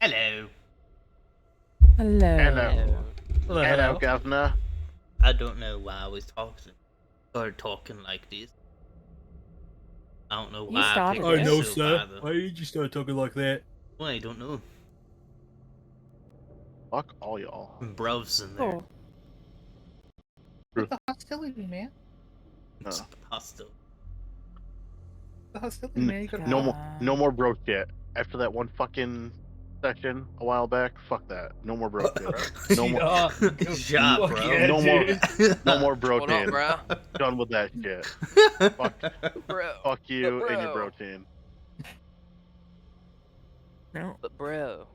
Hello. Hello. Hello. Hello, Hello, governor. I don't know why I was started talking like this. I don't know You why I started picked it. I this know, up sir. either. Why did you start talking like that? Well, I don't know. Fuck all y'all. Bruv's in there. Oh, The hostility, man. It's Oh. hostile. The hostility, man. You could No more bro shit. After that one fucking session a while back, fuck that. No more bro shit. No more. Yeah, Fuck bro. yeah, No more. dude. No more bro What up, team. bro? Done with that shit. Bro. Fuck you But and your bro. bro team. no. But bro.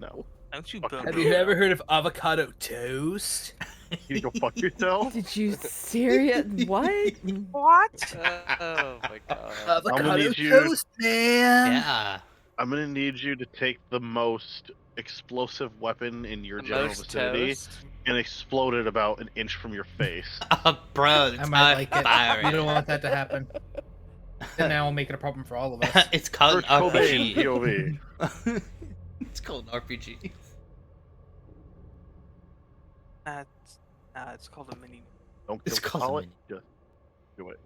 No. Don't you Fuck Have you ever heard of avocado toast? You go fuck yourself. Did you serious? What? What? Oh my god. Avocado need you- toast, man. Yeah. I'm gonna need you to take the most explosive weapon in your The general most vicinity toast? and explode it about an inch from your face. Bro, I it's might not like it. firing. You don't want that to happen. And now I'll make it a problem for all of us. It's called Kurt an Cobain, RPG. POV. It's called an RPG. It's called a mini. It's Don't called call a it. Just do it.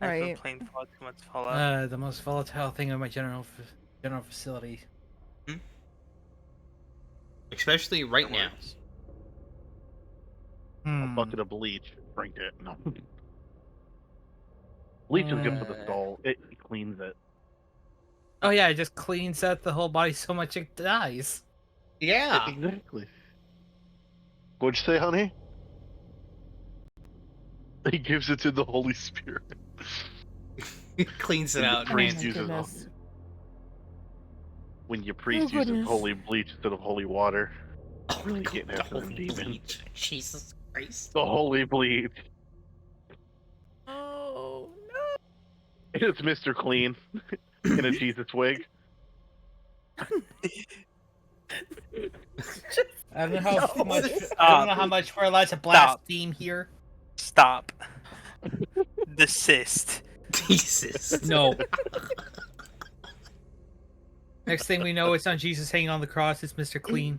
I've been Right. playing Fallout too much Fallout. The most volatile thing in my general facility. Especially right now. A bucket of bleach. Drink it. No. Bleach is good for the soul. It cleans it. Oh yeah, it just cleans out the whole body so much it dies. Yeah. Exactly. What'd you say, honey? He gives it to the Holy Spirit. It cleans it And the out. priest Man. uses goodness. when your priest Oh, uses goodness. holy bleach instead of holy water. Oh, Really God, getting the after them holy demons. bleach. Jesus Christ. The holy bleach. Oh It's Mr. Clean in a Jesus wig. I don't know how No. much. I don't know how much we're allowed to blaspheme here. Stop. Desist. Jesus. No. Next thing we know, it's not Jesus hanging on the cross. It's Mr. Clean.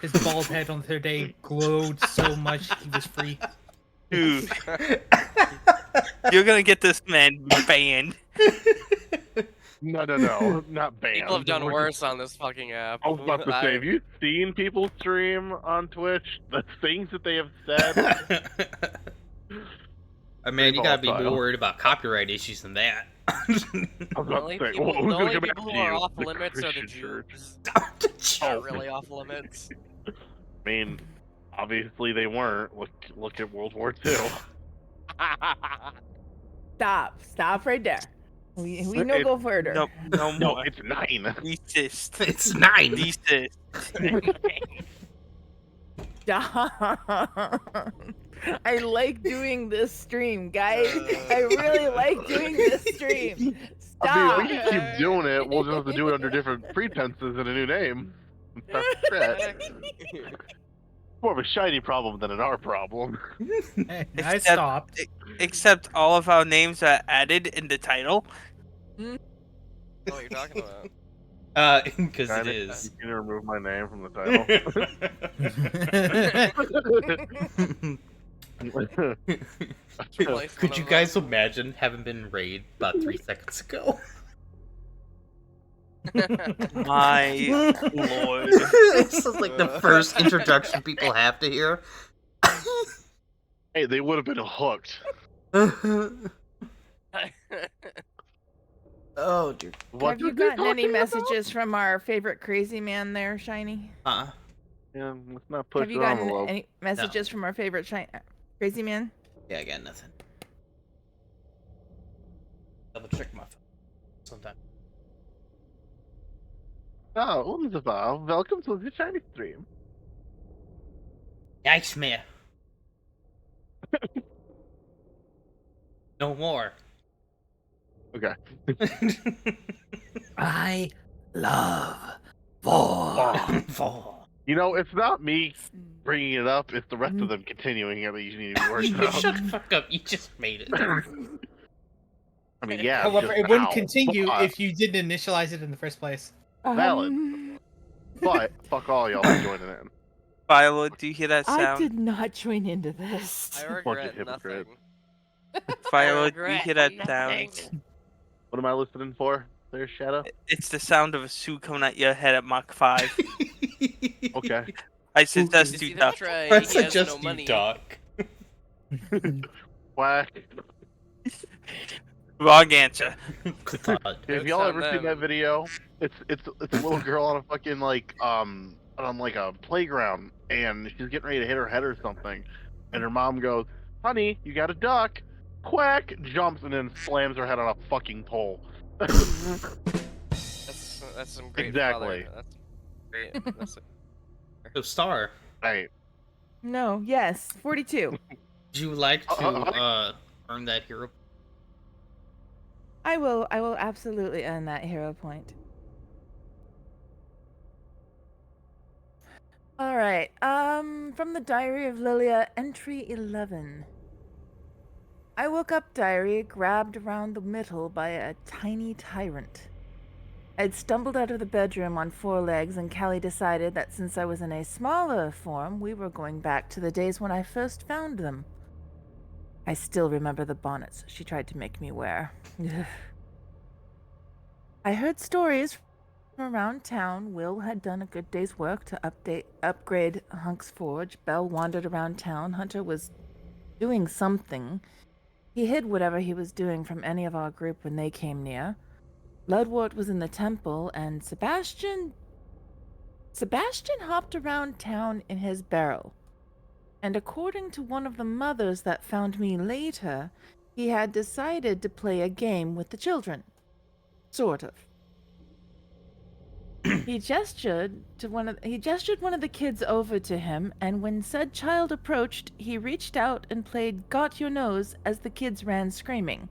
His bald head on the third day glowed so much he was free. Dude. You're gonna get this man banned. No, not banned. People have done We're worse on this fucking app. I was about to say, have you seen people stream on Twitch? The things that they have said. I mean, you gotta be volatile. more worried about copyright issues than that. I was The about only to say, people, well, who's the gonna only come people after who are you? off The limits are the Christian church. Jews. Oh, Are really off limits. I mean, obviously they weren't. Look at World War II. Stop right there. We no It- go further. No No, more. it's 9. Desist. It's 9. Desist. Stop. I like doing this stream, guys. I really like doing this stream. Stop. I mean, we can keep doing it. We'll just have to do it under different pretenses and a new name. That's it. More of a shiny problem than an art problem. I Except- stopped. Except all of our names are added in the title. What are you talking about? Because it Kinda- is. You can remove my name from the title. Could you guys imagine having been raided about 3 seconds ago? My lord. This is like the first introduction people have to hear. Hey, they would have been hooked. Oh, dear. Have you gotten any messages from our favorite crazy man there, Shiny? Uh-uh. Yeah, let's not push Have you the gotten envelope. any messages from our favorite crazy man? Yeah, I got nothing. Double check my phone sometime. Oh, wunderbar. Welcome to the Chinese stream. Yikes, man. No more. Okay. I love war. Fall. You know, it's not me bringing it up, it's the rest of them continuing it that you need to be worried about. Shut the fuck up. You just made it. I mean, yeah. However, just it wouldn't now, continue but- if you didn't initialize it in the first place. Valid. Um, But fuck all y'all for joining in. Philo, do you hear that I sound? did not join into this. I Bunch of regret hypocrites. nothing. Philo, I do you regret hear that nothing. sound? What am I listening for? There, Shadow? It's the sound of a suit coming at your head at Mach 5. Okay. I suggest Is you he the duck. tray? I He has no suggest you money. duck. Whack. Wrong answer. God. Have Jokes y'all on ever seen that them. video? It's a little girl on a fucking on like a playground, and she's getting ready to hit her head or something, and her mom goes, "Honey, you got to duck." Quack, jumps and then slams her head on a fucking pole. That's some great Exactly. father. That's great. That's So, Star, Right. No, yes, 42. would you like to earn that hero? I will absolutely earn that hero point. All right. From the Diary of Lilia, entry 11. I woke up diary grabbed around the middle by a tiny tyrant. I'd stumbled out of the bedroom on 4 legs, and Callie decided that since I was in a smaller form, we were going back to the days when I first found them. I still remember the bonnets she tried to make me wear. I heard stories from around town. Will had done a good day's work to upgrade Hunk's forge. Bell wandered around town. Hunter was doing something. He hid whatever he was doing from any of our group when they came near. Ludwort was in the temple, and Sebastian hopped around town in his barrel. And according to one of the mothers that found me later, he had decided to play a game with the children. Sort of. He gestured one of the kids over to him, and when said child approached, he reached out and played Got Your Nose as the kids ran screaming.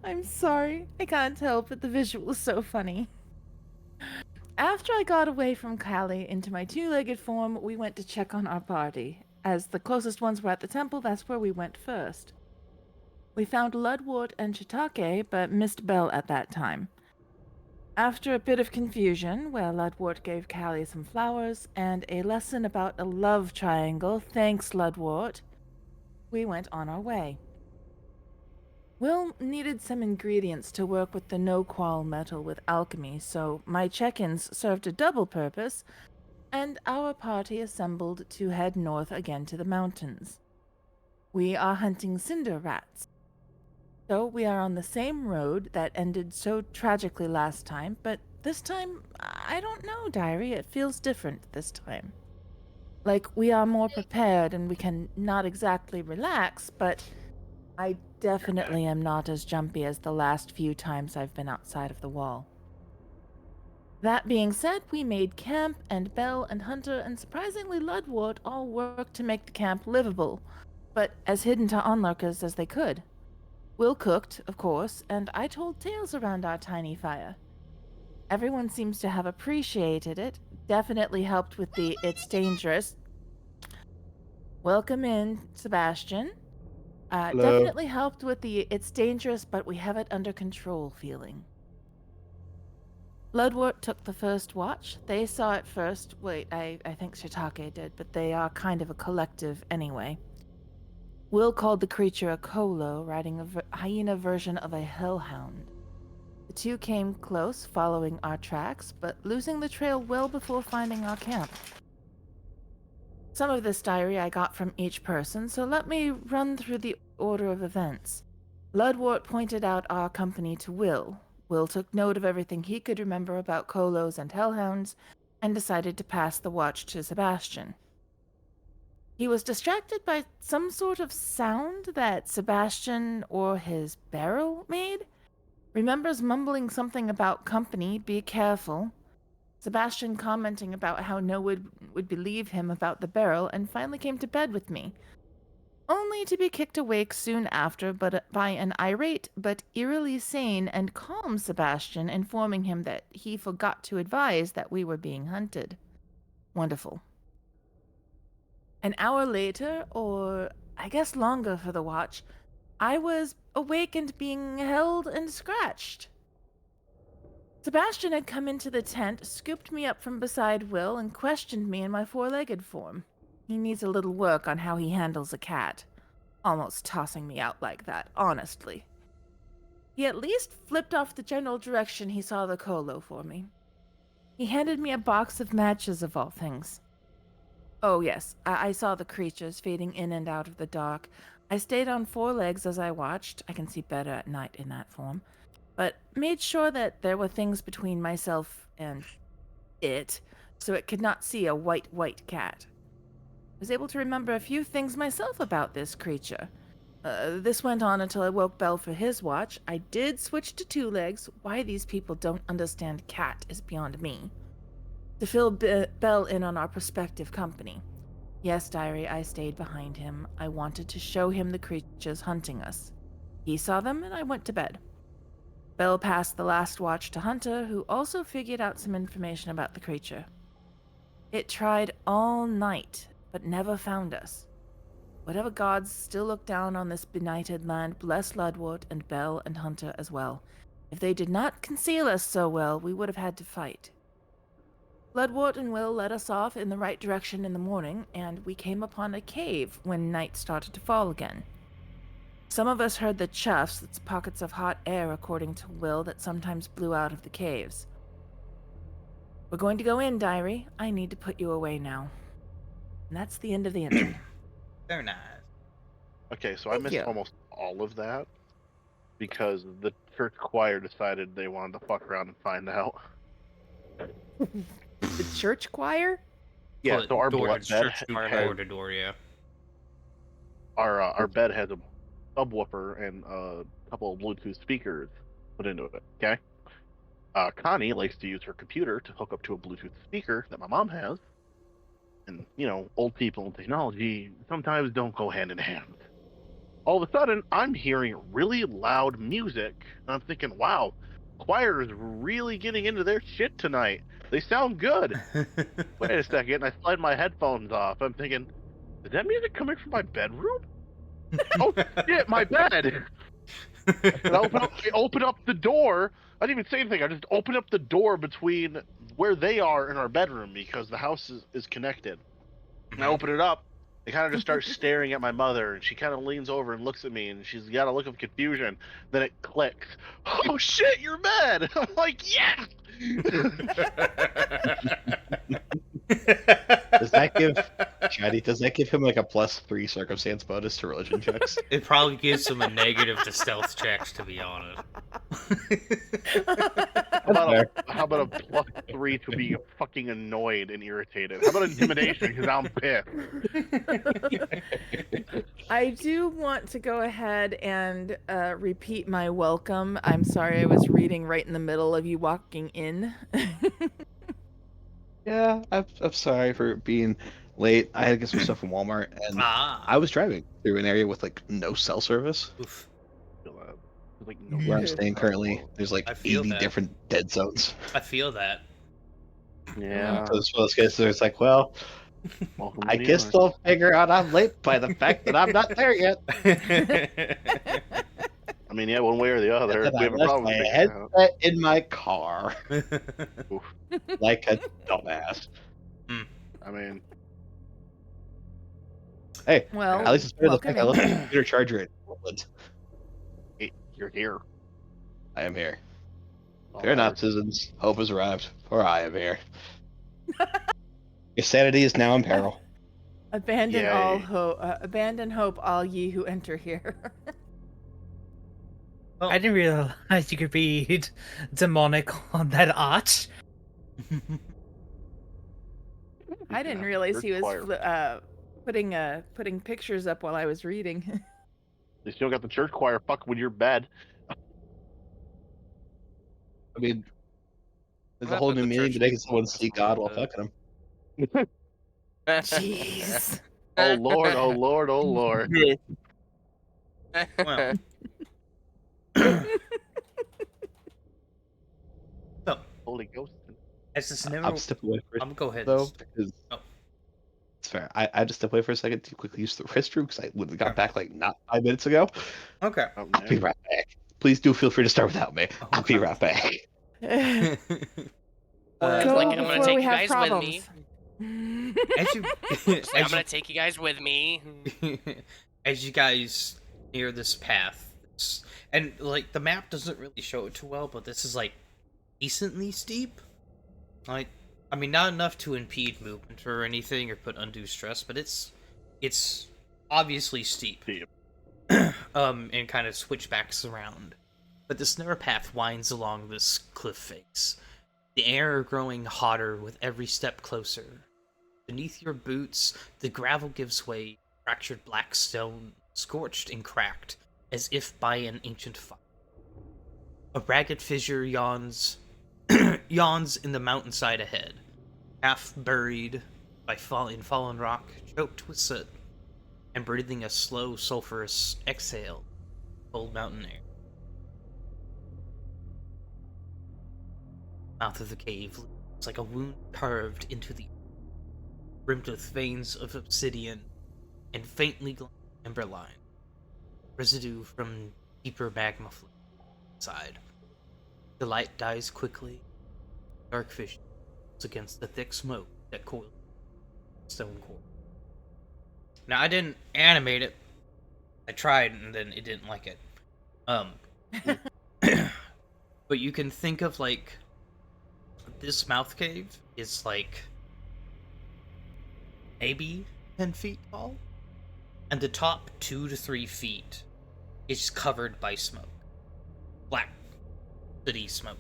I'm sorry, I can't help it, the visual was so funny. After I got away from Callie into my 2-legged form, we went to check on our party. As the closest ones were at the temple, that's where we went first. We found Ludwort and Chitake, but missed Bell at that time. After a bit of confusion, where Ludwort gave Callie some flowers and a lesson about a love triangle, thanks Ludwort, we went on our way. Will needed some ingredients to work with the no-qual metal with alchemy, so my check-ins served a double purpose, and our party assembled to head north again to the mountains. We are hunting cinder rats. So we are on the same road that ended so tragically last time, but this time, I don't know, Diary, it feels different this time. Like, we are more prepared and we can not exactly relax, but I definitely am not as jumpy as the last few times I've been outside of the wall. That being said, we made camp, and Bell and Hunter and surprisingly Ludwort all worked to make the camp livable, but as hidden to onlookers as they could. Will cooked, of course, and I told tales around our tiny fire. Everyone seems to have appreciated it, definitely helped with the "it's dangerous." Welcome in, Sebastian. Hello. Definitely helped with the "it's dangerous, but we have it under control" feeling. Ludwort took the first watch. They saw it first. Wait, I think Shiitake did, but they are kind of a collective anyway. Will called the creature a Kolo, riding a hyena version of a hellhound. The two came close, following our tracks, but losing the trail well before finding our camp. Some of this diary I got from each person, so let me run through the order of events. Ludwort pointed out our company to Will. Will took note of everything he could remember about Kolos and hellhounds, and decided to pass the watch to Sebastian. He was distracted by some sort of sound that Sebastian or his barrel made. Remembers mumbling something about company, be careful. Sebastian commenting about how no one would believe him about the barrel, and finally came to bed with me. Only to be kicked awake soon after by an irate but eerily sane and calm Sebastian informing him that he forgot to advise that we were being hunted. Wonderful. An hour later, or I guess longer for the watch, I was awake and being held and scratched. Sebastian had come into the tent, scooped me up from beside Will, and questioned me in my four-legged form. He needs a little work on how he handles a cat. Almost tossing me out like that, honestly. He at least flipped off the general direction he saw the colo for me. He handed me a box of matches, of all things. Oh yes, I saw the creatures fading in and out of the dark. I stayed on four legs as I watched. I can see better at night in that form. But made sure that there were things between myself and it, so it could not see a white cat. I was able to remember a few things myself about this creature. This went on until I woke Bell for his watch. I did switch to two legs. Why these people don't understand cat is beyond me. To fill Bell in on our prospective company. Yes, Diary, I stayed behind him. I wanted to show him the creatures hunting us. He saw them, and I went to bed. Bell passed the last watch to Hunter, who also figured out some information about the creature. It tried all night, but never found us. Whatever gods still look down on this benighted land, bless Ludward and Bell and Hunter as well. If they did not conceal us so well, we would have had to fight. Ludward and Will led us off in the right direction in the morning, and we came upon a cave when night started to fall again. Some of us heard the chuffs, that's pockets of hot air according to Will, that sometimes blew out of the caves. We're going to go in, Diary. I need to put you away now. And that's the end of the entry. Very nice. Okay, so I Thank missed you. almost all of that because the church choir decided they wanted to fuck around and find out. The church choir? Yeah, Well, so our door- bed church choir. door to door, yeah. our bed has a subwoofer and a couple of Bluetooth speakers put into it. Okay. Connie likes to use her computer to hook up to a Bluetooth speaker that my mom has, and old people and technology sometimes don't go hand in hand. All of a sudden, I'm hearing really loud music, and I'm thinking, "Wow, choir is really getting into their shit tonight. They sound good." Wait a second, I slide my headphones off. I'm thinking, is that music coming from my bedroom? Oh shit, my bed! And I open up the door. I didn't even say anything. I just open up the door between where they are and our bedroom because the house is connected. And I open it up. They kind of just start staring at my mother, and she kind of leans over and looks at me, and she's got a look of confusion. Then it clicks. Oh shit, you're mad! I'm like, yeah. Does that give him like a +3 circumstance bonus to religion checks? It probably gives him a negative to stealth checks, to be honest. How about a +3 to be fucking annoyed and irritated? How about intimidation because I'm pissed? I do want to go ahead and repeat my welcome. I'm sorry I was reading right in the middle of you walking in. Yeah, I'm sorry for being late. I had to get some stuff from Walmart, and I Ah. was driving through an area with like no cell service. Oof. Like, Where I'm staying currently, there's like I feel 80 that. different dead zones. I feel that. Yeah. So it's one of those cases where it's like, well, Welcome to I New guess York. they'll figure out I'm late by the fact that I'm not there yet. I mean, yeah, one way or the other. And We I have a left problem my figuring it out. headset in my car like a dumbass. I mean, Hey, Well, at least it's better than the welcome fact I in. left my computer charger at Portland. you're here. I am here. Oh, Fear not, citizens. Hope has arrived, for I am here. Your sanity is now in peril. Abandon Yay. all hope. Abandon hope, all ye who enter here. I didn't realize you could read demonic on that arch. I didn't realize he was putting pictures up while I was reading. They still got the church choir fucking with your bed. I mean, there's a What whole happened new to meaning to church making someone people? see God while fucking them. Jeez. Oh lord, oh lord, oh lord. Well. So, Holy Ghost. as this never. I'll step away for a Go ahead. though, because Oh. it's fair. I just step away for a second to quickly use the restroom because I literally got back like not 5 minutes ago. Okay. Oh, I'll be man. right back. Please do feel free to start without me. I'll be Okay. right back. It's Go like, I'm gonna before take we you have guys with me. problems. as you It's like, I'm as gonna take you guys with me. you, as you guys near this path, and like the map doesn't really show it too well, but this is like decently steep. Like, I mean, not enough to impede movement or anything or put undue stress, but it's obviously steep. Steep. And kind of switchbacks around. But this narrow path winds along this cliff face. The air growing hotter with every step closer. Beneath your boots, the gravel gives way, fractured black stone, scorched and cracked, as if by an ancient fire. A ragged fissure yawns in the mountainside ahead, half buried by fallen rock, choked with soot, and breathing a slow, sulphurous exhale, cold mountain air. Mouth of the cave looks like a wound carved into the earth, rimmed with veins of obsidian and faintly glowing ember line, residue from deeper magma flow inside. The light dies quickly. Dark vision against the thick smoke that coils stone core. Now I didn't animate it. I tried and then it didn't like it. But you can think of like this mouth cave is like maybe 10 feet tall, and the top 2 to 3 feet is covered by smoke, black city smoke.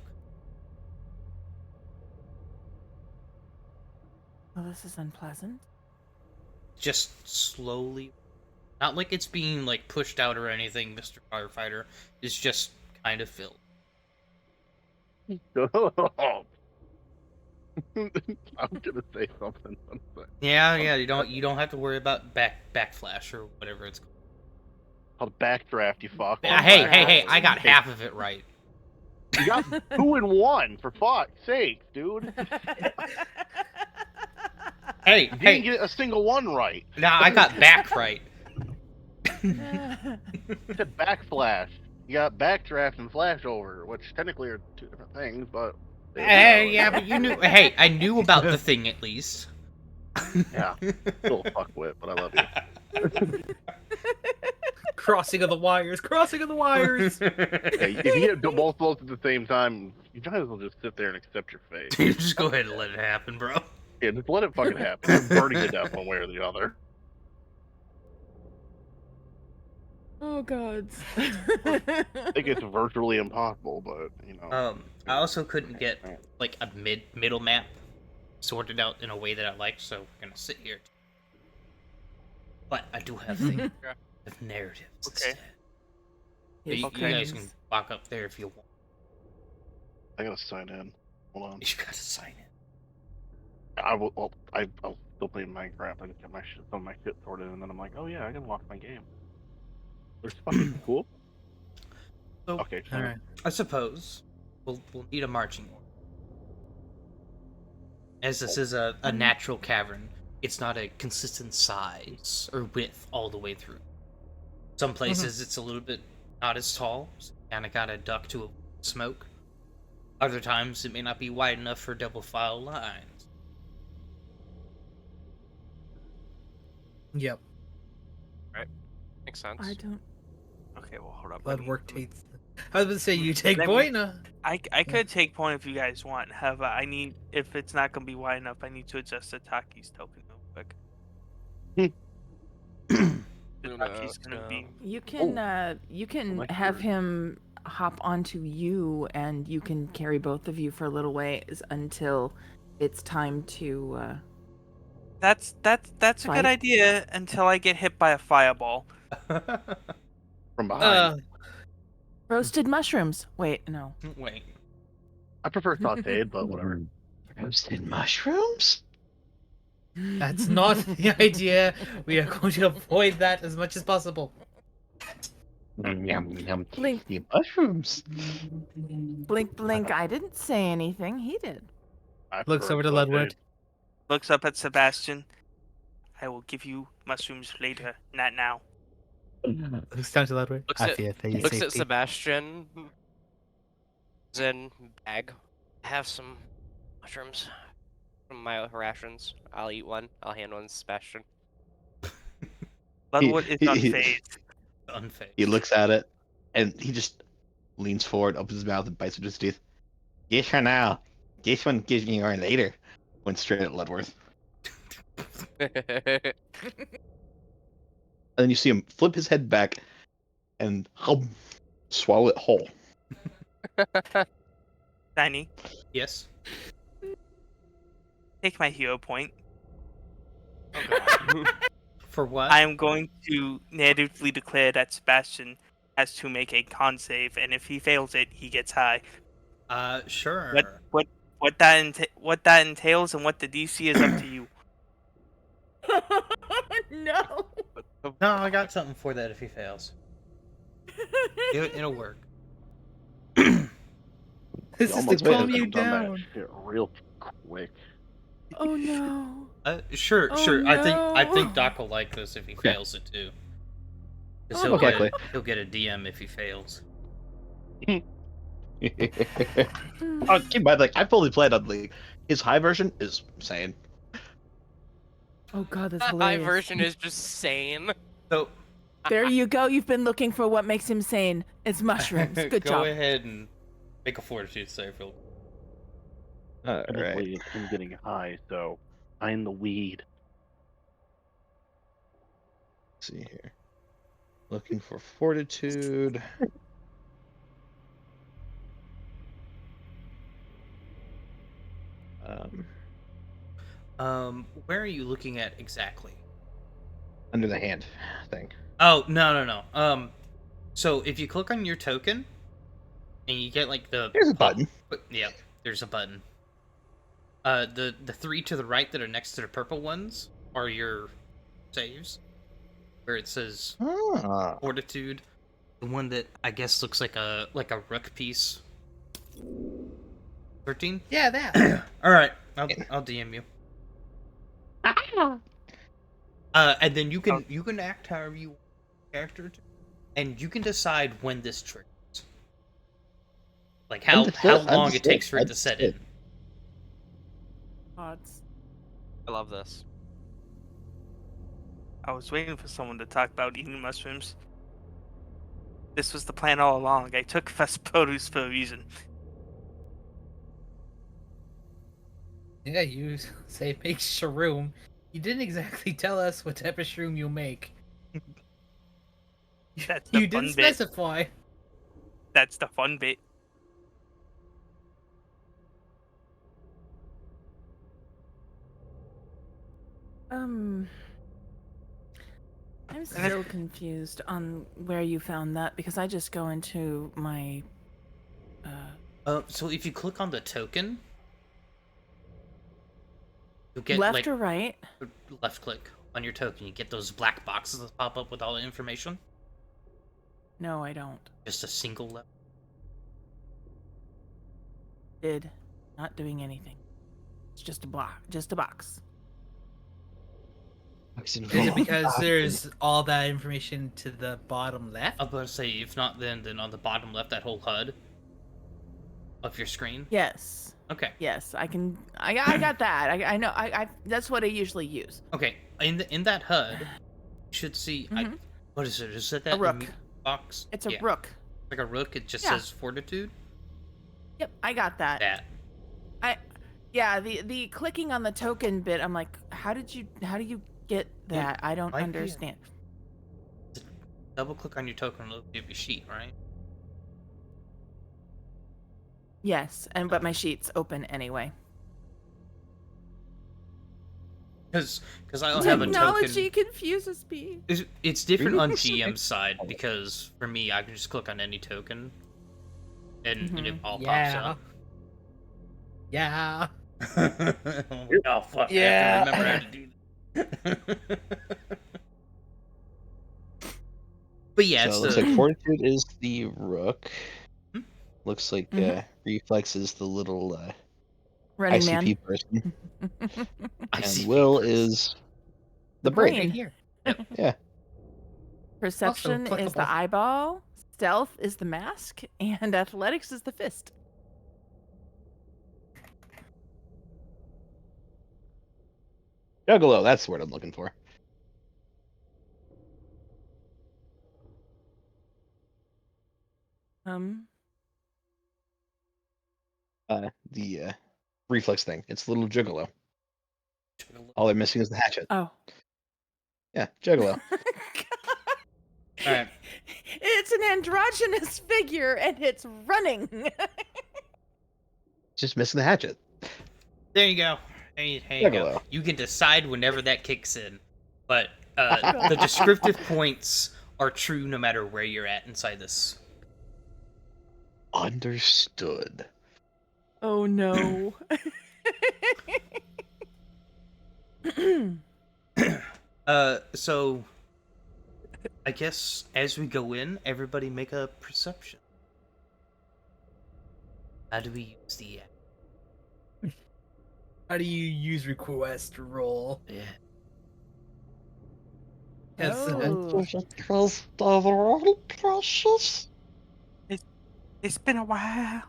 Well, this is unpleasant. Just slowly, not like it's being like pushed out or anything. Mr. Firefighter is just kind of filled. I'm gonna say something. Yeah. You don't have to worry about backflash or whatever it's called. Called backdraft, you fuck. Hey! I got half of it right. You got 2 and 1 for fuck's sake, dude. Hey! You didn't get a single one right. Now I got back right. You said backflash. You got backdraft and flashover, which technically are 2 different things, but. Yeah, but you knew. Hey, I knew about the thing at least. Yeah, still a fuckwit, but I love you. Crossing of the wires. Crossing of the wires. Yeah, if you get both of those at the same time, you might as well just sit there and accept your fate. Just go ahead and let it happen, bro. Yeah, just let it fucking happen. You're burning to death one way or the other. Oh god. I think it's virtually impossible, but you know. I also couldn't get like a middle map sorted out in a way that I liked, so we're gonna sit here. But I do have things of narratives. Okay. Instead. You guys can walk up there if you want. I gotta sign in. Hold on. You gotta sign in. I will. Well, I'll still play Minecraft. I just got some of my shit sorted, and then I'm like, oh yeah, I can lock my game. It's fucking cool. So, Okay. All right. I suppose we'll need a marching order. As this is a natural cavern, it's not a consistent size or width all the way through. Some places it's a little bit not as tall, so you kind of gotta duck to a smoke. Other times it may not be wide enough for double file lines. Yep. Makes sense. I don't. Okay, well, hold up. Blood work takes. I was gonna say you take point. I could take point if you guys want. However, I need, if it's not gonna be wide enough, I need to adjust the Taki's token real quick. The Taki's gonna be. You can have him hop onto you, and you can carry both of you for a little ways until it's time to. That's a good idea until I get hit by a fireball. From behind. Roasted mushrooms. Wait, no. Wait. I prefer sauteed, but whatever. Roasted mushrooms? That's not the idea. We are going to avoid that as much as possible. Yum, yum. Blink. The mushrooms. Blink, blink. I didn't say anything. He did. I Looks prefer over to sauteed. Ludwig. Looks up at Sebastian. I will give you mushrooms later, not now. Looks down to Ludwig. Looks I at- fear for your Looks at safety. Sebastian. Zen bag. I have some mushrooms from my rations. I'll eat one. I'll hand one to Sebastian. Ludwood is unfazed. Unfazed. He looks at it, and he just leans forward, opens his mouth, and bites into his teeth. Yes, for now. This one gives me more later. Went straight at Ludworth. And then you see him flip his head back and swallow it whole. Tiny, Yes. take my hero point. Oh god. For what? I am going to negatively declare that Sebastian has to make a con save, and if he fails it, he gets high. Sure. What that entails and what the DC is up to you. No. No, I got something for that if he fails. It'll work. This is to Almost made calm us you have done that down. shit real quick. Oh no. Sure, Oh, sure. I no. think Doc will like this if he fails it too. Because Oh, he'll get a DM if he fails. Oh, keep in mind, like, I fully played on League. His high version is insane. Oh god, that's My hilarious. version is just sane. So There you go. You've been looking for what makes him sane. It's mushrooms. Good go job. ahead and make a fortitude save. Real quick. I just Alright. waited him getting high, so find the weed. Let's see here. Looking for fortitude. Where are you looking at exactly? Under the hand thing. Oh, no. So if you click on your token, and you get like the There's a button. Yeah, there's a button. The three to the right that are next to the purple ones are your saves, where it says Ah. fortitude. The one that I guess looks like a rook piece. 13. Yeah, that. All right, I'll DM you. And then you can act however you want your character to, and you can decide when this triggers. Like how long it takes for it to set in. Odds. I love this. I was waiting for someone to talk about eating mushrooms. This was the plan all along. I took fast produce for a reason. Yeah, you say make shroom. You didn't exactly tell us what type of shroom you'll make. That's the You fun didn't bit. specify. That's the fun bit. I'm still confused on where you found that because I just go into my So if you click on the token, you'll get left or right. left click on your token. You get those black boxes that pop up with all the information. No, I don't. Just a single left. Did not doing anything. It's just a block, just a box. Is it because there's all that information to the bottom left? I was about to say, if not, then on the bottom left, that whole HUD of your screen. Yes. Okay. Yes, I can. I got that. I know. I that's what I usually use. Okay. In that HUD, you should see. Mhm. What is it? Is it that rook. box? It's a Yeah. rook. Like a rook. It just Yeah. says fortitude. Yep, I got that. That. Yeah, the clicking on the token bit. I'm like, how do you get that? I don't might be a- understand. Double click on your token and it'll give you a sheet, right? Yes, but my sheet's open anyway. Because I don't have a Technology token. confuses me. It's different on GM's side because for me, I can just click on any token, and it all Yeah. Yeah. pops up. Oh fuck! Yeah. I have to remember how to do that. But yeah, So it's it looks the like fortitude is the rook. Hmm? Looks like Mhm. reflex is the little Running ICP man. person, and ICP will person. is The the brain. brain. Here. Yeah. Perception is applicable. the eyeball. Stealth is the mask, and athletics is the fist. Juggalo, that's the word I'm looking for. The reflex thing. It's a little juggalo. All they're missing is the hatchet. Oh. Yeah, juggalo. Alright. It's an androgynous figure and it's running. Just missing the hatchet. There you go. There you go. Juggalo. You can decide whenever that kicks in. But the descriptive points are true no matter where you're at inside this. Understood. Oh no. So I guess as we go in, everybody make a perception. How do we use the How do you use request roll? yeah. Oh. Precious. It's been a while.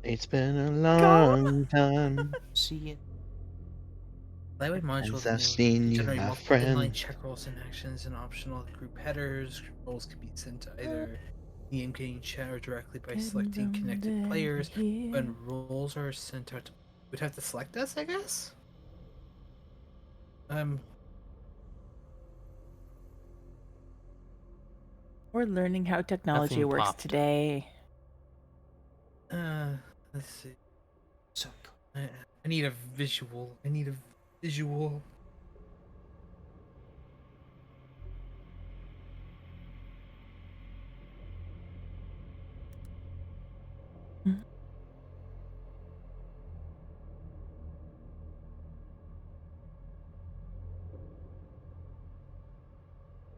It's been a long time See it. Lightweight modules since I've seen you, generate my multiple inline friend. check rolls and actions and optional group headers. Rolls can be sent to either the in-game chat or directly by selecting connected players. When rolls are sent out, we'd have to select us, I guess. We're learning how technology Nothing works popped. today. Let's see. So I need a visual. I need a visual.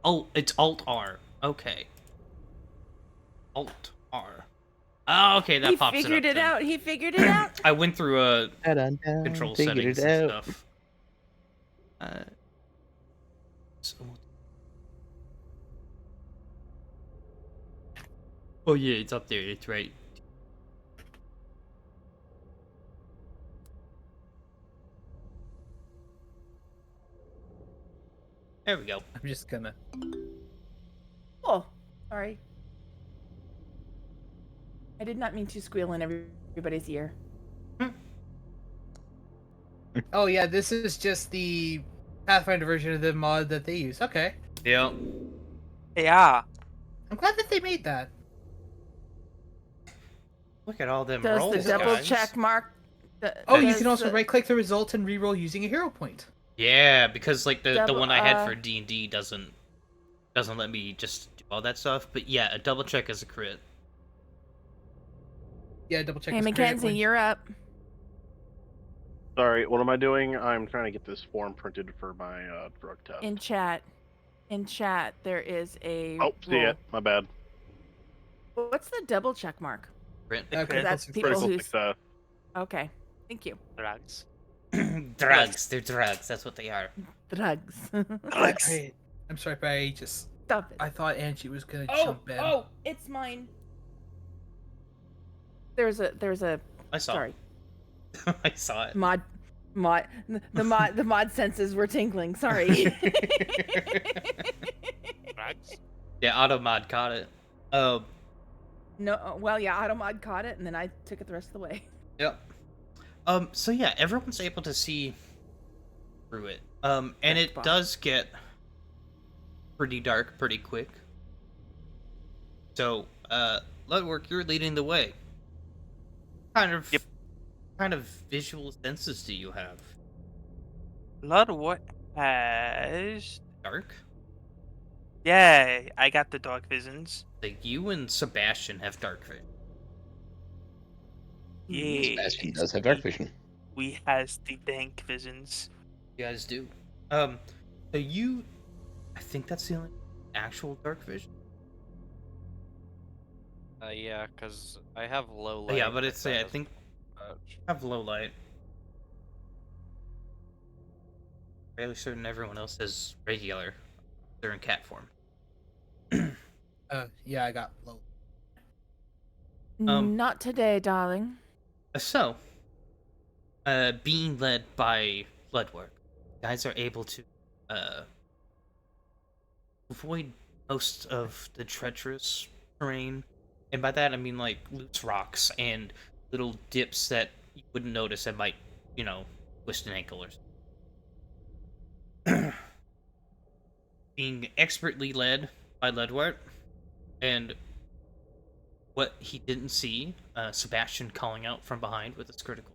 Oh, it's Alt R. Okay. Alt R. Oh, okay, that He pops figured it it up. out. He figured it out. I went through control Figured settings it and out. stuff. So... Oh yeah, it's up there. It's right. There we go. I'm just gonna. Oh, sorry. I did not mean to squeal in everybody's ear. Oh yeah, this is just the Pathfinder version of the mod that they use. Okay, Yeah. Yeah. I'm glad that they made that. Look at all them Does rolls, the double guys. check mark? Oh, you does can also the- right-click the result and reroll using a hero point. Yeah, because like the Double- one I had for D&D doesn't let me just do all that stuff. But yeah, a double check is a crit. Yeah, double check. Hey, his credit Mackenzie, points. you're up. Sorry, what am I doing? I'm trying to get this form printed for my drug test. In chat, there is a. Oh, see roll. it. My bad. What's the double check mark? Crit. Okay, That's success. people Critical who's. success. Okay, thank you. Drugs. Drugs. They're drugs. That's what they are. Drugs. Hey, I'm sorry, but I just Stop it. I thought Angie was gonna Oh, jump in. oh, it's mine. There's a. I saw. Sorry, It. I saw it. the mod senses were tingling. Sorry. Drugs. Yeah, Automod caught it. No, well, yeah, Automod caught it, and then I took it the rest of the way. Yep. So yeah, everyone's able to see through it. And it Bob. does get pretty dark pretty quick. So, Ludwig, you're leading the way. Kind of visual senses do you have? Ludwig has. Dark? Yeah, I got the dark visions. Like you and Sebastian have dark vision. Yeah. Sebastian does have dark vision. We has the dank visions. You guys do. So you, I think that's the only actual dark vision. Yeah, because I have low light. Yeah, but it's I doesn't think much. I have low light. Fairly certain everyone else has regular. They're in cat form. Yeah, I got low. Not today, darling. So, being led by Ludwig, guys are able to uh, avoid most of the treacherous terrain, and by that I mean like loose rocks and little dips that you wouldn't notice that might, twist an ankle or something. Being expertly led by Ledward, and what he didn't see, Sebastian calling out from behind with his critical.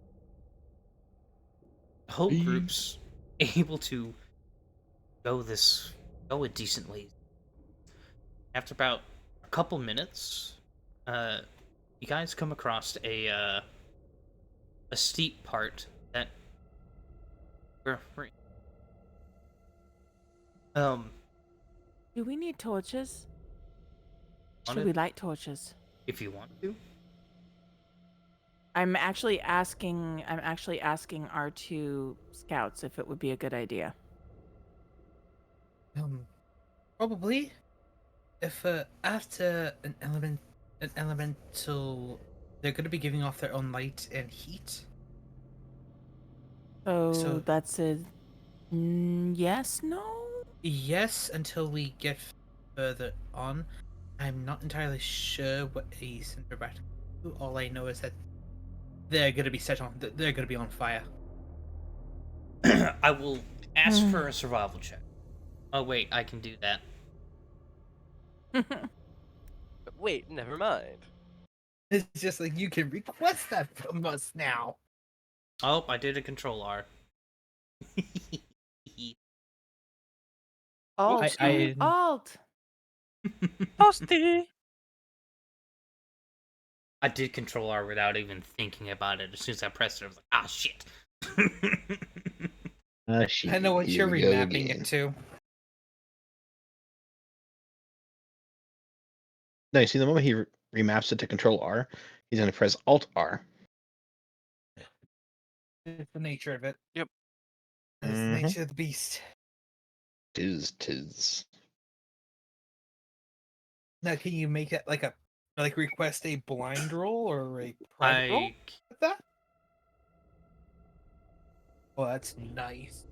The whole group's able to go a decent way. After about a couple minutes, you guys come across a steep part that we're Do we need torches? on Should it we light torches? if you want to. I'm actually asking our two scouts if it would be a good idea. Probably. If after an elemental, they're going to be giving off their own light and heat. So that's a yes, no? Yes, until we get further on. I'm not entirely sure what a cinder bat do. All I know is that they're going to be they're going to be on fire. I will ask for a survival check. Oh wait, I can do that. Wait, never mind. It's just like you can request that from us now. Oh, I did a control R. Alt. Alt. Toasty. I did control R without even thinking about it. As soon as I pressed it, I was like, ah, shit. I know what you're remapping it to. No, you see, the moment he remaps it to Control R, he's going to press Alt R. It's the nature of it. Yep. It's the nature of the beast. Tis. Now, can you make it like request a blind roll or a private roll with that? Oh, that's nice.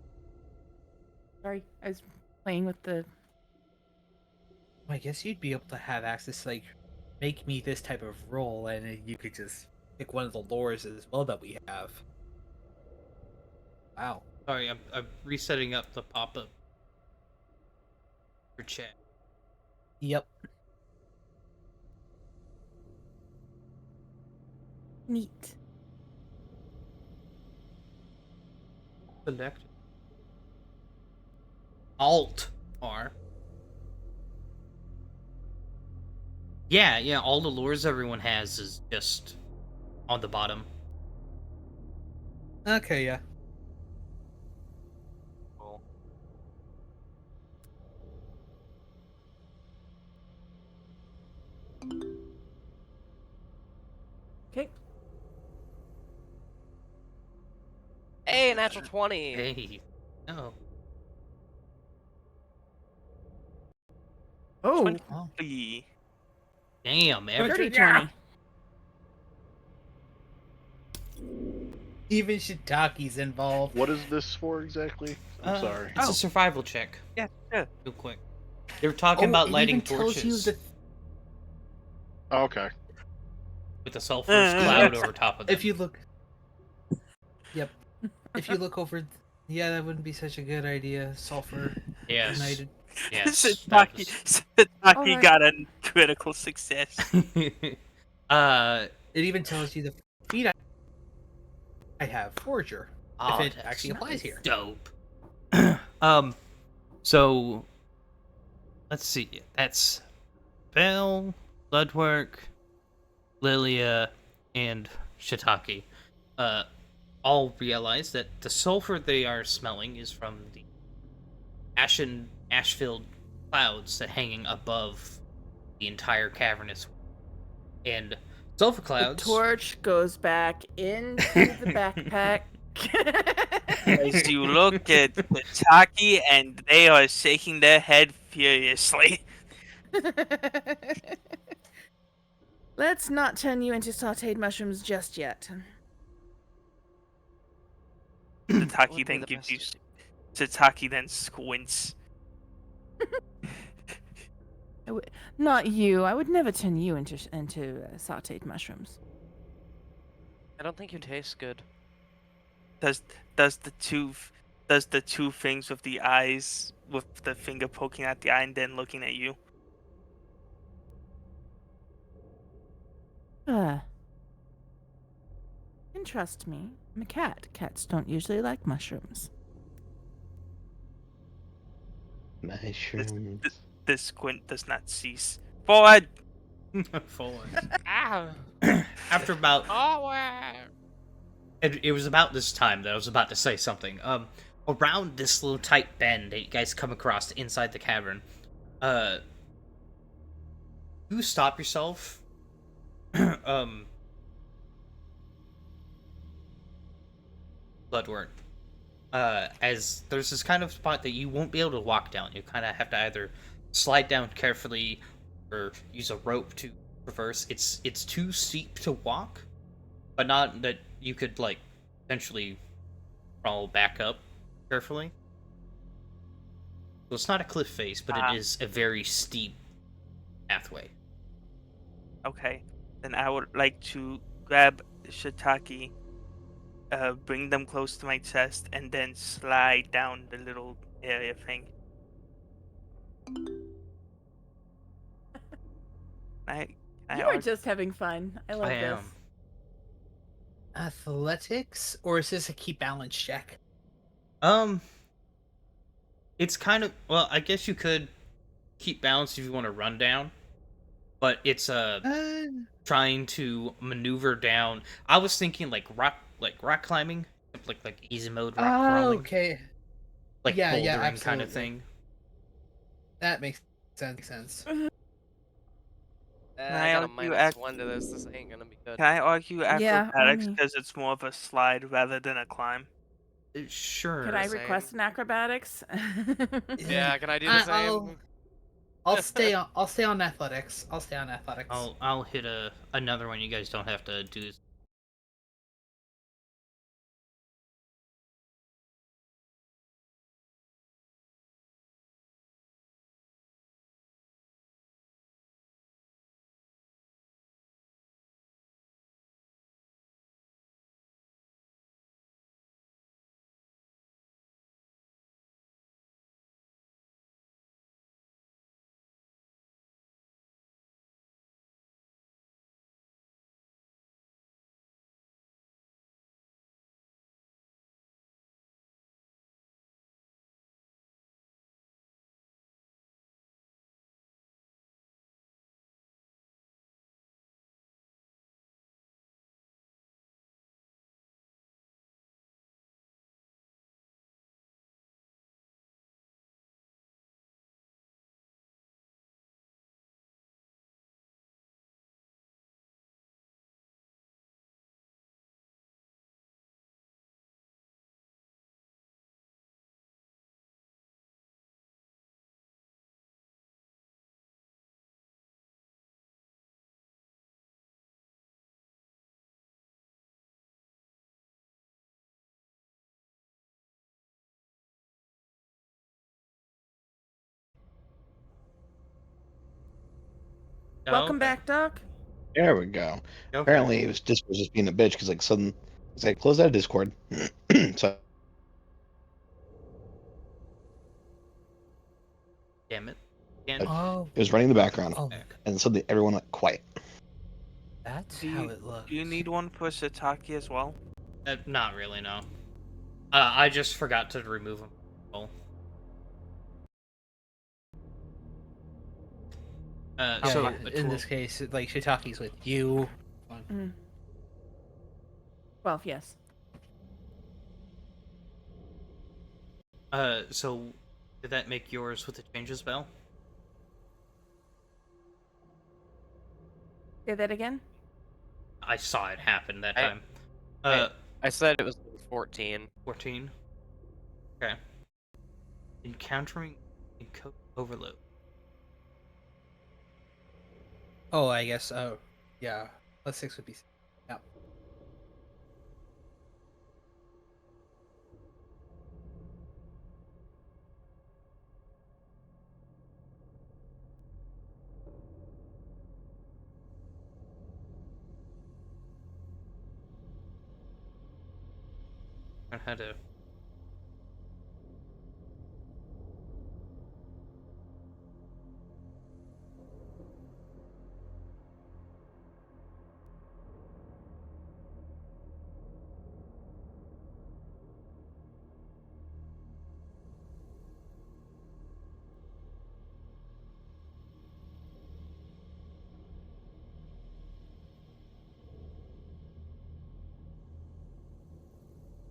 Sorry, I was playing with the. I guess you'd be able to have access, like, make me this type of roll, and then you could just pick one of the lores as well that we have. Wow. Sorry, I'm resetting up the pop-up for chat. Yep. Neat. Select Alt R. Yeah, all the lures everyone has is just on the bottom. Okay, yeah. Cool. Okay. Hey, natural 20. Hey, no. Oh. 20. Damn, Dirty every 20. Even Shitaki's involved. What is this for exactly? I'm sorry. It's a survival check. Yeah. Real quick. They were talking about lighting torches Oh, okay. with a sulfurous cloud over top of them. If you look... Yep. If you look over... Yeah, that wouldn't be such a good idea. Sulfur ignited. Yes. Sataki got a critical success. It even tells you the feat I have, Forger, if it actually applies here. Dope. So let's see. That's Bell, Bloodwork, Lilia, and Shiitake. All realize that the sulfur they are smelling is from the ash-filled clouds that hanging above the entire cavernous, and sulfur clouds. The torch goes back into the backpack. As you look at Sataki, and they are shaking their head furiously. Let's not turn you into sauteed mushrooms just yet. Sataki then gives you Sataki then squints. Not you. I would never turn you into sautéed mushrooms. I don't think you taste good. Does the two things with the eyes, with the finger poking at the eye and then looking at you? You can trust me. I'm a cat. Cats don't usually like mushrooms. Mushrooms. The squint does not cease. Forward. Forward. Ah! After about Oh, it was about this time that I was about to say something. Around this little tight bend that you guys come across inside the cavern, you stop yourself. Bloodwort. As there's this kind of spot that you won't be able to walk down. You kind of have to either slide down carefully or use a rope to traverse. It's too steep to walk, but not that you could like potentially crawl back up carefully. So it's not a cliff face, but it is a very steep pathway. Okay, then I would like to grab Shiitake, bring them close to my chest, and then slide down the little area thing. You are just having fun. I love I this. am. Athletics, or is this a keep balance check? It's kind of, well, I guess you could keep balance if you want to run down, but it's trying to maneuver down. I was thinking like rock climbing, like easy mode rock crawling, okay. like Yeah, bouldering yeah, kind of absolutely. thing. That makes sense. I got a argue -1 to this. This ain't gonna be good. Can I argue Yeah, acrobatics only- because it's more of a slide rather than a climb? Sure. Could I Same. request an acrobatics? Yeah, can I do the same? I'll stay on athletics. I'll stay on athletics. I'll hit another one. You guys don't have to do. Welcome Okay. back, Doc. There we go. Okay. Apparently, it was just being a bitch because like sudden, it's like close out Discord. So Damn it. And Oh, it was running in the background, oh, and suddenly everyone went quiet. that's Do how you, it looks. do you need one for Shiitake as well? not really, no. I just forgot to remove them. Yeah, So yeah, in this case, like Shiitake's with you. Mm. 12, yes. So did that make yours with the changes spell? Say that again. I saw it happen that I- time. I said it was 14. 14. Okay. Encountering encode overload. Oh, I guess. Oh, yeah. +6 would be. Yeah. out how to.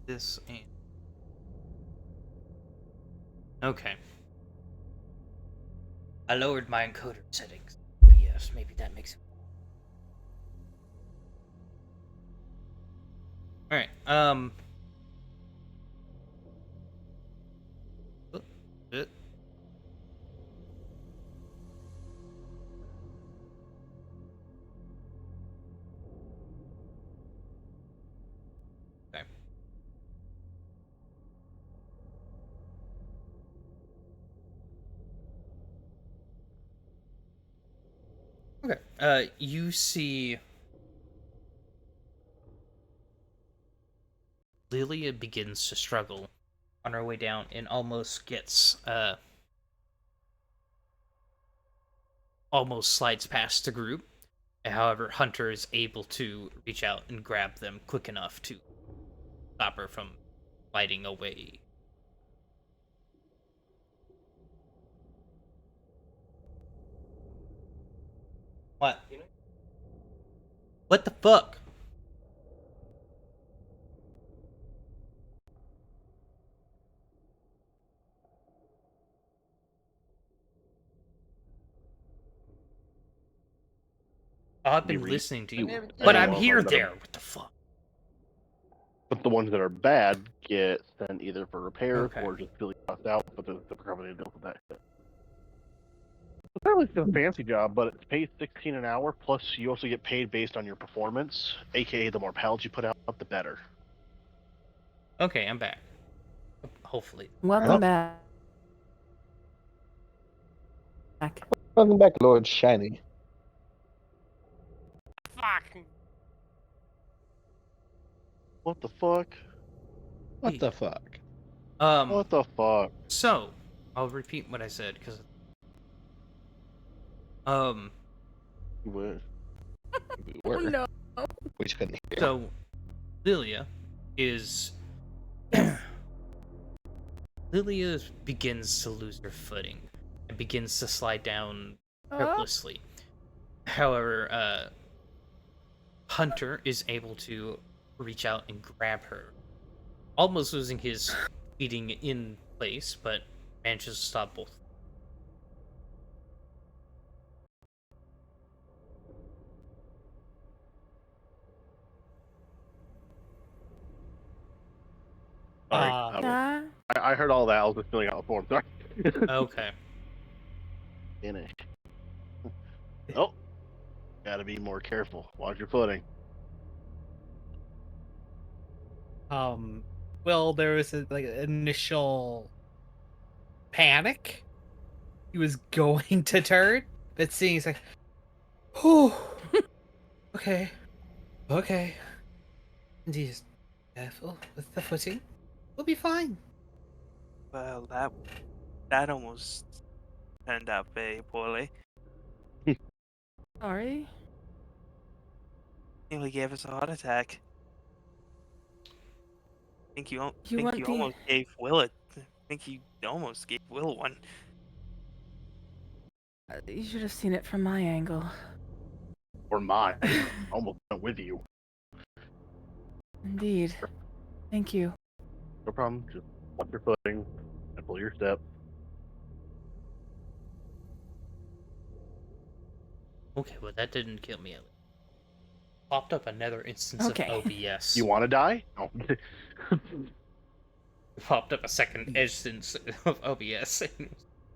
This and okay. I lowered my encoder settings. Yes, maybe that makes it. All right. Oh, shit. Okay. Okay. You see Lilia begins to struggle on her way down and almost gets almost slides past the group. However, Hunter is able to reach out and grab them quick enough to stop her from sliding away. What? What the fuck? I've been listening to you, but I'm here there. What the fuck? But the ones that are bad get sent either for repair Okay. or just really tossed out, but the company deals with that shit. Apparently it's a fancy job, but it's paid $16 an hour, plus you also get paid based on your performance, aka the more pallets you put out, the better. Okay, I'm back. Hopefully. Welcome back. Welcome back, Lord Shiny. Fuck. What the fuck? What the fuck? What the fuck? So, I'll repeat what I said, because... What? We were. no. We just couldn't hear. So, Lilia is... Lilia begins to lose her footing and begins to slide down helplessly. However, Hunter is able to reach out and grab her, almost losing his feeding in place, but manages to stop both. Sorry, I heard all that. I was just filling out the form. Sorry. Okay. Finish. Oh, gotta be more careful. Watch your footing. Well, there was an initial panic. He was going to turn, but seeing he's like, "Whew, okay, okay." And he's careful with the footing. We'll be fine. Well, that almost turned out very poorly. Sorry. Nearly gave us a heart attack. I think you want the- almost gave Will it. I think you almost gave Will one. You should have seen it from my angle. Or mine. Almost went with you. Indeed. Thank you. No problem. Just watch your footing and pull your step. Okay, well that didn't kill me. Popped up another instance Okay. of OBS. You want to die? Oh. Popped up a second instance of OBS and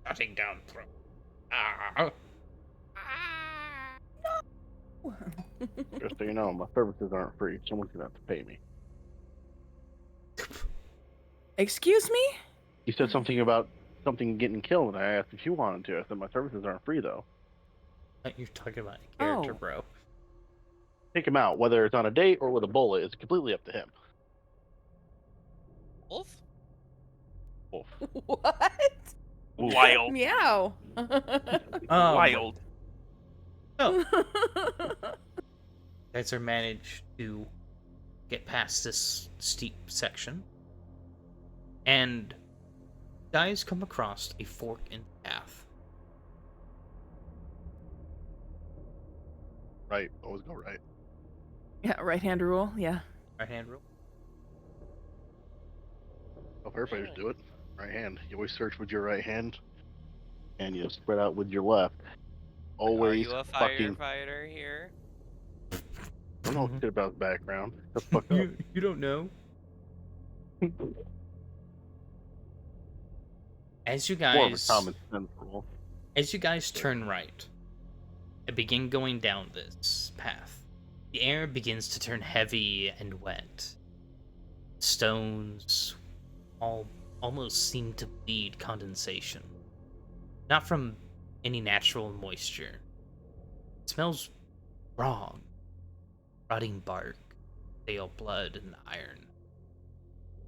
shutting down throw. Just so you know, my services aren't free. Someone's gonna have to pay me. Excuse me? You said something about something getting killed, and I asked if you wanted to. I said my services aren't free though. You're talking about a character, Oh. bro. Take him out, whether it's on a date or with a bullet, is completely up to him. Wolf? Wolf. What? Ooh. Wild. Meow. Wild. Oh, guys are managed to get past this steep section, and guys come across a fork in the path. Right. Always go right. Yeah, right hand rule. Yeah. Right hand rule. Hope everybody should do it. Right hand. You always search with your right hand, and you spread out with your left. Are Always you a fucking. firefighter here? I don't know shit about his background. That's fucked up. You don't know. As you More of a guys common sense rule. As you guys turn right and begin going down this path, the air begins to turn heavy and wet. Stones almost seem to bleed condensation. Not from any natural moisture. It smells wrong. Rotting bark, stale blood, and iron.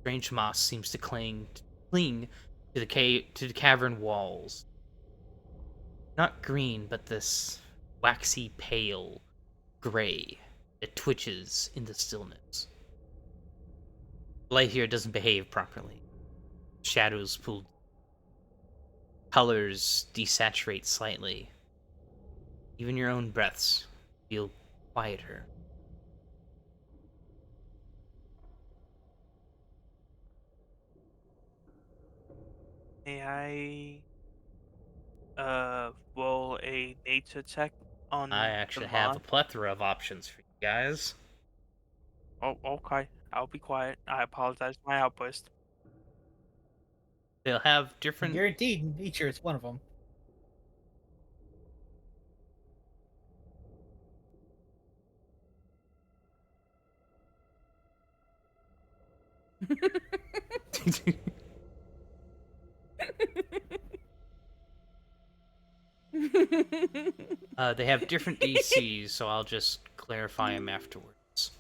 Strange moss seems to cling to the cavern walls. Not green, but this waxy pale gray that twitches in the stillness. Light here doesn't behave properly. Shadows pull. Colors desaturate slightly. Even your own breaths feel quieter. May I roll a nature check on I actually the have a mod? plethora of options for you guys. Oh, okay. I'll be quiet. I apologize for my outburst. They'll have different. Guaranteed, nature is one of them. They have different DCs, so I'll just clarify them afterwards.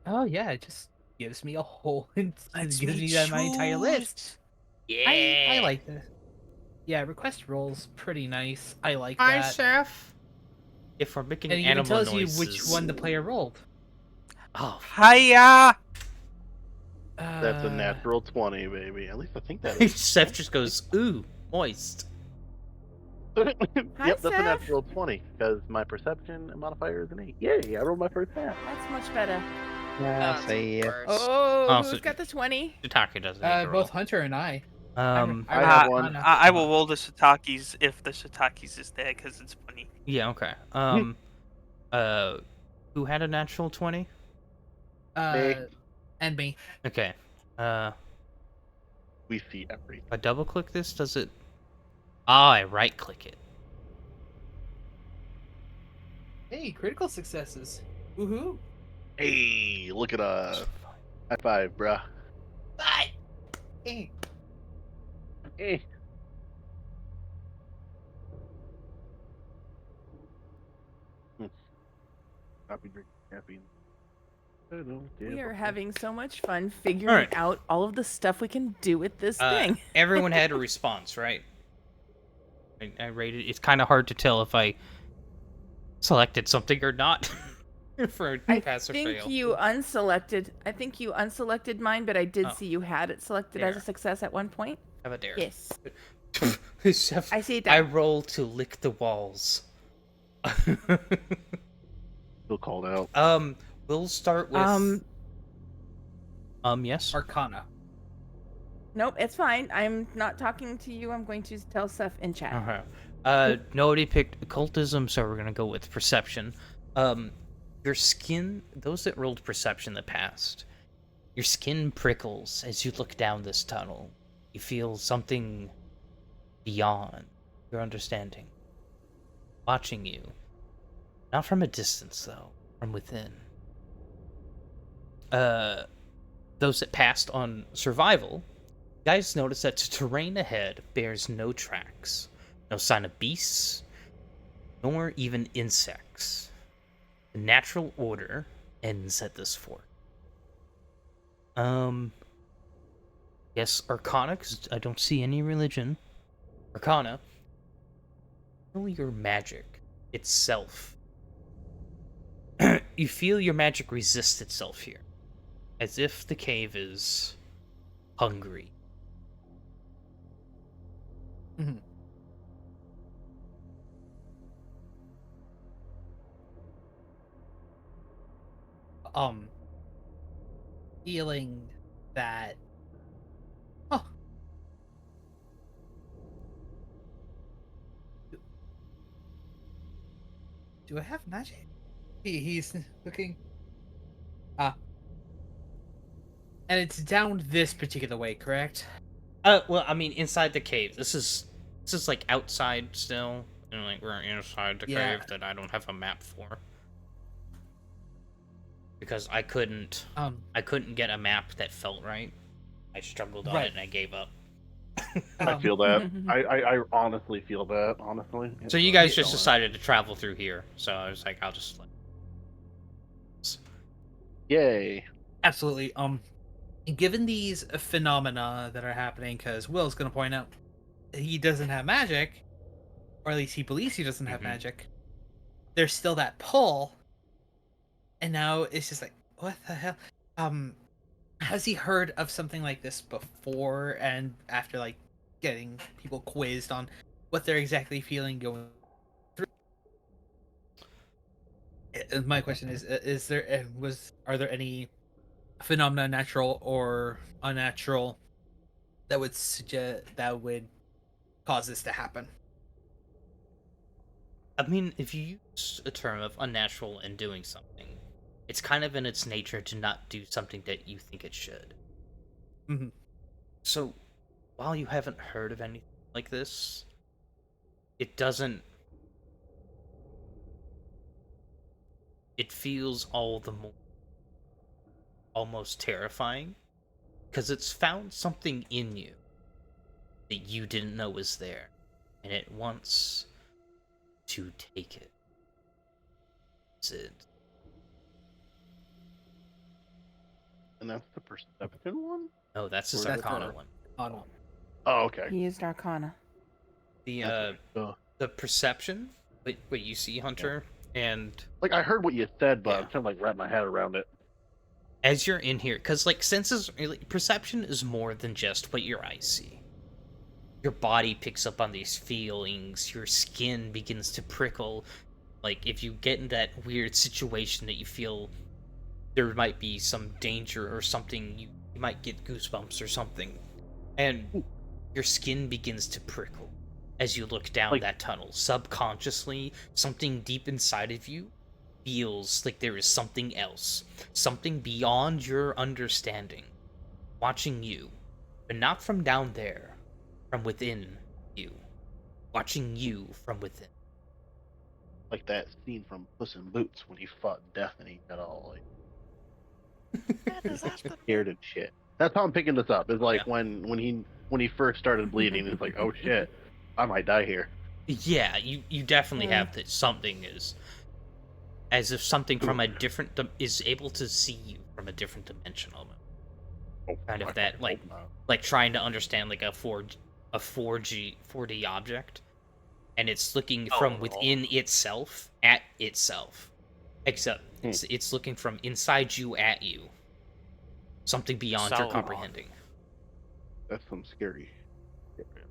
Oh yeah, it just gives me a whole. It Let's gives me make my entire list. choose. Yeah. I like this. Yeah, request rolls pretty nice. I like Hi, that. Chef. If we're making And it even animal tells noises. you which one the player rolled. Oh, Hiya! That's a natural 20, baby. At least I think that is. Seth just goes, ooh, moist. Yep, that's a Seth. natural 20, because my perception modifier is an 8. Yay, I rolled my first half. That's much better. That's see ya. worse. Oh, Oh, who's so- got the 20? Shiitake doesn't need to roll. Both Hunter and I. Um, I have one. Anna. I will roll the shiitakes if the shiitakes is there, because it's funny. yeah, okay. Who had a natural 20? And me. Okay. We see everything. If I double click this, does it? Ah, I right click it. Hey, critical successes. Woohoo! Hey, look at us. High five, bruh. Bye. Hey. Hey. Happy drinking caffeine. We are having so much fun figuring Alright. out all of the stuff we can do with this thing. Everyone had a response, right? I rated. It's kind of hard to tell if I selected something or not for a I pass or think fail. you unselected. I think you unselected mine, but I did Oh. see you had it selected as a There. success at one point. Have a dare. Yes, Chef, I see I that. roll to lick the walls. Still called out. We'll start with. Yes. Arcana. Nope, it's fine. I'm not talking to you. I'm going to tell Seth in chat. Okay. Nobody picked occultism, so we're gonna go with perception. Your skin. Those that rolled perception in the past, your skin prickles as you look down this tunnel. You feel something beyond your understanding, watching you. Not from a distance, though, from within. Those that passed on survival, guys notice that the terrain ahead bears no tracks, no sign of beasts, nor even insects. The natural order ends at this fork. Yes, Arcana, because I don't see any religion. Arcana, really your magic itself. You feel your magic resist itself here, as if the cave is hungry. Mhm. Um, feeling that. Oh, do I have magic? He's looking. Ah, and it's down this particular way, correct? Well, I mean, inside the cave. This is like outside still, and like we're inside the Yeah. cave that I don't have a map for because I couldn't get a map that felt right. I struggled on Right. it and I gave up. I feel that. I honestly feel that. Honestly. So you guys just decided to travel through here. So I was like, I'll just. Yay. Absolutely. Given these phenomena that are happening, because Will's going to point out he doesn't have magic, or at least he believes he doesn't have magic. There's still that pull, and now it's just like, what the hell? Has he heard of something like this before? And after like getting people quizzed on what they're exactly feeling going through, my question is there are there any phenomena, natural or unnatural, that would suggest that would cause this to happen? I mean, if you use a term of unnatural and doing something, it's kind of in its nature to not do something that you think it should. Mhm. So, while you haven't heard of anything like this, it doesn't. It feels all the more almost terrifying because it's found something in you that you didn't know was there, and it wants to take it. That's it. And that's the perception one? Oh, that's his Or is it Arcana the- one. Oh no. Oh, okay. He used Arcana. The the perception. Wait, you see Hunter, and Like, I heard what you said, but Yeah. I'm trying to, like, wrap my head around it. as you're in here, because like senses, perception is more than just what your eyes see. Your body picks up on these feelings. Your skin begins to prickle. Like if you get in that weird situation that you feel there might be some danger or something, you might get goosebumps or something, and your skin begins to prickle as you look down Like- that tunnel. Subconsciously, something deep inside of you feels like there is something else, something beyond your understanding, watching you, but not from down there, from within you, watching you from within. Like that scene from Puss in Boots when he fought death and he got all, like, scared and shit. That's how I'm picking this up. Is like Yeah. when he first started bleeding, it's like, oh shit, I might die here. Yeah, you definitely have that. Something is as if something from a different is able to see you from a different dimension almost. Oh, Kind of I that, fucking like- hope not. Like trying to understand like a 4D object, and it's looking from within itself at itself. Except it's looking from inside you at you. Something beyond your So- comprehending. That's some scary shit, man.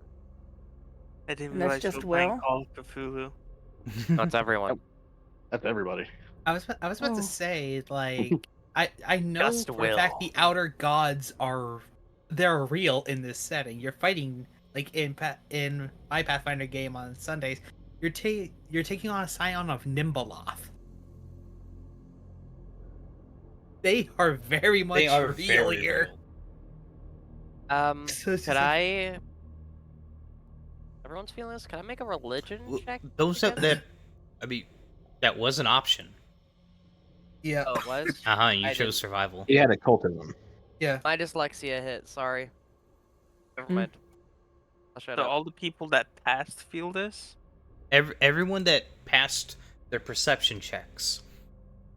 I didn't And that's realize you just were playing Will? Call of Cthulhu. That's everyone. That's everybody. I was about Oh. to say, like, I know Just for a fact Will. the outer gods they're real in this setting. You're fighting like in my Pathfinder game on Sundays. You're taking on a scion of Nimbaloth. They are very much They are real very here. real. So it's Could just like- I? Everyone's feeling this. Can I make a religion check? Those that, again? I mean, that was an option. Yeah. Oh, it was. You I chose didn't- survival. He had occultism. Yeah. My dyslexia hit. Sorry. Never Hmm. mind. I'll shut So up. all the people that passed feel this? Everyone that passed their perception checks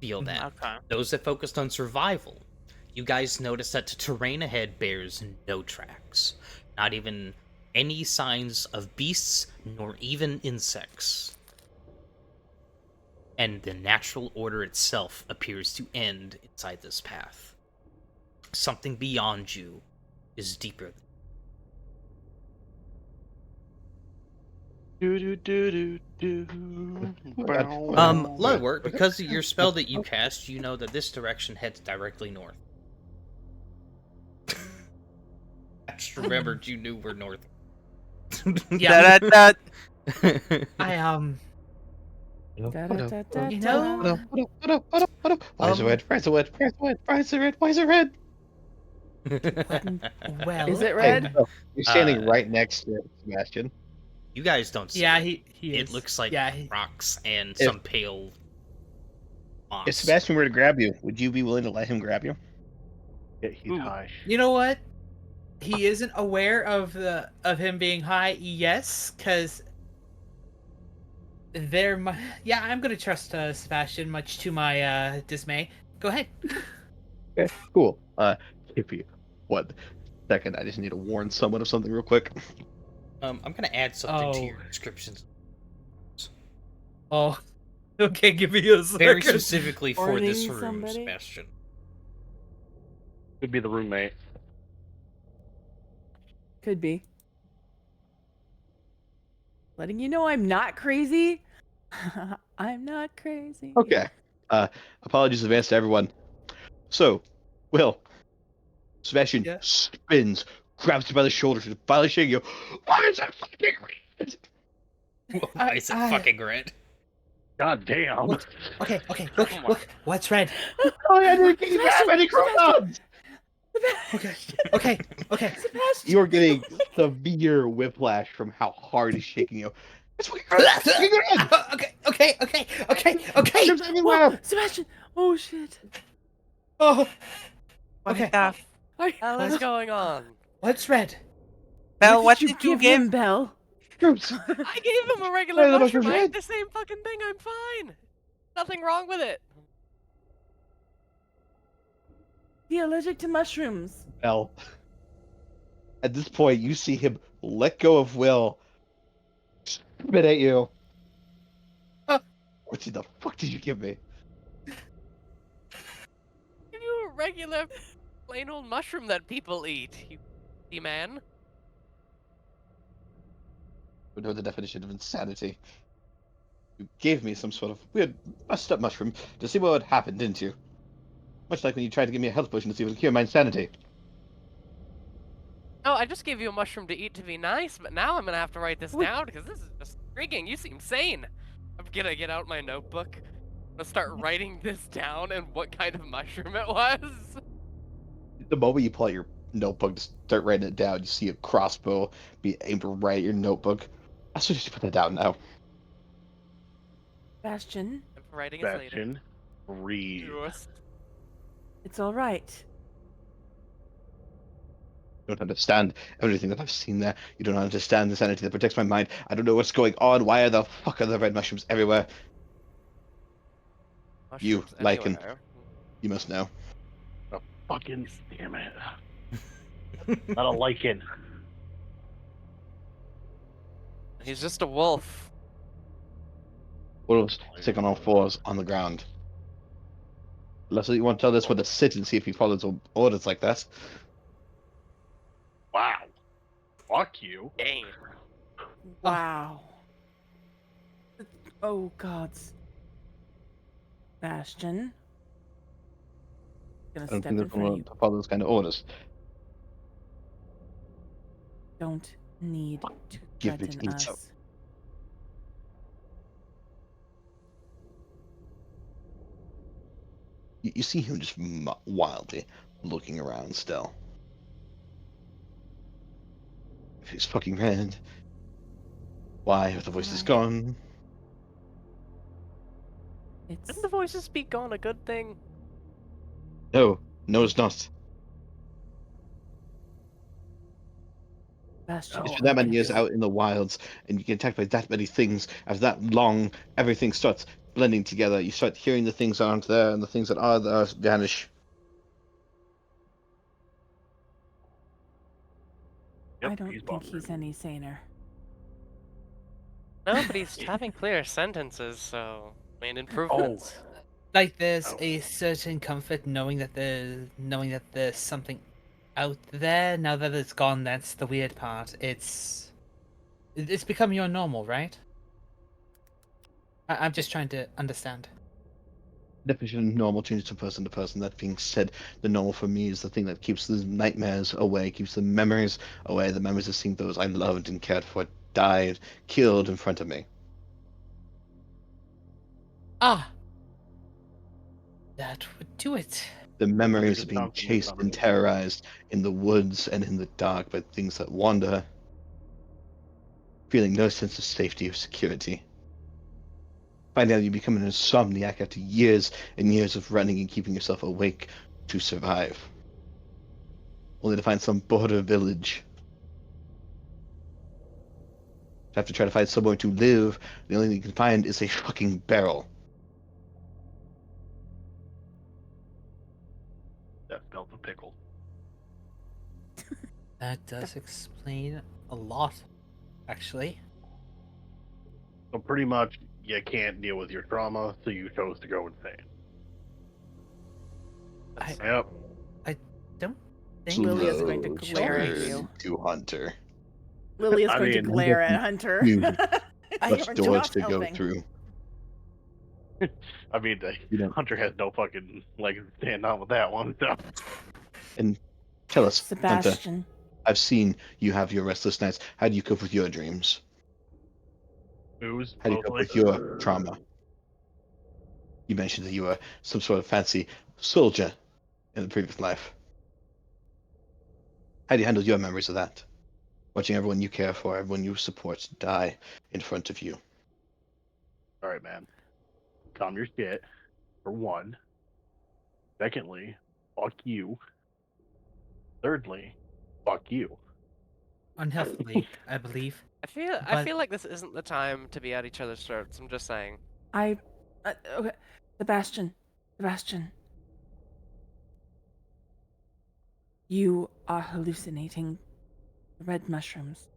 feel that. Okay. Those that focused on survival, you guys notice that the terrain ahead bears no tracks. Not even any signs of beasts, nor even insects. And the natural order itself appears to end inside this path. Something beyond you is deeper. Ludwort, because of your spell that you cast, you know that this direction heads directly north. I just remembered you knew we're north. Yeah. That I Da-da-da-da-da. You know- Why is it red? Why is it red? Why is it red? Why is it red? well. Is it Hey, red? no, you're standing right next to it, Sebastian. You guys don't see Yeah, it. he It is. looks like yeah. rocks and some pale moss. If Sebastian were to grab you, would you be willing to let him grab you? Yeah, he's Ooh. high. You know what? He isn't aware of him being high. Yes, because yeah, I'm gonna trust Sebastian, much to my dismay. Go ahead. Okay, cool. Give you 1 second. I just need to warn someone of something real quick. I'm gonna add something to Oh. your descriptions. Oh, okay. Give me a second. Very specifically for this Warning room, somebody? Sebastian. Could be the roommate. Could be. Letting you know I'm not crazy. I'm not crazy. Okay. Apologies in advance to everyone. So, Will, Sebastian Yeah. spins, grabs you by the shoulders, and finally shaking you. Why is that fucking red? Why is it fucking red? God damn. What? Okay. Look. What's red? Oh, I didn't get that many cronons! Okay. Sebastian. You're getting severe whiplash from how hard he's shaking you. It's fucking red! It's fucking red! Okay. There's everywhere! Whoa, Sebastian. Oh shit. Oh. What Okay. the Are- Hell is going on? What's red? Bell, what you did you give give? him, Bell? Groups. I gave him a Why regular are the mushroom. mushrooms I red? ate the same fucking thing. I'm fine. Nothing wrong with it. He allergic to mushrooms. Well, at this point, you see him let go of Will, spit at you. What the fuck did you give me? Give you a regular, plain old mushroom that people eat. You man. I know the definition of insanity. You gave me some sort of weird, messed up mushroom to see what would happen, didn't you? Much like when you tried to give me a health potion to see if it would cure my insanity. No, I just gave you a mushroom to eat to be nice, but now I'm gonna have to write this Wait. down because this is just intriguing. You seem sane. I'm gonna get out my notebook. I'm gonna start writing this down and what kind of mushroom it was. The moment you pull out your notebook to start writing it down, you see a crossbow be aimed right at your notebook. I suggest you put that down now. Sebastian, I'm writing it later. Sebastian, breathe. Yes. it's all right. You don't understand everything that I've seen there. You don't understand the sanity that protects my mind. I don't know what's going on. Why the fuck are the red mushrooms everywhere? You, Mushrooms lichen. anywhere. You must know. Fucking damn it. Not a lichen. He's just a wolf. Wolves sit on all fours on the ground. Unless you want to tell this one to sit and see if he follows orders like that. Wow. Fuck you. Dang. Wow. Oh gods. Sebastian. Gonna I don't step think in they're front of going you. to follow those kind of orders. Don't need to Give me threaten teeth. us. You see him just wildly looking around still. If he's fucking red, why have the voices Why? gone? It's Didn't the voices speak on a good thing? No, no, it's not. Sebastian. It's been that many years focus. out in the wilds, and you get attacked by that many things. After that long, everything starts. blending together. You start hearing the things that aren't there, and the things that are there vanish. Yep, I don't he's think bonkers. he's any saner. No, but he's having clear sentences, so made improvements. Like there's Oh. a certain comfort knowing that there's something out there. Now that it's gone, that's the weird part. It's become your normal, right? I'm just trying to understand. Definition of normal changes from person to person. That being said, the normal for me is the thing that keeps the nightmares away, keeps the memories away, the memories of seeing those I loved and cared for died, killed in front of me. Ah, that would do it. The memories of just being constantly chased and coming. terrorized in the woods and in the dark by things that wander, feeling no sense of safety or security. Finding out you become an insomniac after years and years of running and keeping yourself awake to survive. Only to find some border village. To have to try to find somewhere to live, the only thing you can find is a fucking barrel. That smells of pickle. That does explain a lot, actually. So pretty much, you can't deal with your trauma, so you chose to go insane. I Yep. don't think Lilia is going to Slow glare at turn you. to Hunter. Lily is I going to mean, glare at Hunter. huge, You're Much doors not to go helping. through. I mean, You know, Hunter has no fucking leg to stand on with that one. So. and tell us, Hunter, Sebastian, I've seen you have your restless nights. How do you cope with your dreams? Booze, How do you cope mostly. with your trauma? You mentioned that you were some sort of fancy soldier in the previous life. How do you handle your memories of that? Watching everyone you care for, everyone you support die in front of you. All right, man. Calm your shit, for one. Secondly, fuck you. Thirdly, fuck you. unhealthily, I believe. I But- feel like this isn't the time to be at each other's throats. I'm just saying. okay. Sebastian, you are hallucinating red mushrooms.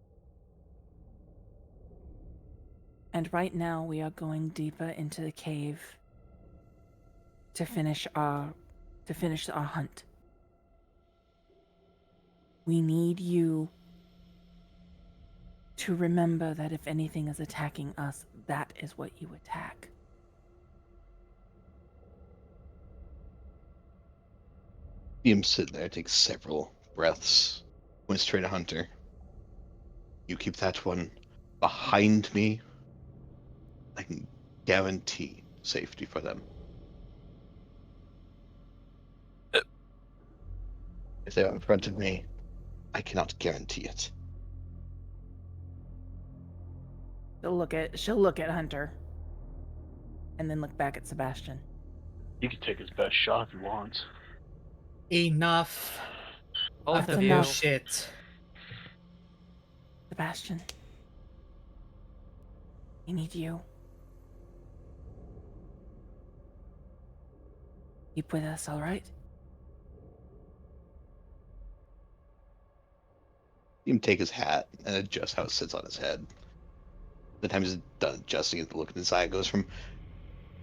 And right now we are going deeper into the cave to finish our hunt. We need you to remember that if anything is attacking us, that is what you attack. See him sit there, take several breaths, point straight at Hunter. You keep that one behind me. I can guarantee safety for them. If they're in front of me, I cannot guarantee it. She'll look at Hunter. And then look back at Sebastian. He can take his best shot if he wants. Enough Both of of the you. bullshit. Sebastian. We need you. Keep with us, alright? See him take his hat and adjust how it sits on his head. The time he's done adjusting it, the look in his eye goes from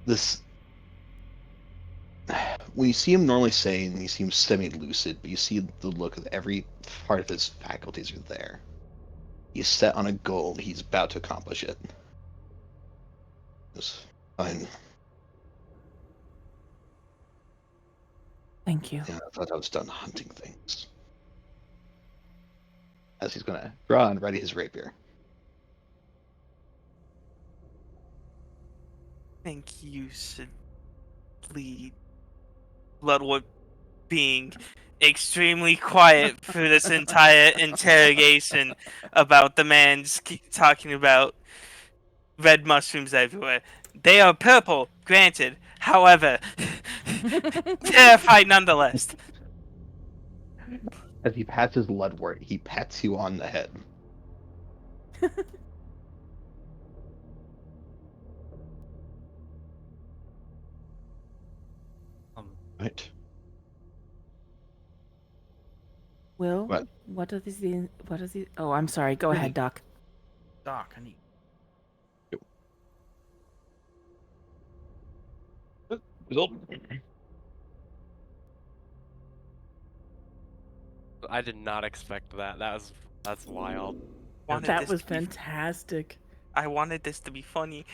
this. When you see him normally sane, you see him semi-lucid, but you see the look of every part of his faculties are there. He's set on a goal. He's about to accomplish it. It's fine. Thank you. Yeah, I thought I was done hunting things. As he's gonna draw and ready his rapier. Thank you, Bloodwood being extremely quiet through this entire interrogation about the man's talking about red mushrooms everywhere. They are purple, granted. However, terrified nonetheless. As he pats his Ludwort, he pats you on the head. Right. Will, What? what are these? What are these? Oh, I'm sorry. Go ahead, Doc. Doc, I need. Result. I did not expect that. That's wild. Wanted That this was to be, fantastic. I wanted this to be funny.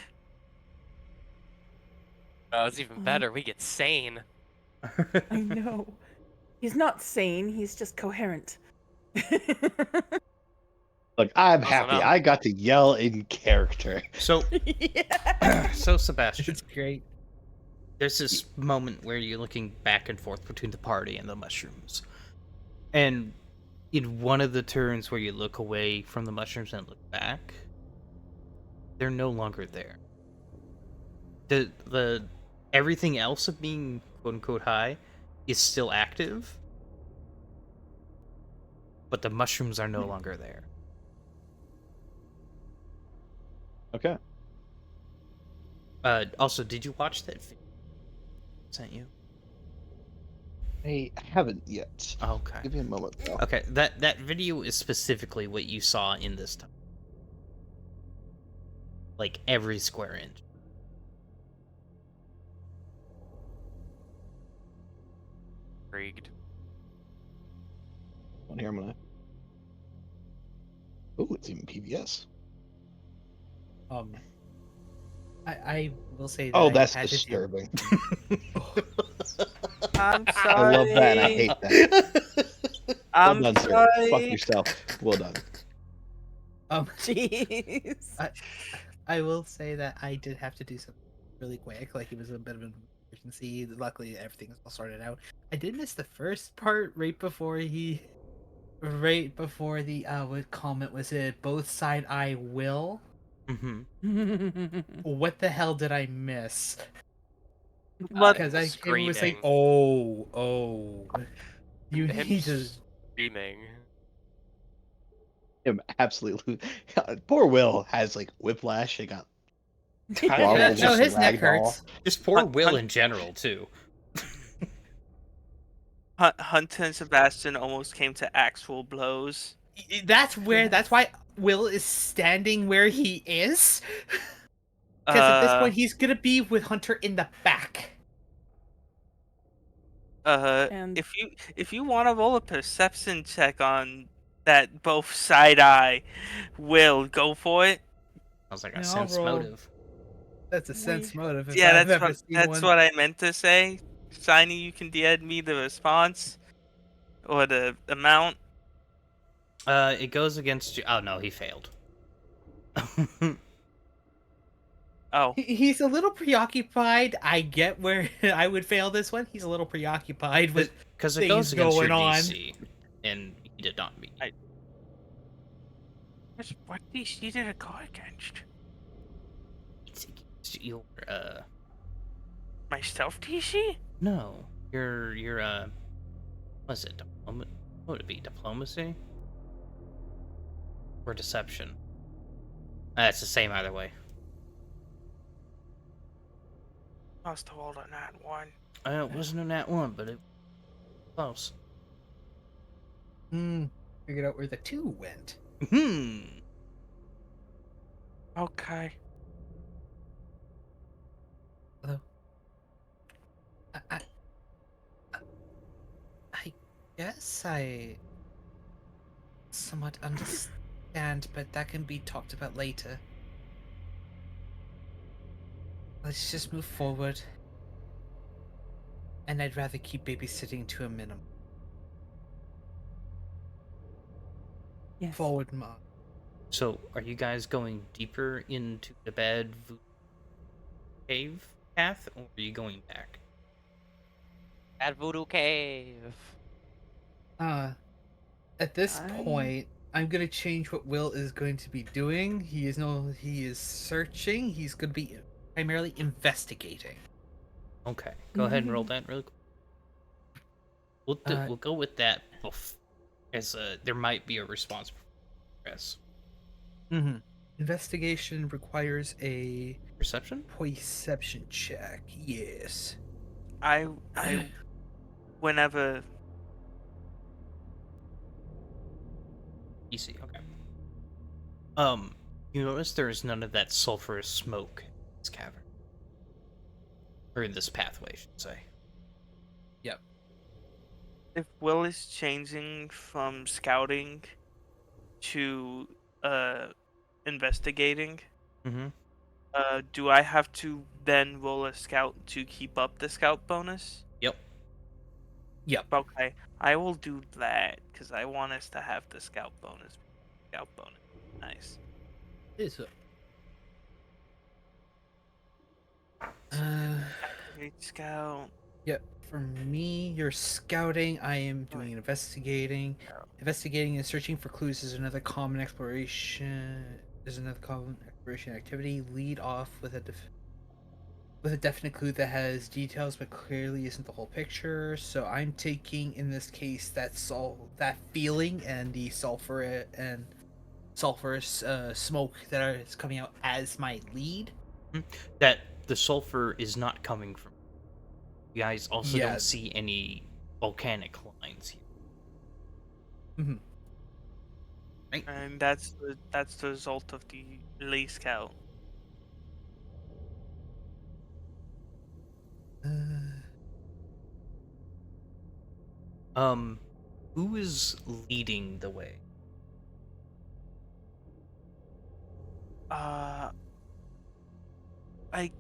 Oh, it's even Oh. better. We get sane. I know. He's not sane. He's just coherent. Look, I'm Close happy. enough. I got to yell in character. So, Yeah. so Sebastian, It's great. there's this moment where you're looking back and forth between the party and the mushrooms, and in one of the turns where you look away from the mushrooms and look back, they're no longer there. The everything else of being quote unquote high is still active, but the mushrooms are no longer there. Okay. Also, did you watch that video I sent you? I haven't yet. Okay. Give me a moment, though. Okay, that video is specifically what you saw in this time. Like every square inch. Intrigued. On here, I'm gonna. Oh, it's even PBS. I will say that Oh, I that's had to do- disturbing. I'm I sorry. love that and I hate that. I'm well done, sir. sorry. Fuck yourself. Well done. Jeez. I will say that I did have to do something really quick. Like, it was a bit of an emergency. Luckily, everything is all sorted out. I did miss the first part right before the what comment was it? Both side eye will. Mm-hmm. What the hell did I miss? But Because I it was like, Screaming. oh, you Him need to. screaming. Him absolutely. Poor Will has like whiplash. He got Yeah, throttled no, just his neck ragdoll. hurts. Just poor Hunt- Will Hunt- in general too. Hunt and Sebastian almost came to actual blows. That's where. Yes. That's why Will is standing where he is. Because at this point, he's gonna be with Hunter in the back. And If you want to roll a perception check on that both side eye, will go for it. Sounds like Yeah, a I'll sense roll. motive. That's a sense motive. If Yeah, I've ever seen that's one. what I meant to say. Shiny, you can DM me the response or the amount. It goes against you. Oh no, he failed. Oh, He's a little preoccupied. I get where I would fail this one. He's a little preoccupied with Because it things goes against your going on. DC, and he did not meet. what DC did it go against? It's against your My stealth DC? no, your what is it? What would it be? Diplomacy or deception? It's the same either way. Must have rolled on that one. It wasn't a nat one, but it close. Figured out where the 2 went. Okay. Although, I guess I somewhat understand, but that can be talked about later. Let's just move forward. And I'd rather keep babysitting to a minimum. yes. Forward, Mom. So, are you guys going deeper into the bad cave path, or are you going back? At Voodoo Cave. At this point, I'm gonna change what Will is going to be doing. He is searching. He's gonna be primarily investigating. Okay, go ahead and roll that really quick. We'll go with that as there might be a response progress. Mm-hmm. Investigation requires a Perception? perception check. Yes. I whenever. Easy. Okay. You notice there is none of that sulfurous smoke in this cavern, or in this pathway, I should say. Yep. If Will is changing from scouting to investigating, Mm-hmm. do I have to then roll a scout to keep up the scout bonus? Yep. Yep. Okay, I will do that because I want us to have the scout bonus. Scout bonus, nice. Is it? Activate scout. Yep. For me, you're scouting. I am doing investigating. Investigating and searching for clues is another common exploration. Is another common exploration activity. Lead off with a definite clue that has details but clearly isn't the whole picture. So I'm taking in this case that feeling and the sulfurous smoke that is coming out as my lead. That the sulfur is not coming from. You guys also Yeah. don't see any volcanic lines here. Mm-hmm. Right? And that's the result of the Lee scout. Who is leading the way? I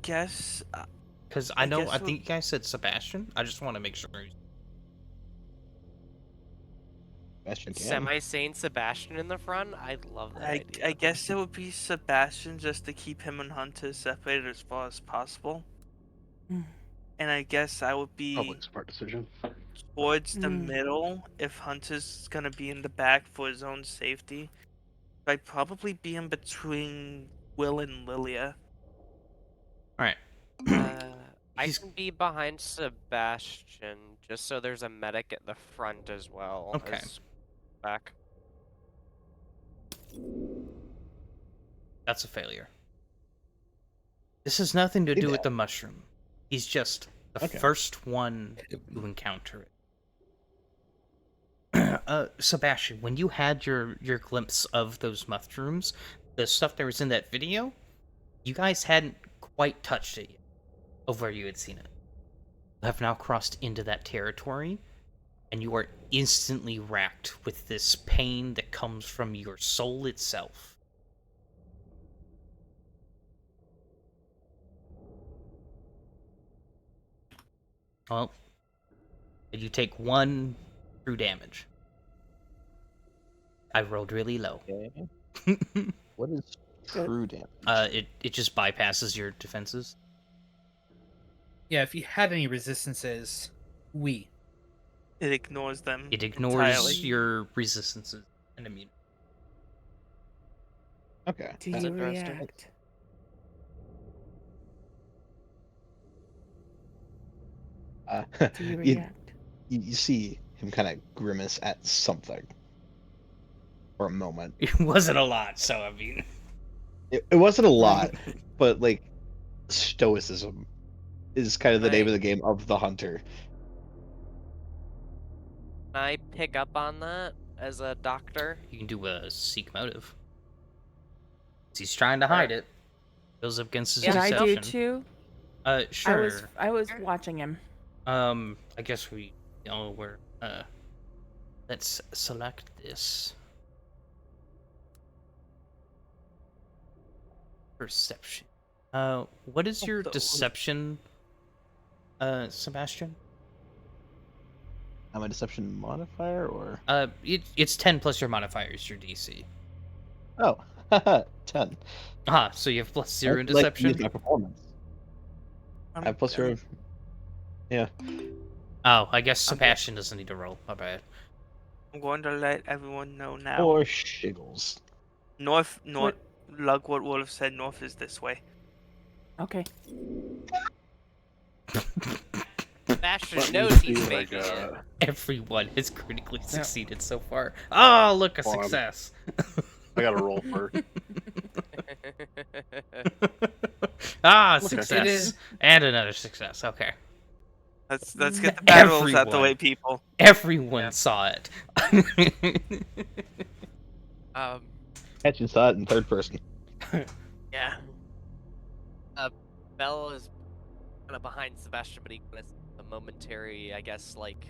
guess. Because I I know, guess I it would- think you guys said Sebastian. I just want to make sure. Sebastian can. Semi-sane Sebastian in the front. I love that idea. I guess it would be Sebastian just to keep him and Hunter separated as far as possible. Mm. And I guess I would be Probably a smart decision. towards the Mm. middle if Hunter's gonna be in the back for his own safety. I'd probably be in between Will and Lilia. Alright. I He's- can be behind Sebastian, just so there's a medic at the front as well. Okay. As back. That's a failure. This has nothing to Hey do there. with the mushroom. He's just the Okay. first one to encounter it. Sebastian, when you had your glimpse of those mushrooms, the stuff that was in that video, you guys hadn't quite touched it yet of where you had seen it. You have now crossed into that territory, and you are instantly racked with this pain that comes from your soul itself. Well, you take 1 true damage. I rolled really low. Okay. What is true damage? It just bypasses your defenses. Yeah, if you had any resistances, It ignores them. It ignores entirely. your resistances and immunity. Okay. Do That's you interesting. react? Do you you, react? you see him kind of grimace at something for a moment. It wasn't a lot, so I mean. It wasn't a lot, but like stoicism is kind of the name of the game of the hunter. Can I pick up on that as a doctor? You can do a seek motive. He's trying to hide it. Goes up against his Did I do deception. too? Sure. I was watching him. I guess we know where. Let's select this. Perception. What is your deception, Sebastian? Am I deception modifier or? It's 10 plus your modifier is your DC. Oh, 10. Ah, so you have plus 0 in Like, deception? use my performance. I have plus 0. Yeah. Oh, I guess Sebastian doesn't need to roll. My bad. I'm going to let everyone know now. Or shiggles. North, Lugwood would have said north is this way. Okay. Sebastian knows he's making it. Everyone has critically succeeded so far. Oh, look, a Well, success. I gotta roll first. Ah, Okay. success. It is- And another success. Okay. Let's get the bad rolls out the Everyone. way, people. Everyone Yeah. saw it. Actually saw it in third person. Yeah. Bell is kind of behind Sebastian, but he kind of a momentary, I guess, like.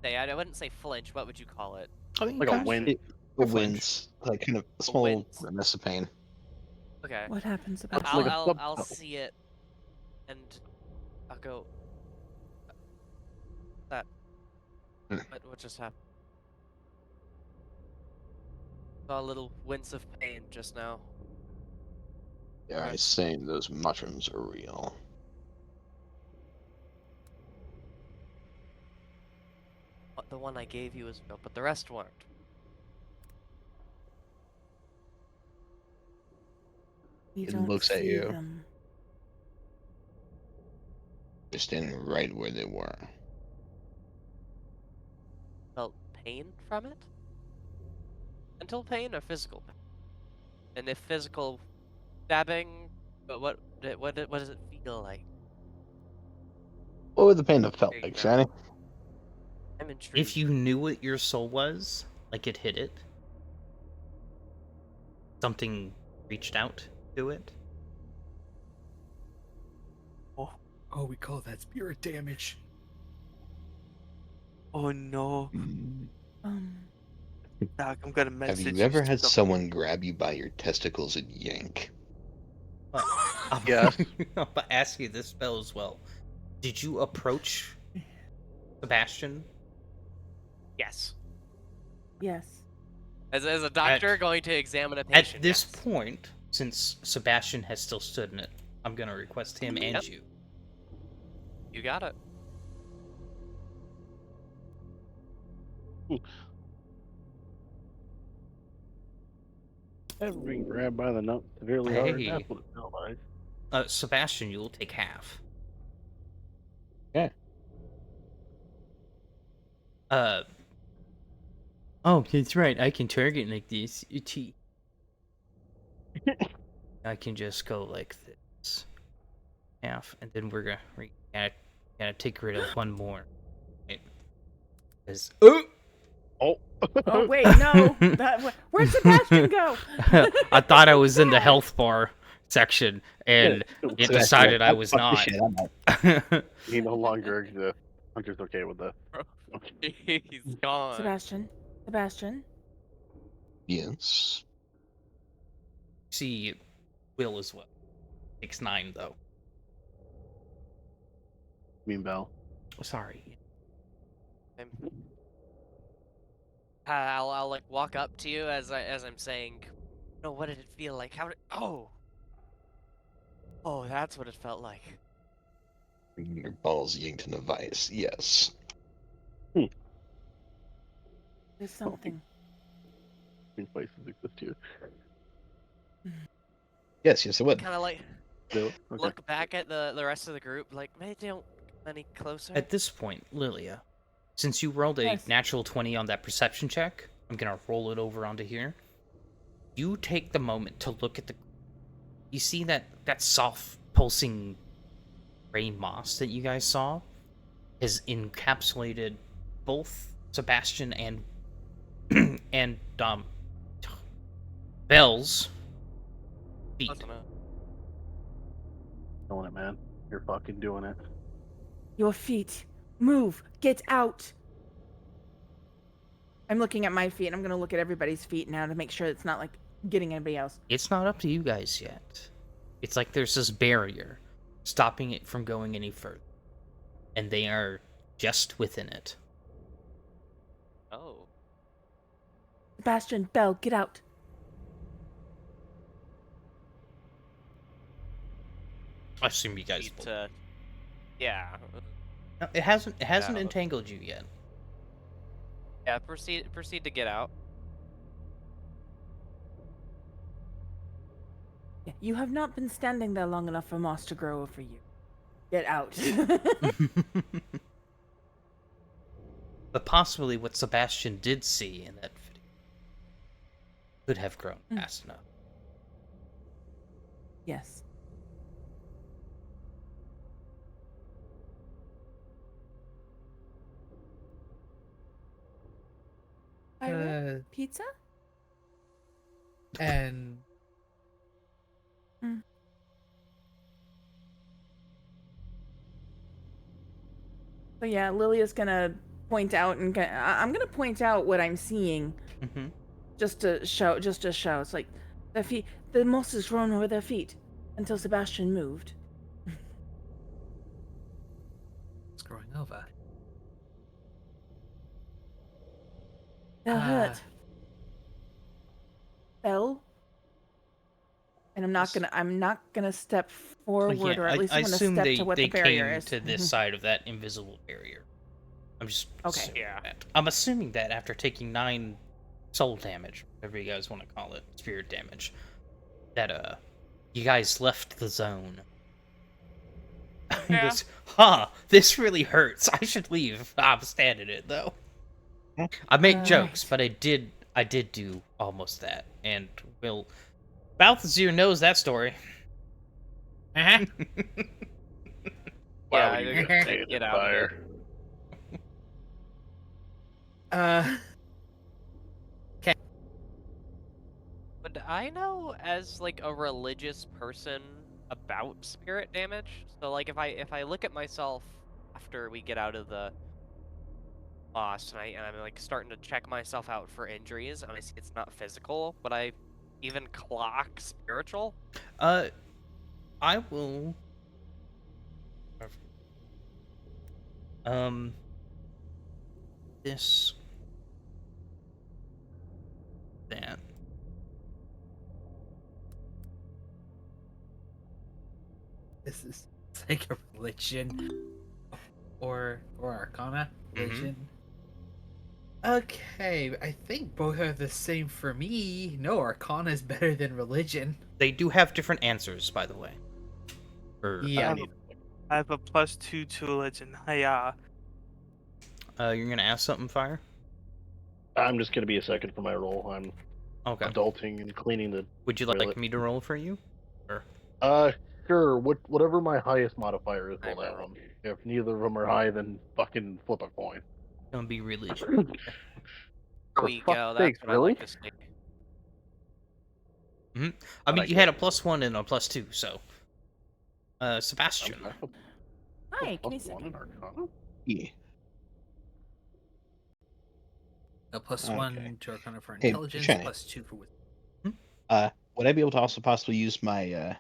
I wouldn't say flinch. What would you call it? I mean, Like a kinda- win. It flinch. wins, like kind of a small wince. grimace of pain. Okay. What happens Like about a I'll subtitle. see it, and I'll go. That. Hmm. What just happened? Saw a little wince of pain just now. Yeah, I saying those mushrooms are real. The one I gave you was real, but the rest weren't. we It don't looks at see you. them? They're standing right where they were. Felt pain from it? Mental pain or physical pain? And if physical, stabbing, but what does it feel like? What would the pain have felt There you like, go. Shiny? I'm intrigued. If you knew what your soul was, like it hit it, something reached out to it. Oh, we call that spirit damage. Oh no, Um, Doc, I'm gonna Have message you ever had something. someone grab you by your testicles and yank? Yes. I'm gonna ask you this spell as well. Did you approach Sebastian? Yes. yes. As a doctor going to examine a At patient. this yes. point, since Sebastian has still stood in it, I'm gonna request him and Yep. you. You got it. Ever being grabbed by the nut severely hard? Hey. That's what it felt like. Sebastian, you'll take half. Yeah. Oh, that's right. I can target like this. I can just go like this. Half, and then we're gonna take rid of one more. Right? 'Cause- Oh. Oh wait, no. Where'd Sebastian go? I thought I was in the health bar section, and it Sebastian, decided I fuck was this not. shit, I'm out. He no longer exists. Hunter's okay with that. He's gone. Sebastian. Yes. See, Will as well. Takes 9 though. Mean Bell. Sorry. I'll like walk up to you as I'm saying, no, what did it feel like? How did oh that's what it felt like. Your balls yanked in a vice. Yes. There's something. These places exist too. Yes, it would. Kind of like Do it? Okay. look back at the rest of the group, like maybe they don't come any closer. At this point, Lilia, since you rolled a Yes. natural 20 on that perception check, I'm gonna roll it over onto here. You take the moment to look at the. You see that soft pulsing gray moss that you guys saw has encapsulated both Sebastian and and Bell's feet. Close enough. Doing it, man. You're fucking doing it. Your feet. Move. Get out. I'm looking at my feet, and I'm gonna look at everybody's feet now to make sure it's not like getting anybody else. It's not up to you guys yet. It's like there's this barrier stopping it from going any further. And they are just within it. Oh. Sebastian, Bell, get out. I assume you guys Need will. to. Yeah. No, it hasn't Yeah. entangled you yet. Yeah. Proceed to get out. You have not been standing there long enough for moss to grow over you. Get out. But possibly what Sebastian did see in that video could have grown fast enough. Yes. Pizza? And So yeah, Lilia's gonna point out and I'm gonna point out what I'm seeing, Mm-hmm. just to show. It's like their feet. The moss has grown over their feet until Sebastian moved. it's growing over. They'll Ah. hurt. Fell. And I'm not gonna step forward, Yeah, or at least I I'm gonna assume step to what they the barrier came is. to this side of that invisible barrier. I'm just Okay. assuming Yeah. that. I'm assuming that after taking 9 soul damage, whatever you guys want to call it, spirit damage, that you guys left the zone. Yeah. This really hurts. I should leave. I'm standing it though. I make jokes, but I did do almost that, and Will Balthazar knows that story. Uh-huh. Why Yeah, would you you're just gonna stay in get the out of fire? Would I know as like a religious person about spirit damage? So like if I look at myself after we get out of the lost and I'm like starting to check myself out for injuries and I see it's not physical, would I even clock spiritual? I will. This. That. This is like a religion or arcana religion. Okay, I think both are the same for me. No, arcana is better than religion. They do have different answers, by the way. Yeah. I have a +2 to religion. Hiya. You're gonna ask something, Fire? I'm just gonna be a second for my roll. I'm Okay. adulting and cleaning the Would you toilet. like me to roll for you? Or Sure. Whatever my highest modifier is, roll I'm a that roll. one. If neither of them are high, then fucking flip a coin. gonna be religion. There For we fuck's go. sakes, That's what really? I like to see. I mean, you had a +1 and a +2, so. Sebastian. Hi, can you Plus one see? in Arcana? Yeah. A plus Okay. 1 to arcana for Hey, intelligence, Shannon. +2 for wisdom. Would I be able to also possibly use my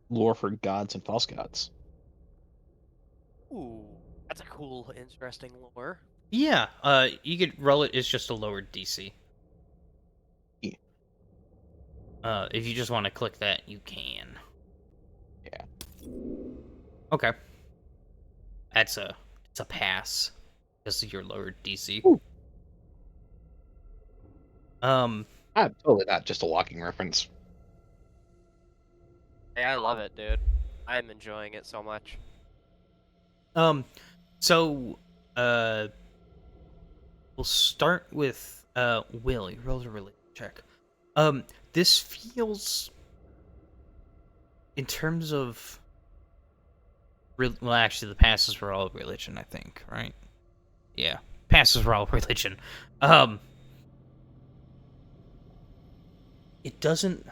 lore for gods and false gods? Ooh, that's a cool, interesting lore. Yeah, you could roll it. It's just a lowered DC. Yeah. If you just want to click that, you can. Yeah. Okay. It's a pass because of your lowered DC. Ooh. Totally not just a walking reference. Hey, I love it, dude. I'm enjoying it so much. So, we'll start with Will. You rolled a religion check. This feels, in terms of, well, actually, the passes were all religion, I think, right? Yeah, passes were all religion. It doesn't.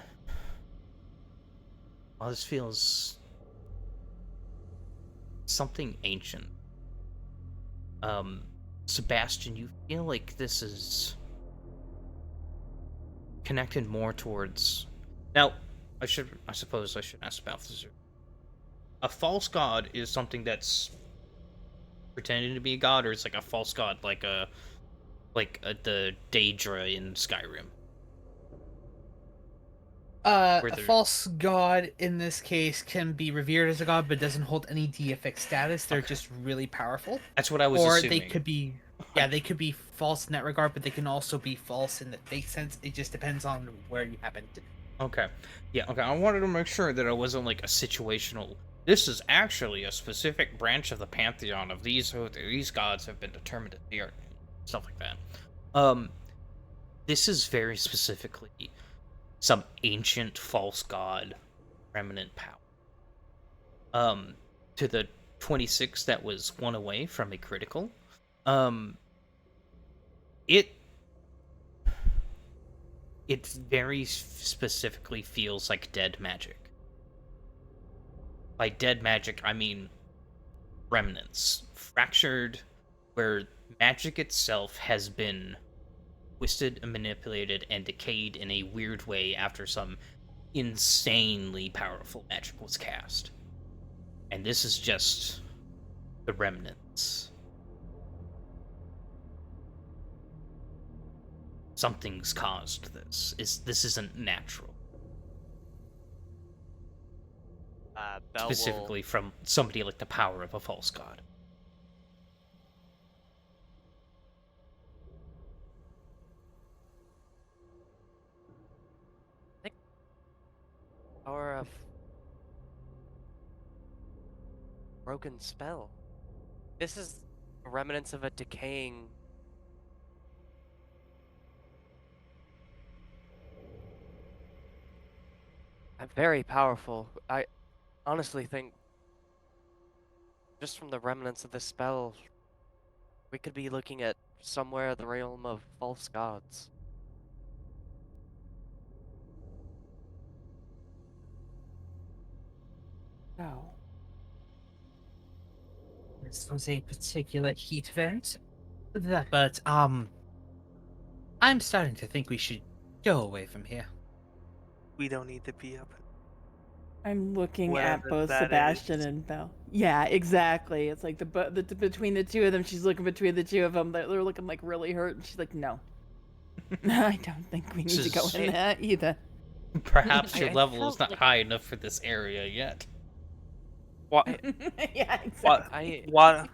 Well, this feels something ancient. Sebastian, you feel like this is connected more towards. Now, I suppose I should ask about this. A false god is something that's pretending to be a god, or it's like a false god, like the Daedra in Skyrim. A Where they're- false god in this case can be revered as a god, but doesn't hold any deific status. They're Okay. just really powerful. That's what I was Or assuming. they could be, yeah, they could be false in that regard, but they can also be false in the fake sense. It just depends on where you happen to. Okay. Yeah, okay. I wanted to make sure that it wasn't like a situational. This is actually a specific branch of the pantheon of these gods have been determined in the earth, stuff like that. This is very specifically some ancient false god remnant power. To the 26 that was one away from a critical. It it very specifically feels like dead magic. By dead magic, I mean remnants, fractured, where magic itself has been twisted and manipulated and decayed in a weird way after some insanely powerful magic was cast. And this is just the remnants. Something's caused this. This isn't natural. Bell Specifically from somebody like the power of a false god. Power of broken spell. This is remnants of a decaying. I'm very powerful. I honestly think just from the remnants of the spell, we could be looking at somewhere the realm of false gods. Oh. This was a particular heat event. But I'm starting to think we should go away from here. We don't need to be up. I'm looking at Whatever both that Sebastian is. and Belle. Yeah, exactly. It's like between the two of them, she's looking between the two of them. They're looking like really hurt, and she's like, "No, I don't think we need to go in there either." Perhaps I- your I level felt is not like- high enough for this area yet. What? Yeah, What? exactly. Waddle.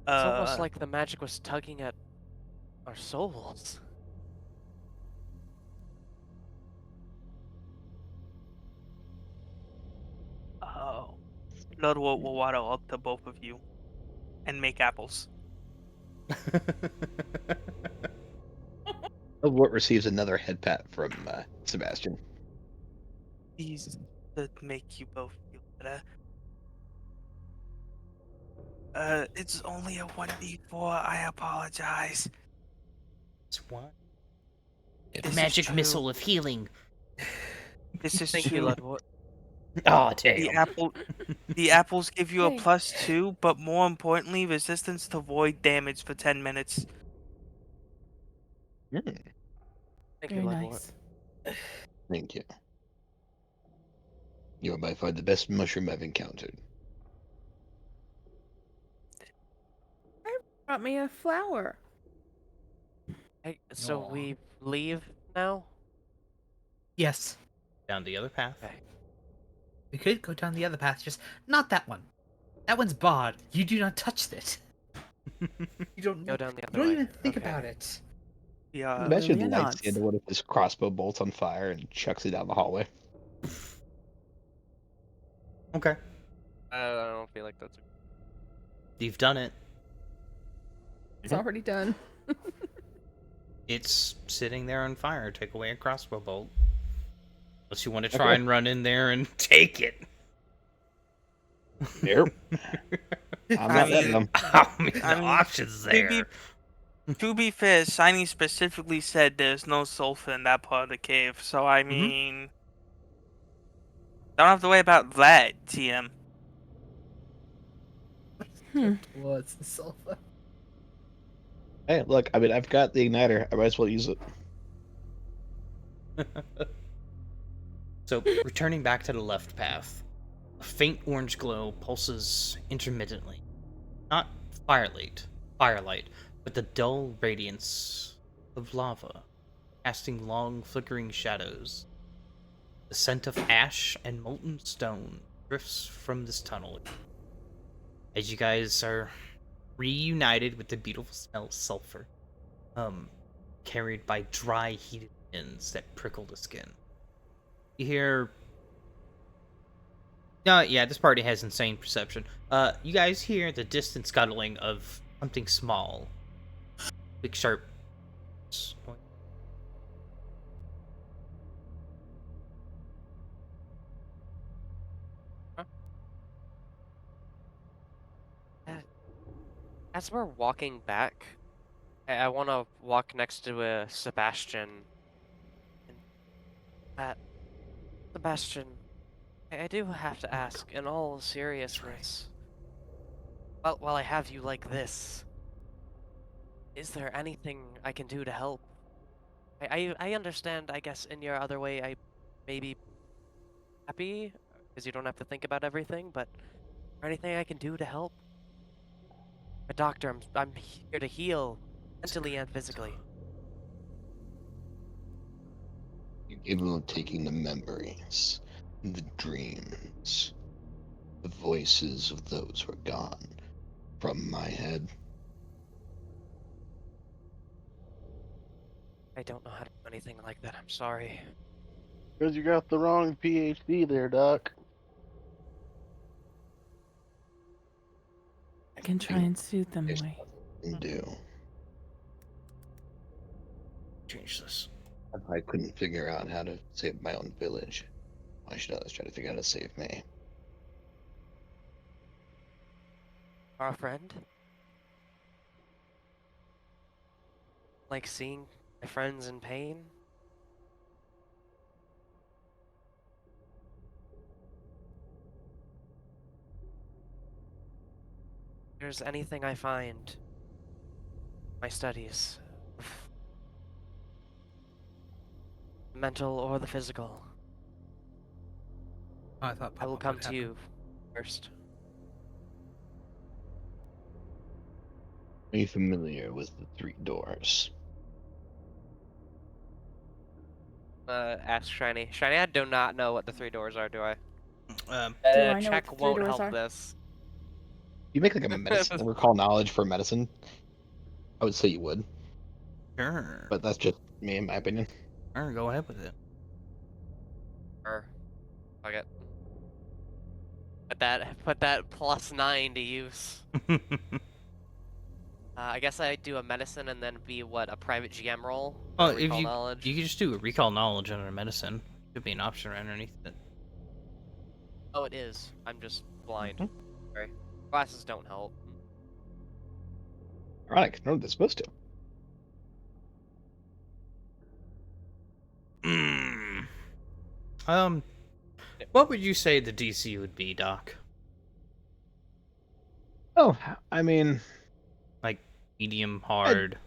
It's almost like the magic was tugging at our souls. Oh. Lord will waddle up to both of you and make apples. What receives another head pat from Sebastian. These to make you both feel better. It's only a 1d4. I apologize. It's what? This is Magic true. missile of healing. This is Thank you, true. Ludwort. Oh, The damn. the apples give you a Hey. +2, but more importantly, resistance to void damage for 10 minutes. Mm, Thank Very you, Ludwort. nice. thank you. You are by far the best mushroom I've encountered. Brought me a flower. Hey, so Aw. we leave now? Yes, Down the other path. Okay. we could go down the other path, just not that one. That one's barred. You do not touch it. You don't Go down the You other don't way. even think Okay. about it. Yeah. Sebastian Lilia lights nods. the end of one of his crossbow bolts on fire and chucks it down the hallway. Okay. I don't feel like that's. You've done it. It's already done. It's sitting there on fire. Take away a crossbow bolt. Unless you want to try Okay. and run in there and take it. Nope. I'm not that dumb. I mean, the I mean, option's there. To be fair, Shiny specifically said there's no sulfur in that part of the cave, so I mean, don't have to worry about that, TM. Towards the sulfur. Hey, look, I mean, I've got the igniter. I might as well use it. So, returning back to the left path, a faint orange glow pulses intermittently. Not firelight, but the dull radiance of lava, casting long, flickering shadows. The scent of ash and molten stone drifts from this tunnel. As you guys are reunited with the beautiful smell of sulfur, carried by dry, heated winds that prickle the skin. You hear. No, yeah, this party has insane perception. You guys hear the distant scuttling of something small. Big sharp. As we're walking back, I want to walk next to Sebastian. And Sebastian, I do have to ask, in all seriousness, while I have you like this, is there anything I can do to help? I understand, I guess, in your other way, I may be happy, because you don't have to think about everything, but is there anything I can do to help? A doctor, I'm here to heal, mentally and physically. You're capable of taking the memories, the dreams, the voices of those who are gone from my head. I don't know how to do anything like that, I'm sorry. Because you got the wrong PhD there, Doc. I can try and soothe them There's away. nothing to do. Change this. If I couldn't figure out how to save my own village, why should others try to figure out how to save me? Our friend? Like seeing my friends in pain? If there's anything I find in my studies, the mental or the physical, Oh, I thought I will pop-up come would to happen. you first. Are you familiar with the three doors? Ask Shiny. Shiny, I do not know what the three doors are, do I? Do I know what Check the three won't doors help are? this. You make like a medicine recall knowledge for medicine. I would say you would, Sure. but that's just me in my opinion. Sure, go ahead with it. Or, fuck it. Put that +9 to use. I guess I do a medicine and then be what, a private GM roll? Oh, if Recall you knowledge. you could just do a recall knowledge under medicine. Could be an option underneath it. Oh, it is. I'm just blind. Mhm. Sorry. Glasses don't help. Ironic. No, they're supposed to. Mm. Um, what would you say the DC would be, Doc? Oh, I mean, Like medium, I'd, hard.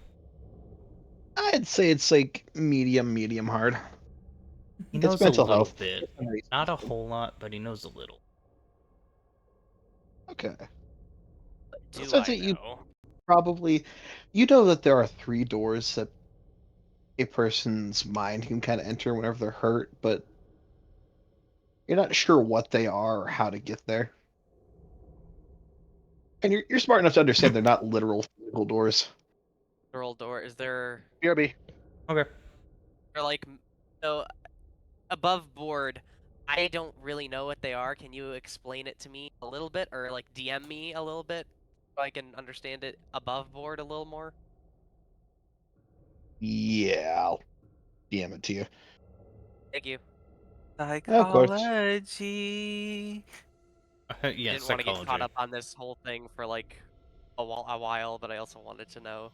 I'd say it's like medium hard. He It's knows a mental little health. bit, It's very not a sensitive. whole lot, but he knows a little. Okay. Do So I'd I say you know? probably, you know that there are three doors that a person's mind can kind of enter whenever they're hurt, but you're not sure what they are or how to get there. And you're smart enough to understand they're not literal physical doors. Girl door. Is there, BRB. Okay. or like, so above board, I don't really know what they are. Can you explain it to me a little bit, or like DM me a little bit so I can understand it above board a little more? Yeah, I'll DM it to you. Thank you. Of course. Psychology. Yeah, Didn't want to get caught psychology. up on this whole thing for like a while, but I also wanted to know.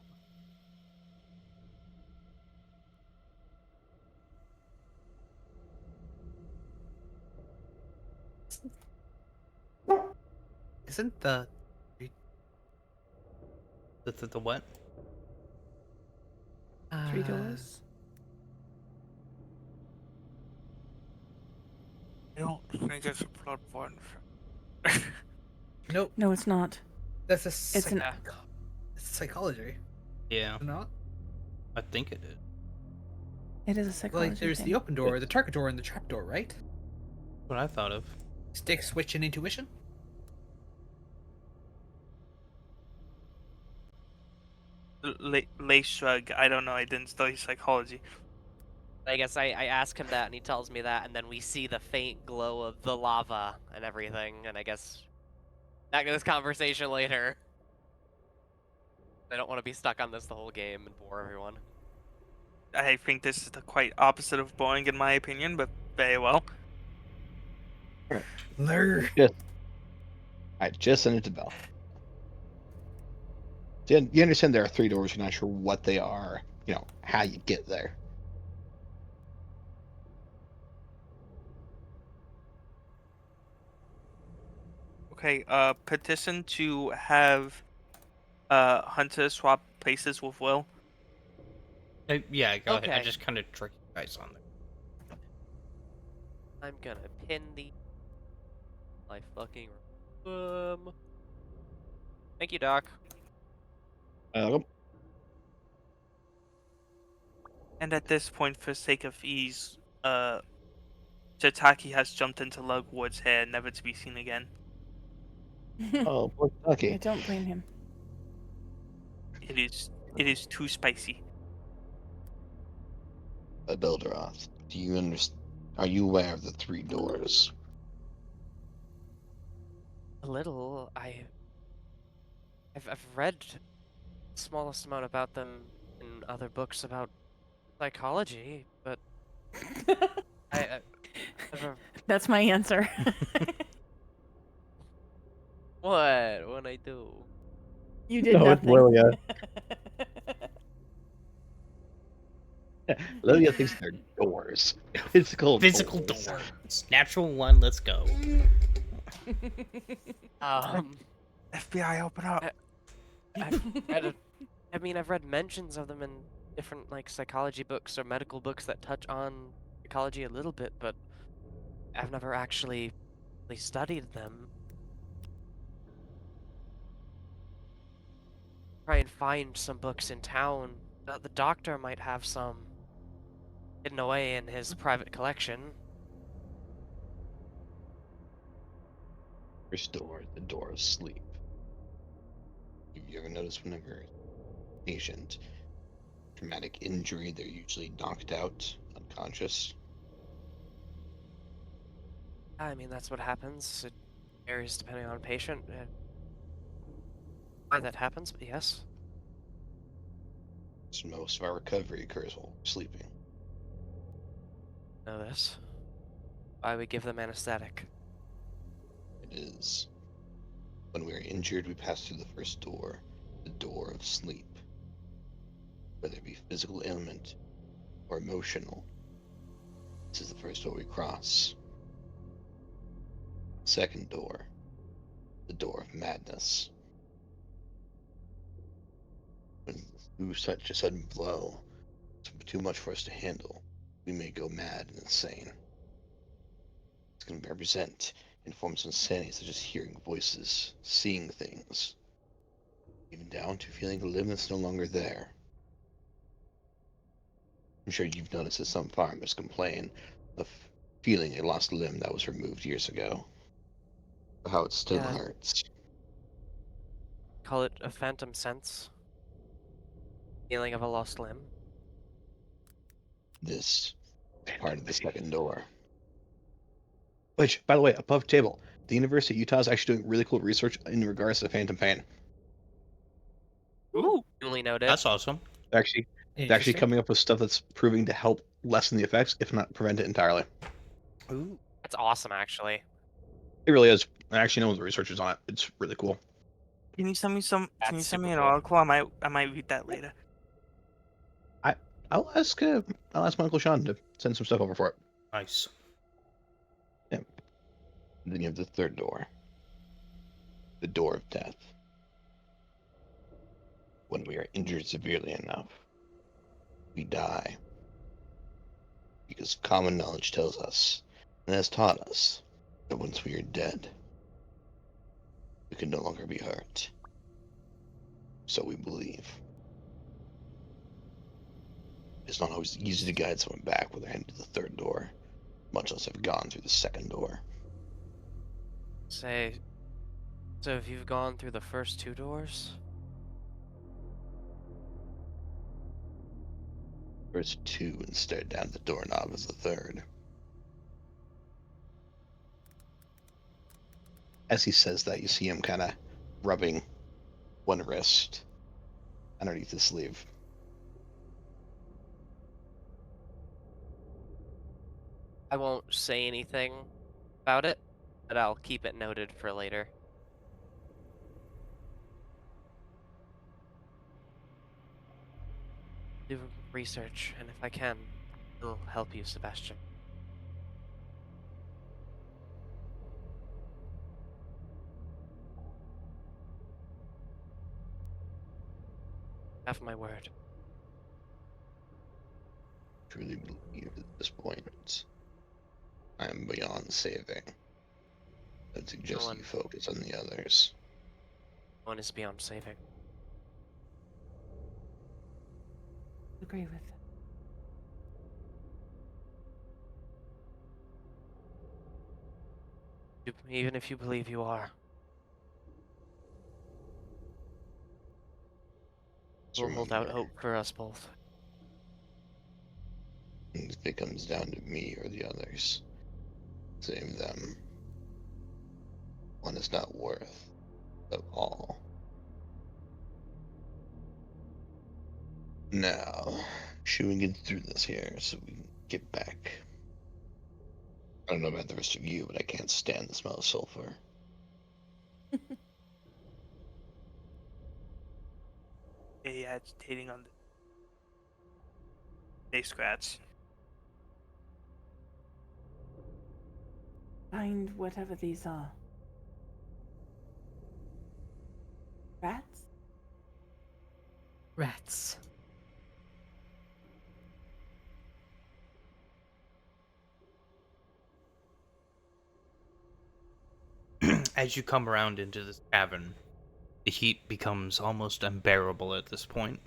Isn't the The what? Three doors? I don't think it's a bloodborne. Nope, No, it's not. that's a It's an. it's psychology. Yeah, Not I think it is. It is a psychology like there's thing. the open door, the target door, and the trap door, right? What I thought of. Stick, switch, and intuition. Lace shrug. I don't know. I didn't study psychology. I guess I ask him that, and he tells me that, and then we see the faint glow of the lava and everything, and I guess back to this conversation later. I don't want to be stuck on this the whole game and bore everyone. I think this is the quite opposite of boring in my opinion, but very well. Lure. Just, I just sent it to Bell. So you understand there are 3 doors. You're not sure what they are. How you get there. Okay, petition to have Hunter swap places with Will. Yeah, go ahead. I Okay. just kind of trick you guys on there. I'm gonna pin the my fucking Thank you, Doc. And at this point, for sake of ease, Jataki has jumped into Lugwood's hair, never to be seen again. Oh, poor I Kentucky. don't blame him. It is too spicy. Belderoth, do you understand? Are you aware of the 3 doors? A little. I've read the smallest amount about them in other books about psychology, but I've That's my answer. what? What I do? You did No, it's nothing. Lilia. Lilia thinks they're doors. Physical Physical doors. doors. Natural 1, let's go. FBI, open up. I've read mentions of them in different like psychology books or medical books that touch on psychology a little bit, but I've never actually really studied them. Try and find some books in town. The doctor might have some hidden away in his private collection. First door, the door of sleep. Have you ever noticed whenever a patient, traumatic injury, they're usually knocked out, unconscious? I mean, that's what happens. It varies depending on patient. Why that happens, but yes. So most of our recovery occurs while we're sleeping. Know this. Why we give them anesthetic. It is. When we are injured, we pass through the first door, the door of sleep. Whether it be physical ailment or emotional, this is the first door we cross. Second door, the door of madness. When through such a sudden blow, it's too much for us to handle, we may go mad and insane. It's going to represent in forms of insanity such as hearing voices, seeing things, even down to feeling a limb that's no longer there. I'm sure you've noticed that some farmers complain of feeling a lost limb that was removed years ago, or how it still Yeah, hurts. call it a phantom sense. Feeling of a lost limb. This is part of the second door. Which, by the way, above table, the University of Utah is actually doing really cool research in regards to phantom pain. Ooh, Duly noted. That's awesome. They're actually Interesting. coming up with stuff that's proving to help lessen the effects, if not prevent it entirely. Ooh. That's awesome, actually. It really is. I actually know the researchers on it. It's really cool. can you send me some? Can you That's send me super an cool. article? I might read that later. I'll ask my Uncle Sean to send some stuff over for it. Nice. Yeah. And then you have the third door. The door of death. When we are injured severely enough, we die. Because common knowledge tells us, and has taught us, that once we are dead, we can no longer be hurt. So we believe. It's not always easy to guide someone back when they're heading to the third door, much less have gone through the second door. Say, so if you've gone through the first 2 doors, First two and stared down the doorknob as the third. As he says that, you see him kind of rubbing one wrist underneath his sleeve. I won't say anything about it, but I'll keep it noted for later. Do research, and if I can, I'll help you, Sebastian. Have my word. Truly believe at this point, I am beyond saving. I'd suggest one- you focus on the others. One is beyond saving. Agree with that. Even if you believe you are, So we'll hold out remember, hope for us both. if it comes down to me or the others, save them. One is not worth of all. Now, should we get through this here so we can get back? I don't know about the rest of you, but I can't stand the smell of sulfur. Agitating on the day scratch. Find whatever these are. Rats? Rats. As you come around into this cavern, the heat becomes almost unbearable at this point.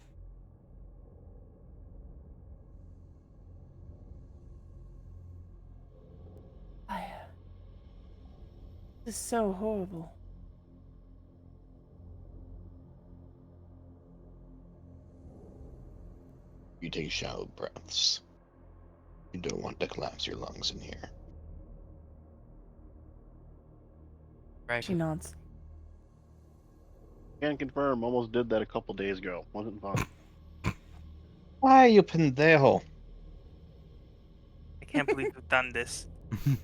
This is so horrible. You take shallow breaths. You don't want to collapse your lungs in here. Right. She nods. Can confirm, almost did that a couple days ago. Wasn't fun. Why, you pendejo? I can't believe we've done this.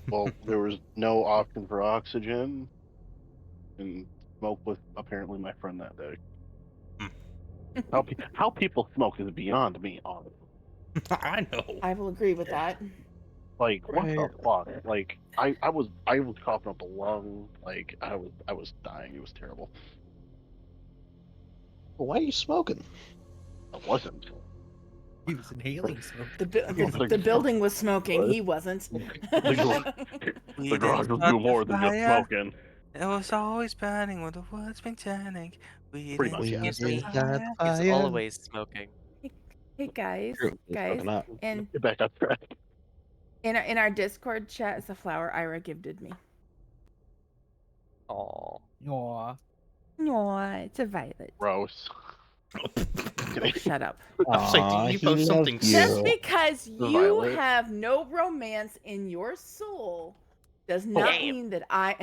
Well, there was no option for oxygen, and smoke was apparently my friend that day. How people smoke is beyond me, honestly. I know. I will agree with that. Like, what the Right. fuck? Like, I was coughing up a lung. Like, I was dying. It was terrible. Why are you smoking? I wasn't. He was inhaling smoke. The building was smoking. He wasn't. The garage will do more than just smoking. It was always burning when the wood's been turning. We Pretty didn't much, yeah. use me. fire. He's fire. always smoking. Hey guys, True, it's guys, smoking up. and Get back on track. in our Discord chat is a flower Ira gifted me. Aw. Aw. No, it's a violet. Gross. Kidding. Shut up. I was like, didn't you he post loves something you. Just because you Violet. have no romance in your soul does not Damn. mean that I.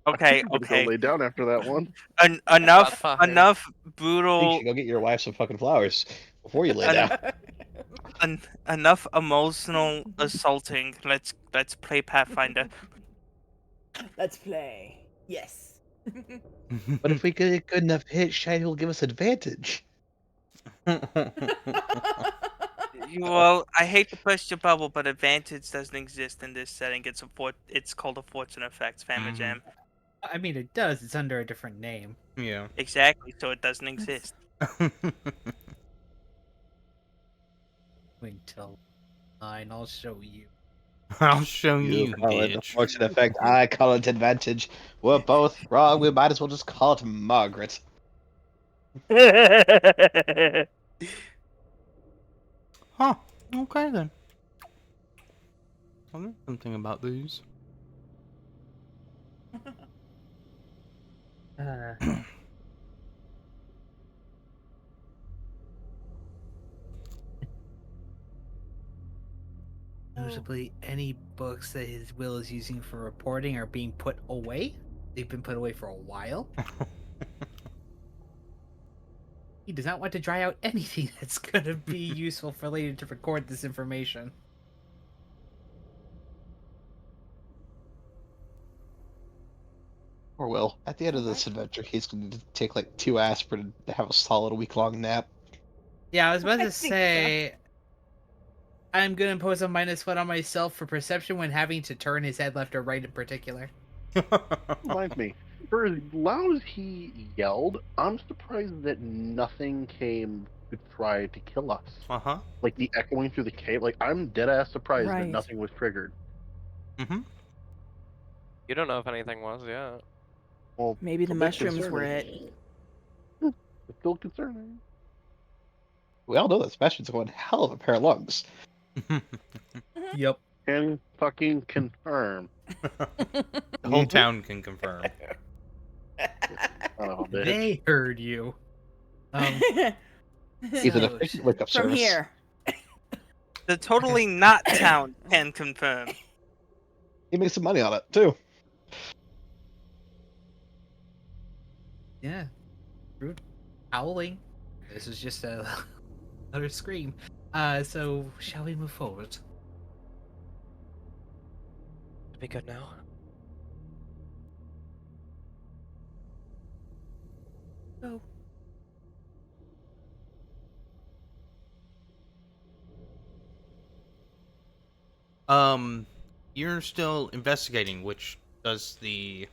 Okay, I'm gonna go okay. lay down after that one. Enough, Pathfinder. enough You brutal, should go get your wife some fucking flowers before you lay down. enough emotional assaulting. Let's play Pathfinder. Let's play. Yes. But if we get a good enough hit, Shiny will give us advantage. Well, I hate to burst your bubble, but advantage doesn't exist in this setting. It's called a fortune effect, Family Mhm. Jam. I mean, it does. It's under a different name. Yeah. Exactly, so it doesn't exist. Wait till 9. I'll show you. I'll show you, call it the bitch. fortune effect. I call it advantage. We're both wrong. We might as well just call it Margaret. Huh. Okay then. I learned something about these. Notably, any books that his will is using for reporting are being put away. They've been put away for a while. He does not want to dry out anything that's going to be useful for later to record this information. Or will. At the end of this adventure, he's going to take like 2 aspirin to have a solid week-long nap. Yeah, I was about I to think say I'm gonna impose a -1 on myself for perception when having to turn his head left or right in particular. Reminds me, for as loud as he yelled, I'm surprised that nothing came to try to kill us. Uh-huh. Like the echoing through the cave. Like I'm dead ass surprised that Right. nothing was triggered. Mm-hmm. You don't know if anything was, yeah. Well, Maybe it's the a bit mushrooms were concerning. it. It's still concerning. We all know that Sebastian's one hell of a pair of lungs. Yep. Can fucking confirm. The whole town can confirm. Son of a bitch. They heard you. He's an So, efficient wake-up From service. here. The totally not town can confirm. He makes some money on it, too. yeah. Rude. Howling. This is just another scream. So shall we move forward? Be good now. Go. You're still investigating, which does the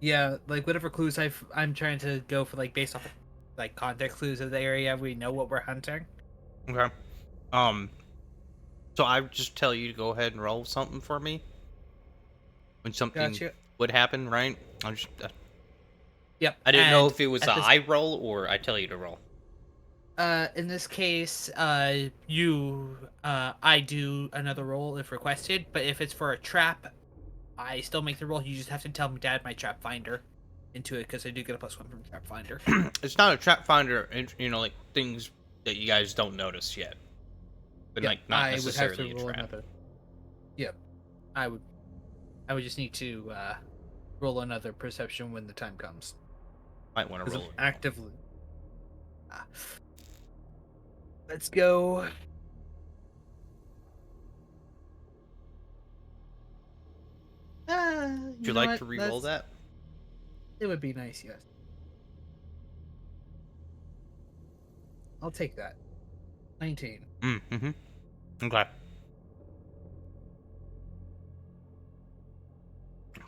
Yeah, like whatever clues I'm trying to go for, like based off of, like context clues of the area. We know what we're hunting. okay. So I just tell you to go ahead and roll something for me when something Gotcha. would happen, right? I'm just Yep. I didn't know and if it was at a this- I roll or I tell you to roll. In this case, I do another roll if requested, but if it's for a trap, I still make the roll. You just have to tell me to add my trap finder into it because I do get a +1 from trap finder. It's not a trap finder, like things that you guys don't notice yet, but Yep, like not I would have necessarily to a roll trap. another. Yep, I would just need to roll another perception when the time comes. Might want to 'Cause roll I'm it. actively. Let's go. Would you like to re-roll that? It would be nice, yes. I'll take that. 19. Mm-hmm. Okay.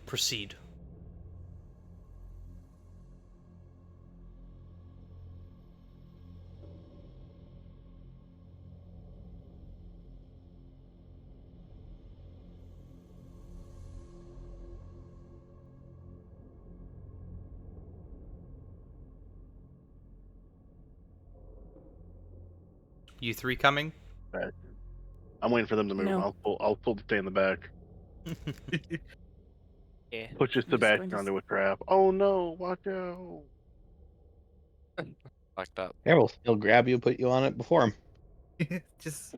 Proceed. You three coming? I'm waiting for them to move. No. I'll still stay in the back. Yeah. Pushes I'm just Sebastian going to onto a trap. Oh no! Watch out! Fucked up. Harold, he'll grab you and put you on it before him. Just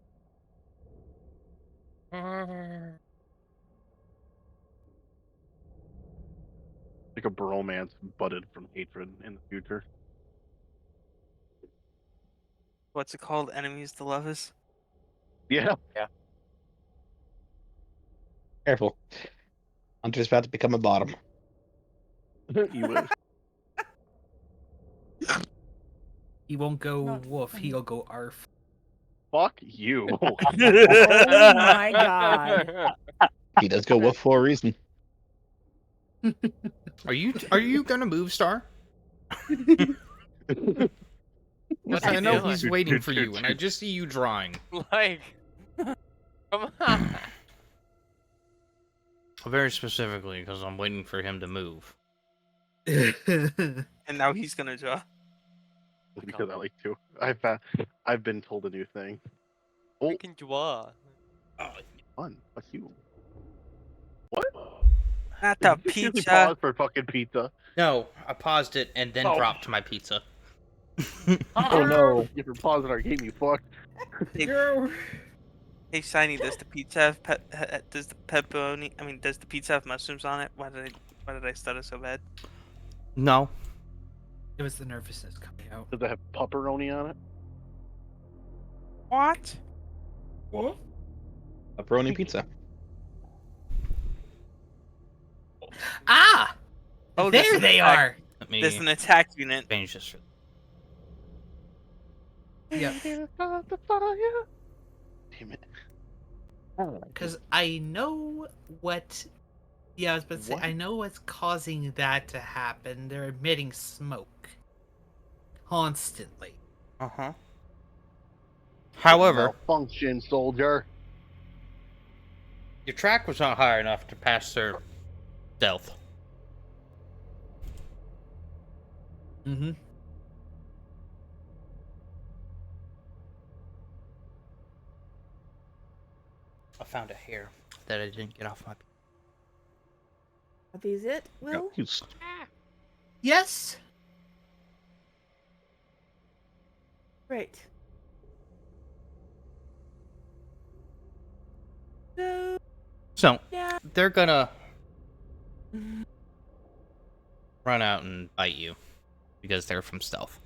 Like a bromance budded from hatred in the future. What's it called? Enemies to lovers? Yeah. Careful. Hunter's about to become a bottom. You wish. he won't go Not woof. funny. He'll go arf. Fuck you. Oh my god. He does go woof for a reason. Are you gonna move, Star? What's I he know doing? he's waiting for you, and I just see you drawing. Like, come on. Very specifically, because I'm waiting for him to move. And now he's gonna draw. Because I like to. I've been told a new thing. Oh, We can draw. fun. Fuck you. What? Not the Did you seriously pizza. pause for fucking pizza? No, I paused it and then Oh. dropped my pizza. Oh no. If you're pausing our game, you fuck. Hey Shiny, does the pizza have does the pepperoni? I mean, does the pizza have mushrooms on it? Why did I stutter so bad? No. It was the nervousness coming out. Does it have pepperoni on it? What? Pepperoni pizza. Ah! Oh, there they are. Let me There's an attack unit. change this. Yeah, Start the fire. Damn it. because I know what. Yeah, I was about to say, What? I know what's causing that to happen. They're emitting smoke constantly. Uh-huh. However, Malfunction, soldier. your track was not high enough to pass their stealth. Mm-hmm. I found a hair that I didn't get off my. Are these it, Will? Yes. Great. So, So yeah. they're gonna run out and bite you because they're from stealth.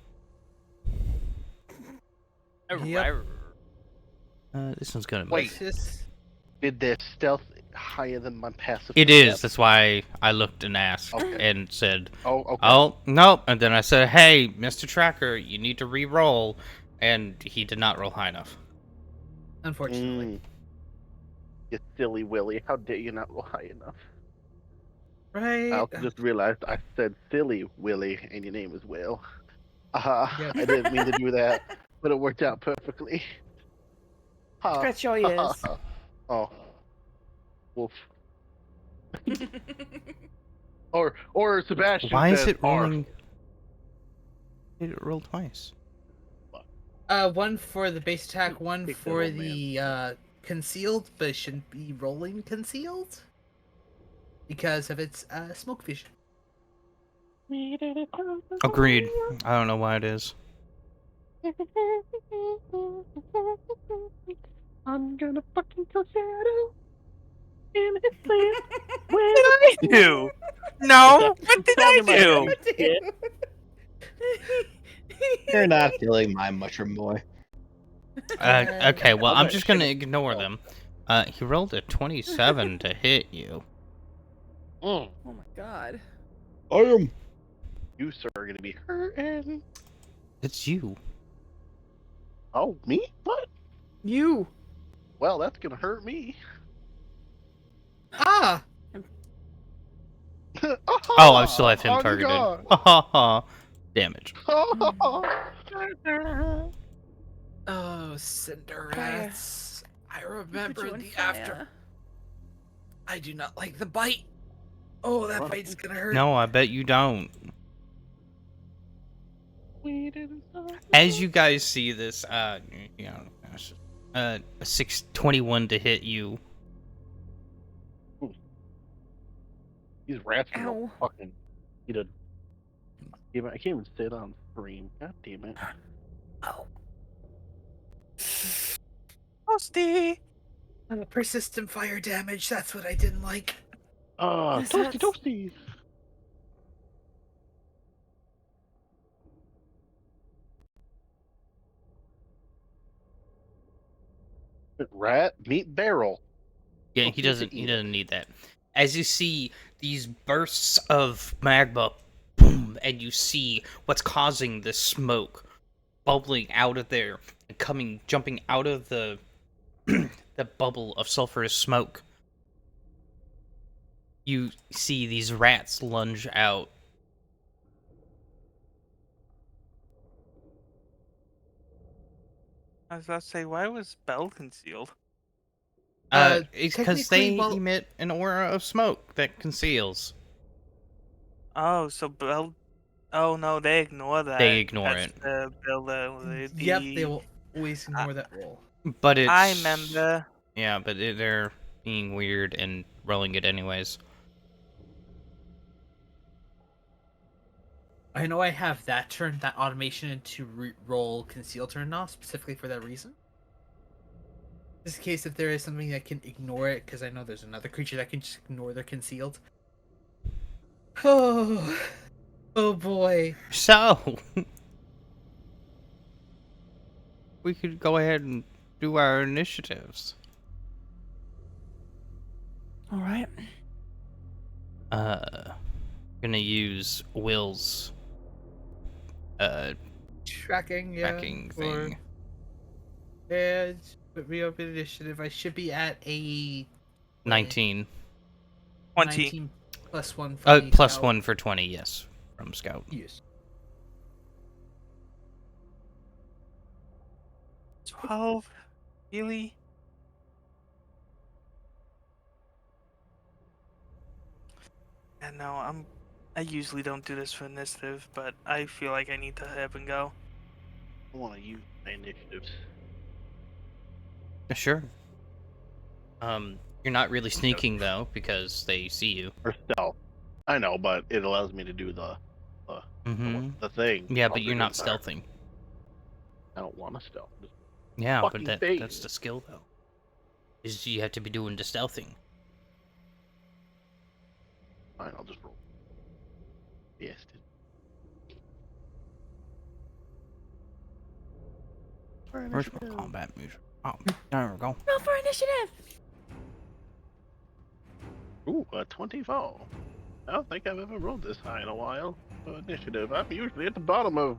Yep. This one's gonna move. Wait. What's this? Did their stealth higher than my passive? It is. That's why I looked and asked Okay. and said, Oh, okay. "Oh no!" And then I said, "Hey, Mr. Tracker, you need to re-roll," and he did not roll high enough. Unfortunately. You silly Willy. How dare you not roll high enough? Right. I also just realized I said silly Willy, and your name is Will. Yep. I didn't mean to do that, but it worked out perfectly. Ha, Scratch your ha, ha, ears. ha. Oh. Wolf. Or Sebastian Why is says, it "Arf." rolling? It rolled twice. One for the base attack, one Take that for old the concealed, but it shouldn't be rolling concealed because of its smoke vision. Agreed. I don't know why it is. I'm gonna fucking kill Shadow in his sleep. What did I do? No. What did I Talking about do? you. You're not killing my mushroom boy. Okay, well, I'm I'm gonna just gonna shit ignore them. He rolled a 27 to hit you. Mm. Oh my god. I am. You, sir, are gonna be hurting. It's you. Oh, me? What? You. Well, that's gonna hurt me. Ah! Oh, I still have him On targeted. guard. Ha ha ha. Damage. Oh, cinder Fire. rats. I Put remember you on the after. fire. I do not like the bite. Oh, that Run. bite's gonna hurt. No, I bet you don't. As you guys see this, you know, a 621 to hit you. These rats are gonna Ow. fucking eat a. Damn it, I can't even say it on stream. God damn it. Oh. Toasty. Persistent fire damage, that's what I didn't like. Yes, Toasty, that's- toasty. Rat meat barrel. Yeah, Oh, he you doesn't. can He eat doesn't need that. As you see these bursts of magma, boom, and you see what's causing this smoke bubbling out of there and jumping out of the the bubble of sulfurous smoke. You see these rats lunge out. I was about to say, why was Bell concealed? It's because they technically, well- emit an aura of smoke that conceals. Oh, so Bell. Oh no, they ignore that. They ignore That's it. The Bell. The, Yep, they will always ignore that roll. But it's. I remember. Yeah, but they're being weird and rolling it anyways. I know I have that automation into roll conceal turned off specifically for that reason. Just in case if there is something that can ignore it, because I know there's another creature that can just ignore their concealed. Oh, oh boy. So, we could go ahead and do our initiatives. All right. gonna use Will's Tracking, yeah. tracking Or thing. and reopen initiative. I should be at a 19. 20. 19 plus 1 for the Plus scout. 1 for 20, yes, from Scout. Yes. 12. Really? Yeah, no, I usually don't do this for initiative, but I feel like I need to have and go. I want to use my initiatives. Sure. You're not really sneaking though because they see you. Or stealth. I know, but it allows me to do the thing. Yeah, all but the you're good not part. stealthing. I don't want to stealth. Just Yeah, but fucking that's phase. the skill though. Is you have to be doing the stealthing. Fine, I'll just roll. Yes. Where's my combat music? Oh, there we go. Roll for initiative. Ooh, a 24. I don't think I've ever rolled this high in a while. For initiative. I'm usually at the bottom of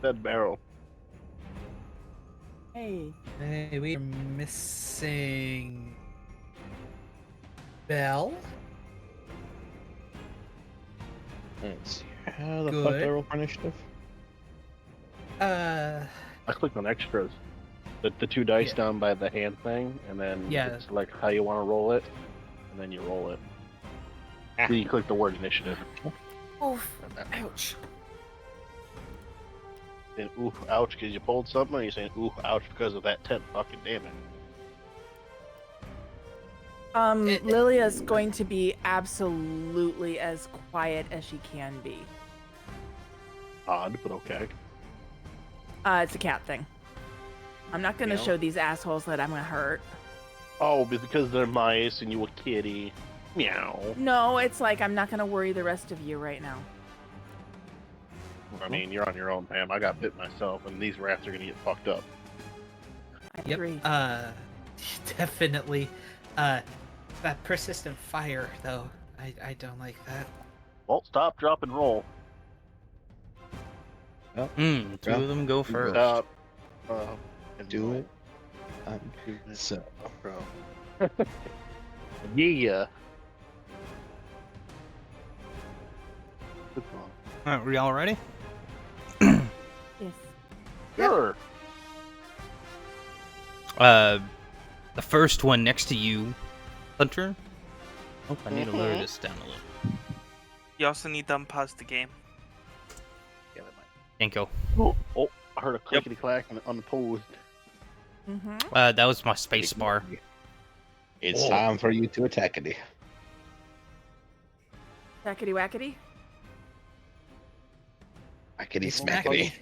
that barrel. Hey. Hey, we are missing Bell. Let's see. How the fuck Good. do I roll for initiative? I clicked on extras. The 2 dice Yeah. down by the hand thing, and then you Yeah. can select how you want to roll it, and then you roll it. Then you click the word initiative. Oof. Ouch. Saying ooh, ouch, because you pulled something, or you saying ooh, ouch, because of that 10 fucking damage? Lilia's going to be absolutely as quiet as she can be. Odd, but okay. It's a cat thing. I'm not gonna Meow. show these assholes that I'm gonna hurt. Oh, because they're mice and you a kitty. Meow. No, it's like I'm not gonna worry the rest of you right now. I mean, you're on your own, Pam. I got bit myself, and these rats are gonna get fucked up. I Yep. agree. Definitely. That persistent fire, though. I don't like that. Well, stop, drop, and roll. Two Yeah. of them go first. Stop. And Do roll. it. I'm doing it. So, bro. Yeah. Good one. Alright, we all ready? Yes. Sure. The first one next to you, Hunter. Oh, I need to lower Mhm. this down a little. You also need to unpause the game. Yeah, that might- Can't go. Oh, I heard a clickety clack and unopposed. Mm-hmm. That was my space bar. It's Oh. time for you to attack it. Wackety wackety. Hackety Smackety. smackety.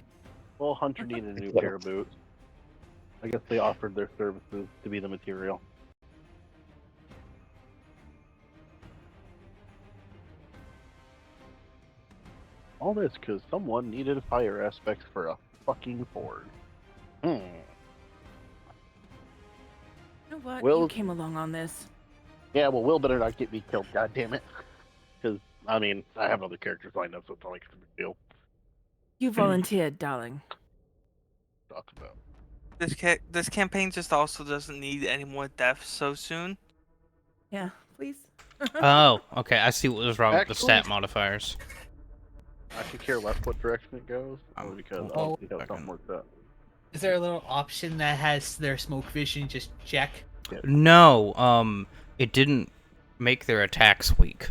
Well, Hunter needed a new pair of boots. I guess they offered their services to be the material. All this because someone needed fire aspects for a fucking forge. Hmm. You know what? Will- You came along on this. Yeah, well, Will better not get me killed, God damn it. Because, I mean, I have other characters lined up, so it's not like it's a big deal You volunteered, darling. to talk about. This campaign just also doesn't need any more deaths so soon. Yeah, please. Oh, okay. I see what was wrong with the Actually- stat modifiers. I could care less what direction it goes, only because Oh. I'll see how something works out. Is there a little option that has their smoke vision just check? No, it didn't make their attacks weak.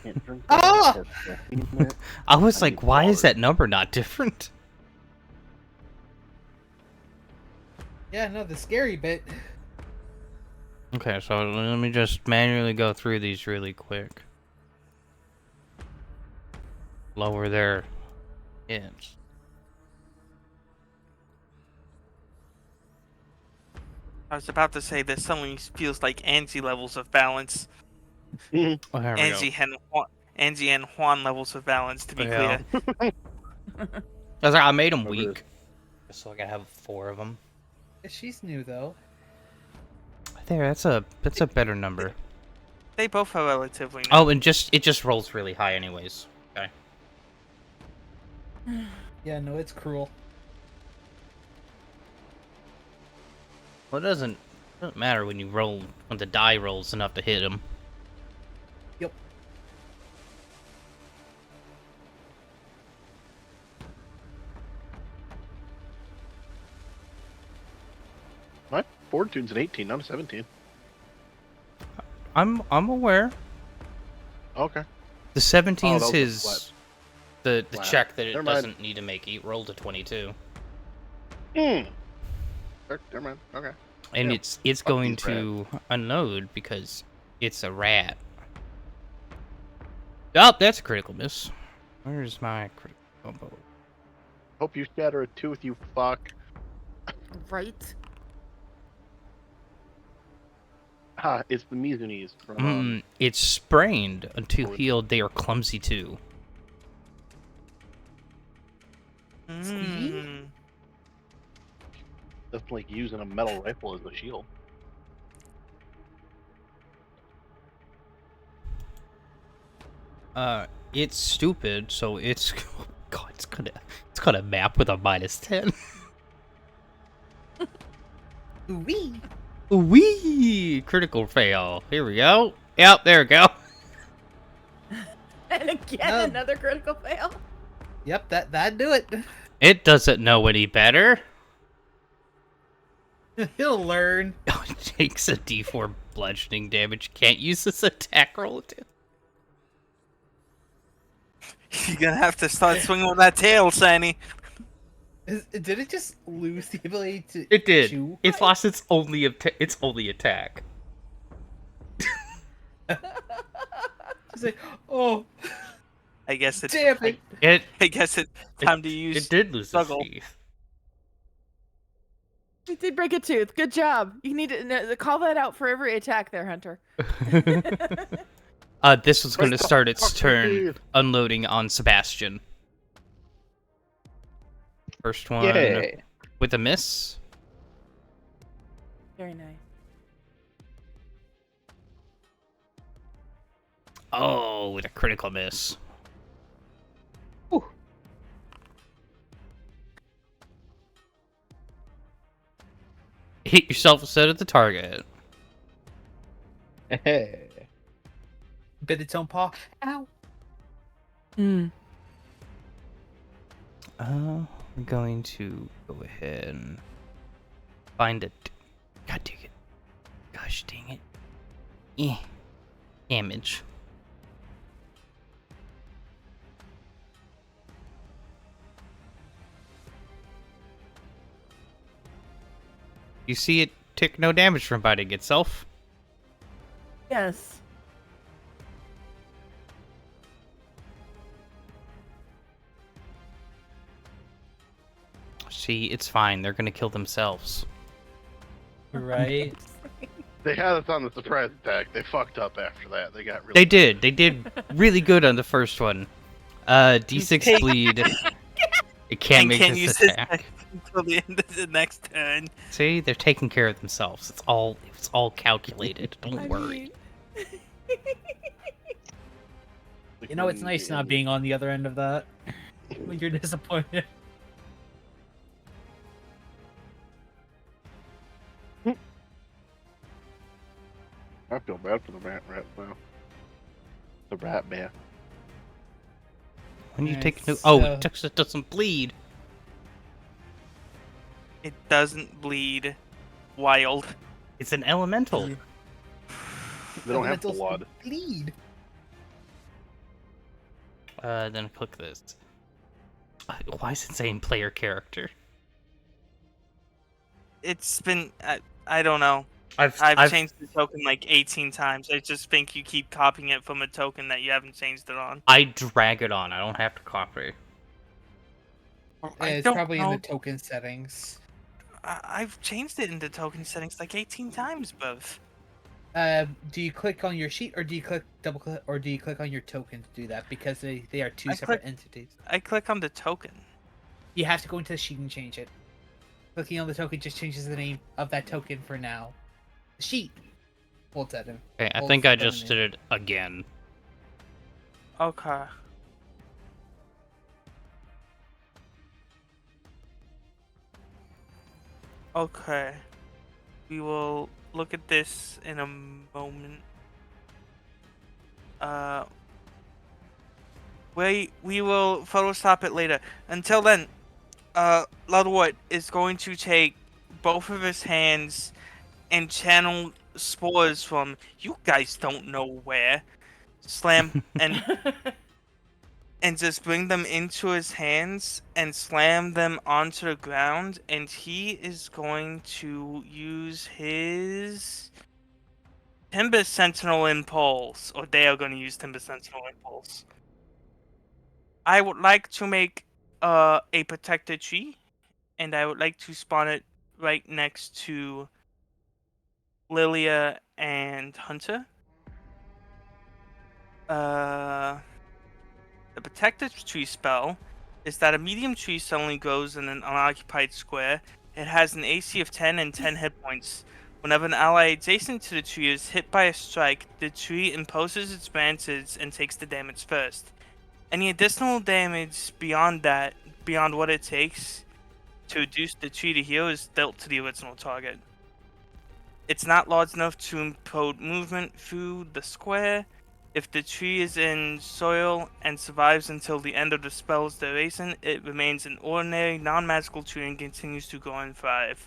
Can't drink Ah! that, that's caffeine in it. I was I like, need why is water. that number not different? Yeah, no, the scary bit. Okay, so let me just manually go through these really quick. Lower their hits. I was about to say this suddenly feels like Angie levels of balance. Oh, there we go. Angie and Juan levels of balance, to be Yeah. clear. I was like, I made them Over weak, just so I can have 4 of them. She's new though. There, that's a better number. They both are relatively new. Oh, and it just rolls really high, anyways. Okay. Yeah, no, it's cruel. Well, it doesn't matter when the die rolls enough to hit him. Yep. My fortune's an 18, not a 17. I'm aware. Okay. The 17's was a his the flat. check that it Never mind. doesn't need to make. He rolled a 22, Hmm. Never mind. Okay. and Yeah, it's fuck going these to unload because it's a rat. Oh, that's a critical miss. Where's my critical combo? Hope you shatter a tooth, you fuck. Right? Ha! It's the Mizunis from. It's sprained until Oh, healed. They are clumsy too. Mm. That's like using a metal rifle as a shield. It's stupid, so it's God, it's got a map with a -10. Wee. Wee! Critical fail. Here we go. Yep, there we go. And again, No. another critical fail. Yep, that do it. It doesn't know any better. He'll learn. It takes a D4 bludgeoning damage. Can't use this attack roll. You're gonna have to start swinging with that tail, Sandy. Did it just lose the ability to It did. chew? It's lost its only attack. It's like, oh, I guess it's. damn it. I guess it's time to use. It did lose its struggle. teeth. You did break a tooth. Good job. You need to call that out for every attack there, Hunter. This was going to Break the start its fucking turn teeth. unloading on Sebastian. First one Yay. with a miss. Very nice. Oh, with a critical miss. Ooh. Hit yourself instead of the target. Hey. Bit its own paw. Ow. Mm. We're going to go ahead and find it. God dang it. Gosh dang it. Damage. You see it took no damage from biting itself. Yes. See, it's fine. They're gonna kill themselves. Right. They had us on the surprise attack. They fucked up after that. They got really. They did. They did really good on the first one. D6 Hey. bleed. It can't And make can't this use his attack. attack until the end of the next turn. See, they're taking care of themselves. It's all calculated. Don't I worry. mean- You know, it's nice not being on the other end of that. When you're disappointed. I feel bad for the rat now. The rat man. When you Alright, take no, so- it doesn't bleed. It doesn't bleed wild. It's an elemental. They don't have Elementals blood. Bleed. Then click this. Why is it saying player character? It's been. I don't know. I've I've changed the token like 18 times. I just think you keep copying it from a token that you haven't changed it on. I drag it on. I don't have to copy. I It's don't probably know. in the token settings. I've changed it into token settings like 18 times, both. Do you click on your sheet, or do you double click, or do you click on your token to do that? Because they are two I separate click- entities. I click on the token. You have to go into the sheet and change it. Clicking on the token just changes the name of that token for now. The sheet. Holds at him. Okay, I Holds think the I gun just in. did it again. Okay. Okay. We will look at this in a moment. We will Photoshop it later. Until then, Ludwig is going to take both of his hands and channel spores from you guys don't know where. Slam and just bring them into his hands and slam them onto the ground, and he is going to use his Timber Sentinel Impulse, or they are going to use Timber Sentinel Impulse. I would like to make a protected tree, and I would like to spawn it right next to Lilia and Hunter. The protected tree spell is that a medium tree suddenly grows in an unoccupied square. It has an AC of 10 and 10 hit points. Whenever an ally adjacent to the tree is hit by a strike, the tree imposes its branches and takes the damage first. Any additional damage beyond what it takes to reduce the tree to heal, is dealt to the original target. It's not large enough to impede movement through the square. If the tree is in soil and survives until the end of the spell's duration, it remains an ordinary, non-magical tree and continues to grow and thrive.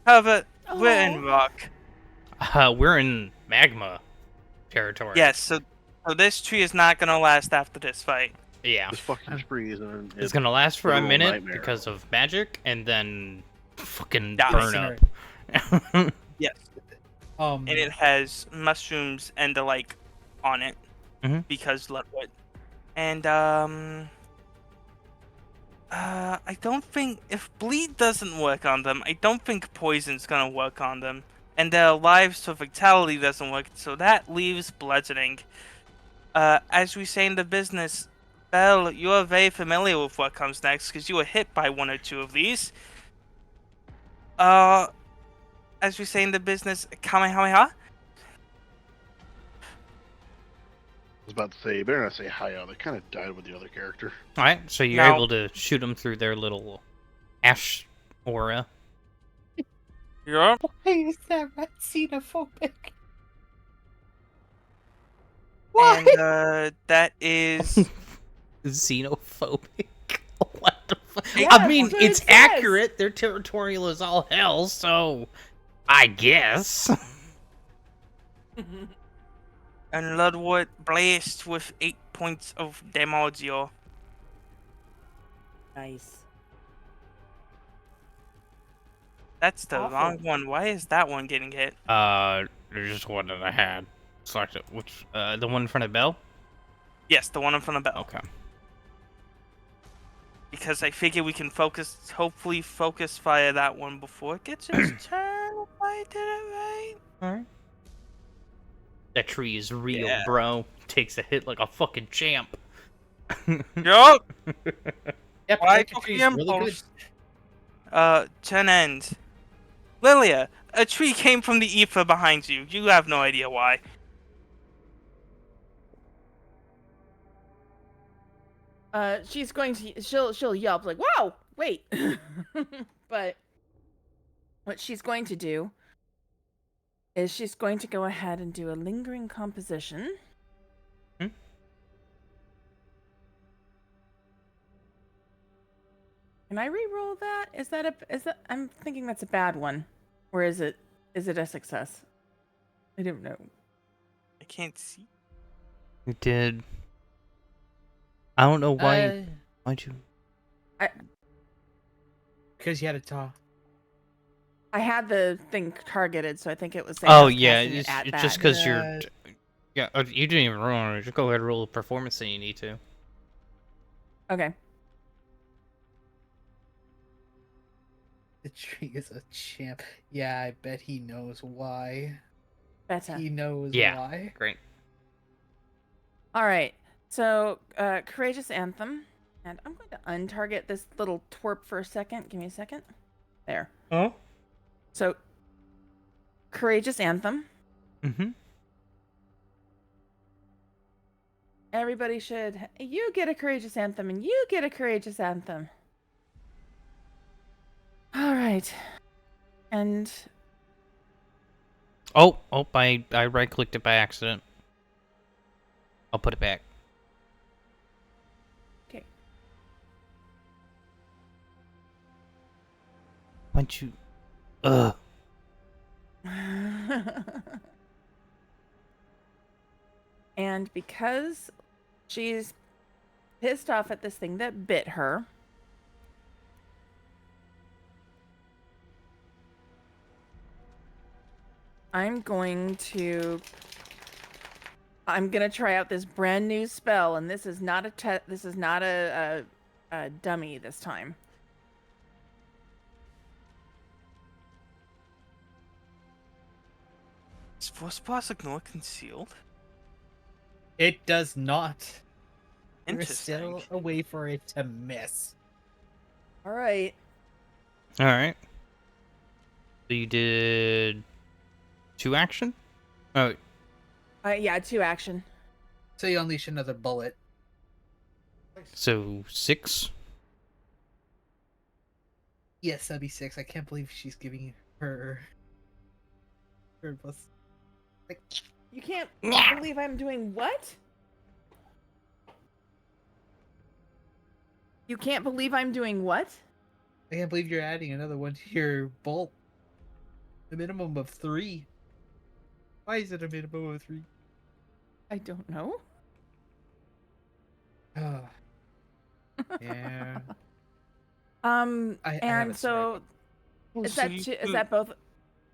However, we're in Oh. rock. We're in magma territory. Yes, so this tree is not going to last after this fight. Yeah. This fucking spree is an It's gonna last for a literal minute nightmare. because of magic, and then fucking Yeah. burn up. Yes. Um, And it has mushrooms and the like on it Mhm. because Ludwig. And I don't think if bleed doesn't work on them, I don't think poison's gonna work on them. And their lives to vitality doesn't work, so that leaves bludgeoning. As we say in the business, Belle, you are very familiar with what comes next because you were hit by one or two of these. As we say in the business, Kamehameha. I was about to say, you better not say Haya. They kind of died with the other character. Alright, so you're No. able to shoot them through their little ash aura. Yup. why is that rat xenophobic? And that is Xenophobic. What the fuck? Yeah, I mean, that's what it it's says. accurate. They're territorial as all hell, so I guess. and Ludwig blast with 8 points of damage. Yo. Nice. That's the Awful. wrong one. Why is that one getting hit? There's just one that I had. Selected. Which, the one in front of Bell? Yes, the one in front of Bell. Okay. Because I figure we can hopefully focus fire that one before it gets its turn. If I did it right. Alright. That tree is real, Yeah. bro. Takes a hit like a fucking champ. Yup. Yeah, Why protected took tree the is really good. impulse? Turn end. Lilia, a tree came from the ether behind you. You have no idea why. She's going to she'll yelp like, "Wow, wait!" But what she's going to do is she's going to go ahead and do a lingering composition. Hmm? Can I re-roll that? Is that I'm thinking that's a bad one, or is it a success? I don't know. I can't see. You did. I don't know why. Why'd you? Because you had a taw. I had the thing targeted, so I think it was saying I Oh was yeah, casting it it's, at it's just that. because you're. Yeah, you didn't even roll on it. Just go ahead and roll a performance that you need to. Okay. The tree is a champ. Yeah, I bet he knows why. Better. He knows Yeah. why. Great. All right. So, Courageous Anthem. And I'm going to untarget this little twerp for a second. Give me a second. There. Oh. So, Courageous Anthem. Mm-hmm. Everybody should. You get a Courageous Anthem, and you get a Courageous Anthem. All right. And Oh, I right-clicked it by accident. I'll put it back. okay. Why'd you... Ugh. And because she's pissed off at this thing that bit her, I'm gonna try out this brand new spell, and this is not a dummy this time. Is Force Blast Ignore concealed? It does not. There is Interesting. still a way for it to miss. All right. Alright. So you did... 2 action? Oh, Yeah, 2 action. So you unleash another bullet. so 6? Yes, that'd be 6. I can't believe she's giving her plus. Like, You can't believe I'm doing what? You can't believe I'm doing what? I can't believe you're adding another one to your bolt. A minimum of 3. Why is it a minimum of 3? I don't know. Oh. Yeah. I have And a so is So that you is do- that both?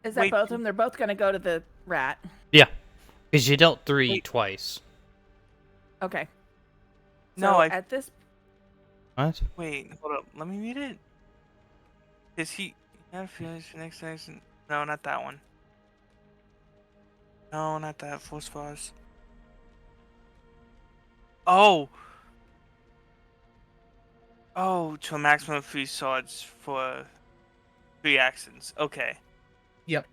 Is that Wait, both of them? They're both gonna go to the rat. Yeah. Because you dealt 3 Wait. twice. Okay. No, So I- at this. What? Wait, hold up. Let me read it. Is he got a feeling for next action? No, not that one. No, not that. Force Blast. Oh. Oh, to a maximum of 3 swords for 3 actions. Okay. Yep.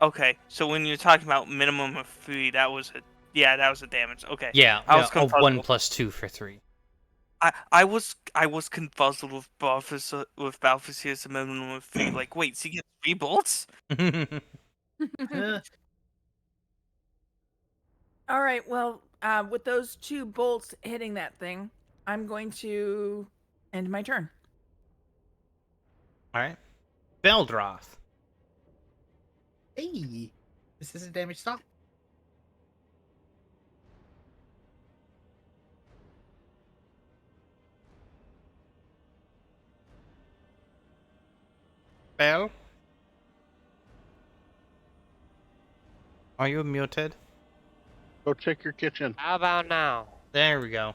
Okay, so when you're talking about minimum of 3, that was a damage. Okay. Yeah, I was a confused. 1 plus 2 for 3. I was confused with Balthazar's minimum of 3. Like, wait, so he gets 3 bolts? All right. Well, with those 2 bolts hitting that thing, I'm going to end my turn. Alright. Beldroth. Hey! This isn't damage stop. Bell? Are you muted? Go check your kitchen. How about now? There we go.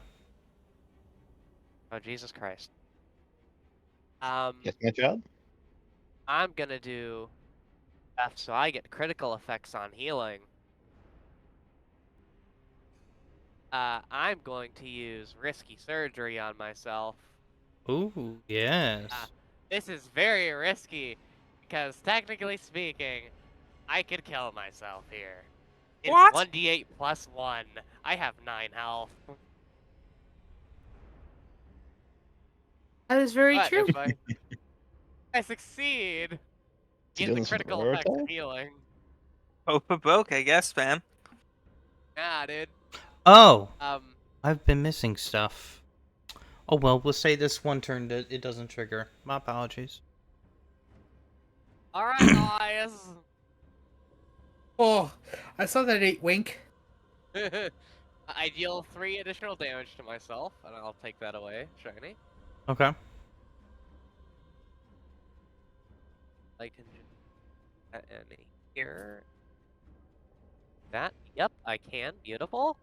Oh, Jesus Christ. Get my job? I'm gonna do F so I get critical effects on healing. I'm going to use risky surgery on myself. Ooh, yes. This is very risky, because technically speaking, I could kill myself here. It's What? 1d8 plus 1. I have 9 health. That is very But true. if I succeed, You get doing the this with critical Aurora effects of attack? healing. Oh, for broke, I guess, man. Nah, dude. Oh! Um, I've been missing stuff. Oh well, we'll say this one turn that it doesn't trigger. My apologies. alright, Elias. Oh, I saw that 8 wink. I deal 3 additional damage to myself, and I'll take that away, shiny. Okay. Like to do that in here. That, yep, I can. Beautiful.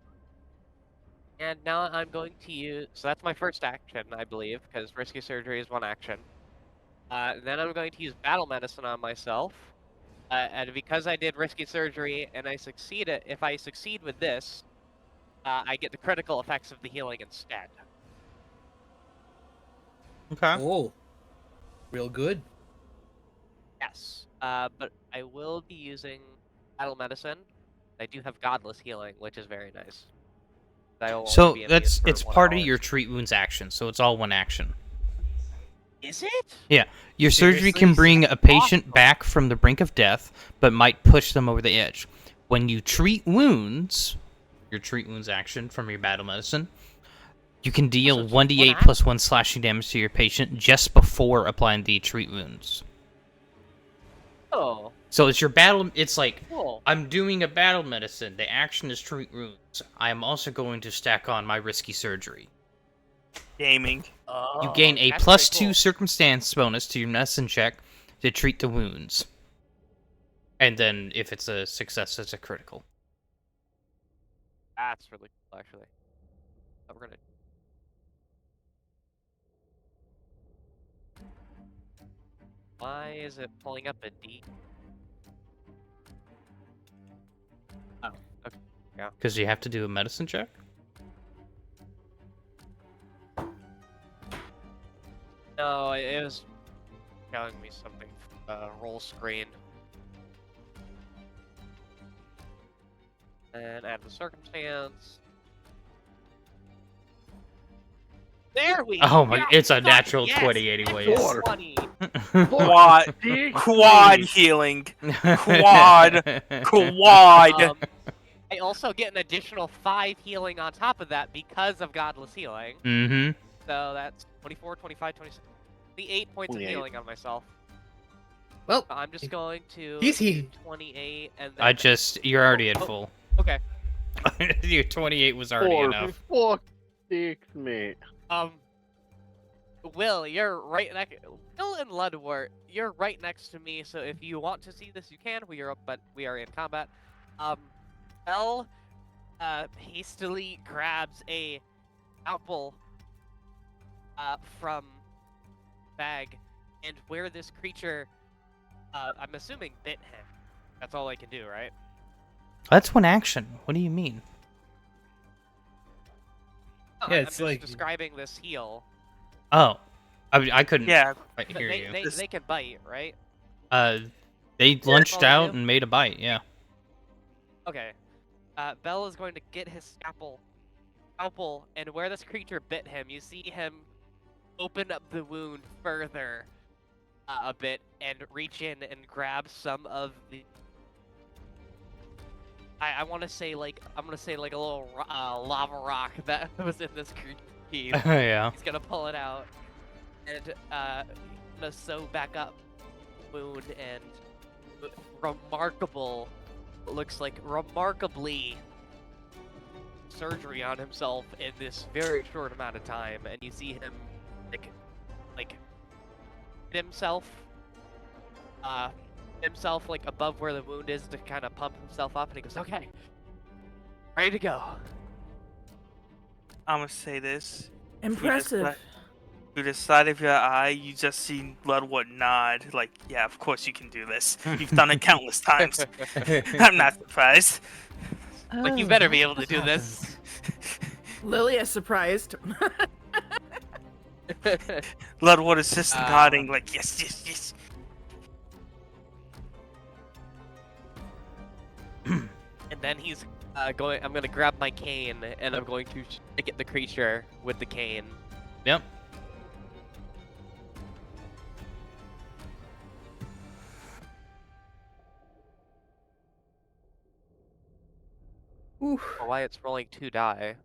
And now I'm going to use. So that's my first action, I believe, because risky surgery is 1 action. Then I'm going to use battle medicine on myself. And because I did risky surgery and I succeed it, if I succeed with this, I get the critical effects of the healing instead. Okay. Oh. Real good. Yes. But I will be using battle medicine. I do have godless healing, which is very nice. I will only So be immune for it's 1 part of hour. your treat wounds action, so it's all one action. Is it? Yeah, your surgery Seriously? can bring a patient Awesome. back from the brink of death, but might push them over the edge. When you treat wounds, your treat wounds action from your battle medicine, you can deal it's one 1d8 action. plus 1 slashing damage to your patient just before applying the treat wounds. Oh, So it's your battle. It's like, cool. I'm doing a battle medicine. The action is treat wounds. I am also going to stack on my risky surgery. Gaming. You gain a that's plus pretty 2 cool. circumstance bonus to your medicine check to treat the wounds. And then if it's a success, it's a critical. That's really cool, actually. We're gonna. Why is it pulling up a D? Oh, okay. Because you have to do a medicine check? No, it was telling me something. Roll screen. And add the circumstance. There we Oh my, go! it's a Fuck natural yes! 20 anyways. Four. 20. Quad healing. Quad. Quad. I also get an additional 5 healing on top of that because of Godless Healing. Mm-hmm. So that's 24, 25, 26. 28 points 28. of healing on myself. Well, I'm just going to he's 28 and then... You're already at full. Okay. Your 28 was already enough. Fuck sticks, mate. Will, you're right next... Will and Ludwort, you're right next to me, so if you want to see this, you can. We are in combat. Bell, hastily grabs a apple, from bag, and where this creature, I'm assuming bit him. That's all I can do, right? That's one action. What do you mean? No, Yeah, I'm it's just like- describing this heal. Oh. I couldn't Yeah. quite But hear you. they can bite, right? They lunched all out do. and made a bite, yeah. Okay. Bell is going to get his scalpel, and where this creature bit him, you see him open up the wound further a bit and reach in and grab some of the. I want to say like a little lava rock that was in this creature's teeth. Yeah. He's gonna pull it out and gonna sew back up the wound and looks like remarkably surgery on himself in this very short amount of time, and you see him like hit himself like above where the wound is to kind of pump himself up, and he goes, okay, ready to go. I'm gonna say this. Impressive. To the side of your eye, you just see Ludwort nod, like, yeah, of course you can do this. You've done it countless times. I'm not surprised. Like, you better be able to do this. Lily is surprised. Ludwort is just nodding, like, yes, yes, yes. And then he's I'm gonna grab my cane and I'm going to stick at the creature with the cane. Yep. Why it's rolling 2 die.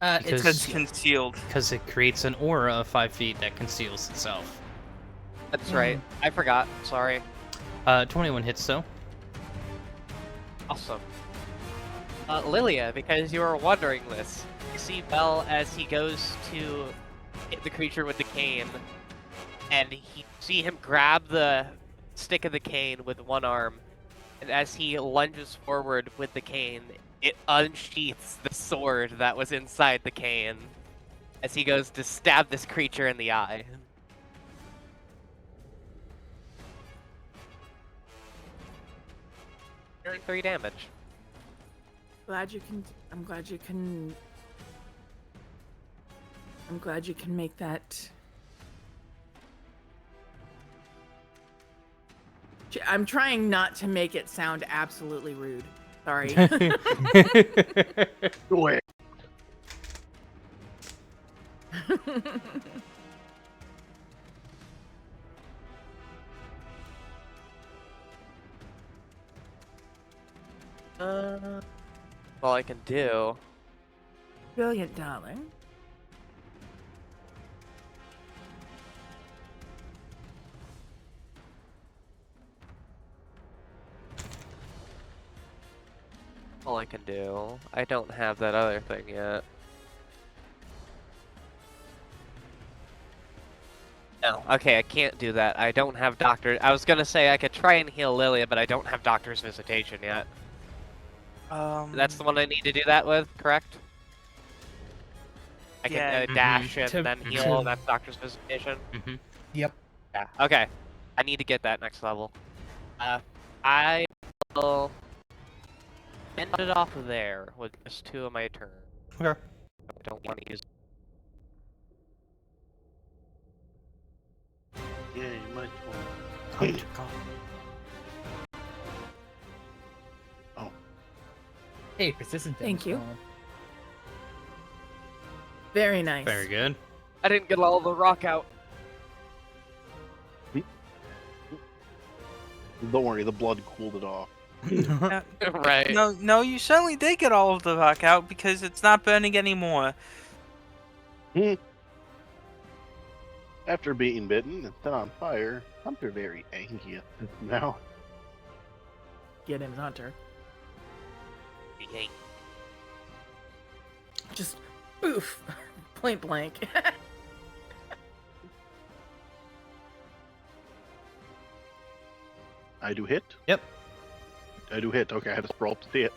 Because Because- it's concealed. Because it creates an aura of 5 feet that conceals itself. That's right. I forgot. Sorry. 21 hits though. Awesome. Lilia, because you were wondering this, you see Bell as he goes to hit the creature with the cane, and you see him grab the stick of the cane with one arm, and as he lunges forward with the cane, it unsheaths the sword that was inside the cane as he goes to stab this creature in the eye. Doing 3 damage. I'm glad you can make that. I'm trying not to make it sound absolutely rude. Sorry. Go ahead. All I can do. Brilliant, darling. All I can do. I don't have that other thing yet. No. Okay, I can't do that. I don't have doctor. I was gonna say I could try and heal Lilia, but I don't have doctor's visitation yet. That's the one I need to do that with, correct? I can Yeah. dash and To- then to- heal. That's doctor's visitation. Yep. Yeah. Okay. I need to get that next level. I will end it off there with just 2 of my turns. Okay. I don't want to use. Yeah, you might. Time to go. Hey, persistent. Thank you. damage. Very nice. Very good. I didn't get all the rock out. Don't worry, the blood cooled it off. Right. No, you certainly did get all of the rock out because it's not burning anymore. After being bitten and set on fire, Hunter very angry now. Get him, Hunter. Just boof. Point blank. I do hit? Yep. I do hit. Okay, I had to scroll up to see it.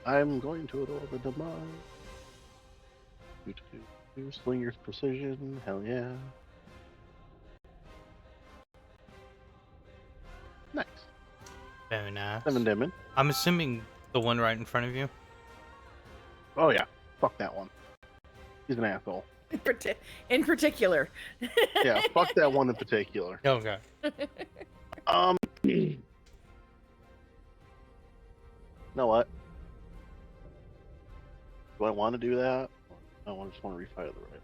I'm going to roll the damage. Slinger's precision. Hell yeah. Nice. Very nice. 7 damage. I'm assuming the one right in front of you. Oh yeah. Fuck that one. He's an asshole. In particular. Yeah, fuck that one in particular. Okay. You know what? Do I want to do that? I just want to refire the rifle.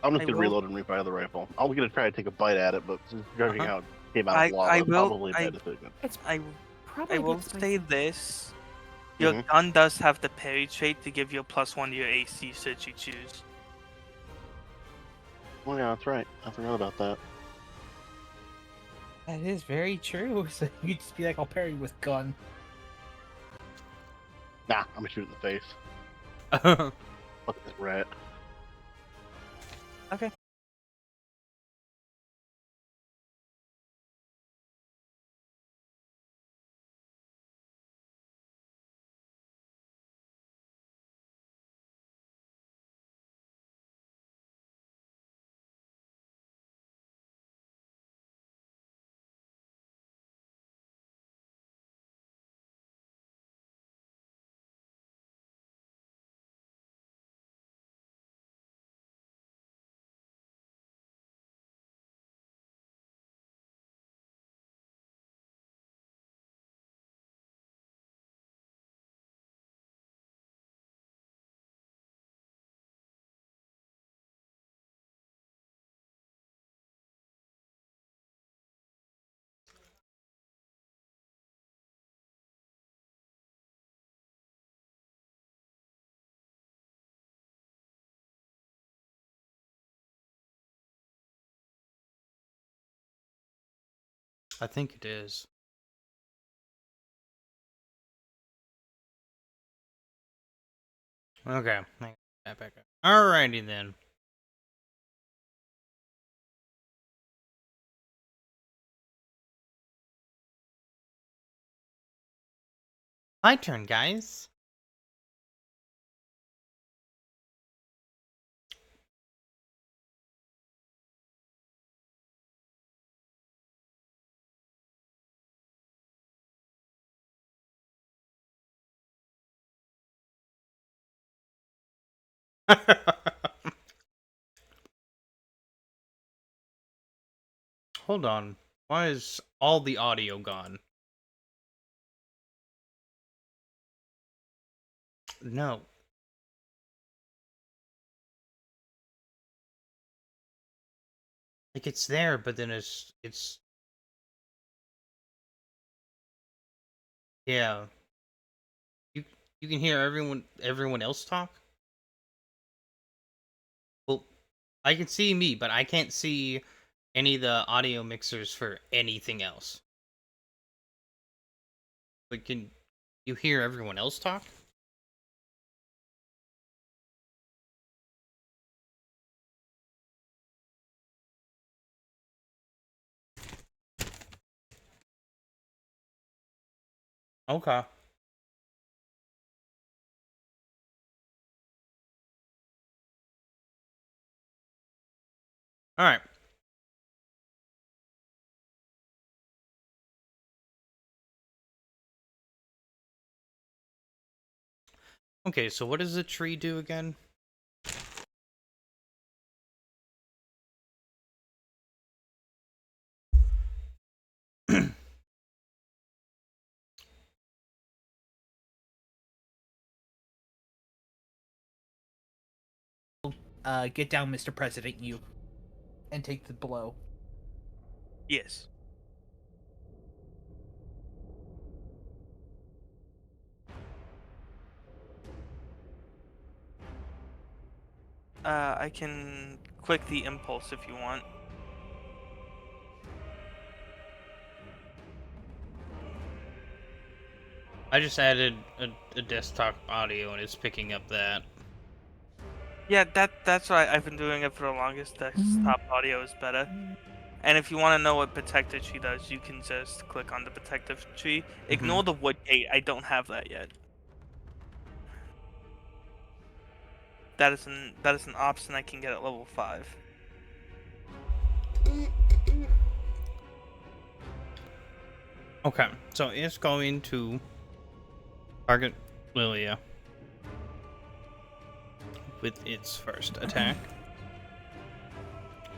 I'm just I gonna will- reload and refire the rifle. I was gonna try to take a bite at it, but just judging how it came out I- of lava, I will- probably a I- bad decision. I Probably I a will bit spicy. say this: your Mhm. gun does have the parry trait to give you a +1 to your AC should you choose. Oh yeah, that's right. I forgot about that. That is very true. So you just be like, I'll parry with gun. Nah, I'm gonna shoot it in the face. Fuck this rat. Okay. I think it is. Okay. Hang on, that back up. Alrighty then. My turn, guys. hold on. Why is all the audio gone? No. Like it's there, but then it's yeah. You you can hear everyone else talk? Well, I can see me, but I can't see any of the audio mixers for anything else. But can you hear everyone else talk? Okay. All right. Okay, so what does the tree do again? Get down, Mr. President, you, and take the blow. Yes. I can click the impulse if you want. I just added a desktop audio and it's picking up that. Yeah, that's why I've been doing it for the longest. Desktop audio is better. And if you want to know what protective tree does, you can just click on the protective tree. Ignore the wood gate. I don't have that yet. That is an option I can get at level 5. Okay, so it's going to target Lilia with its first attack.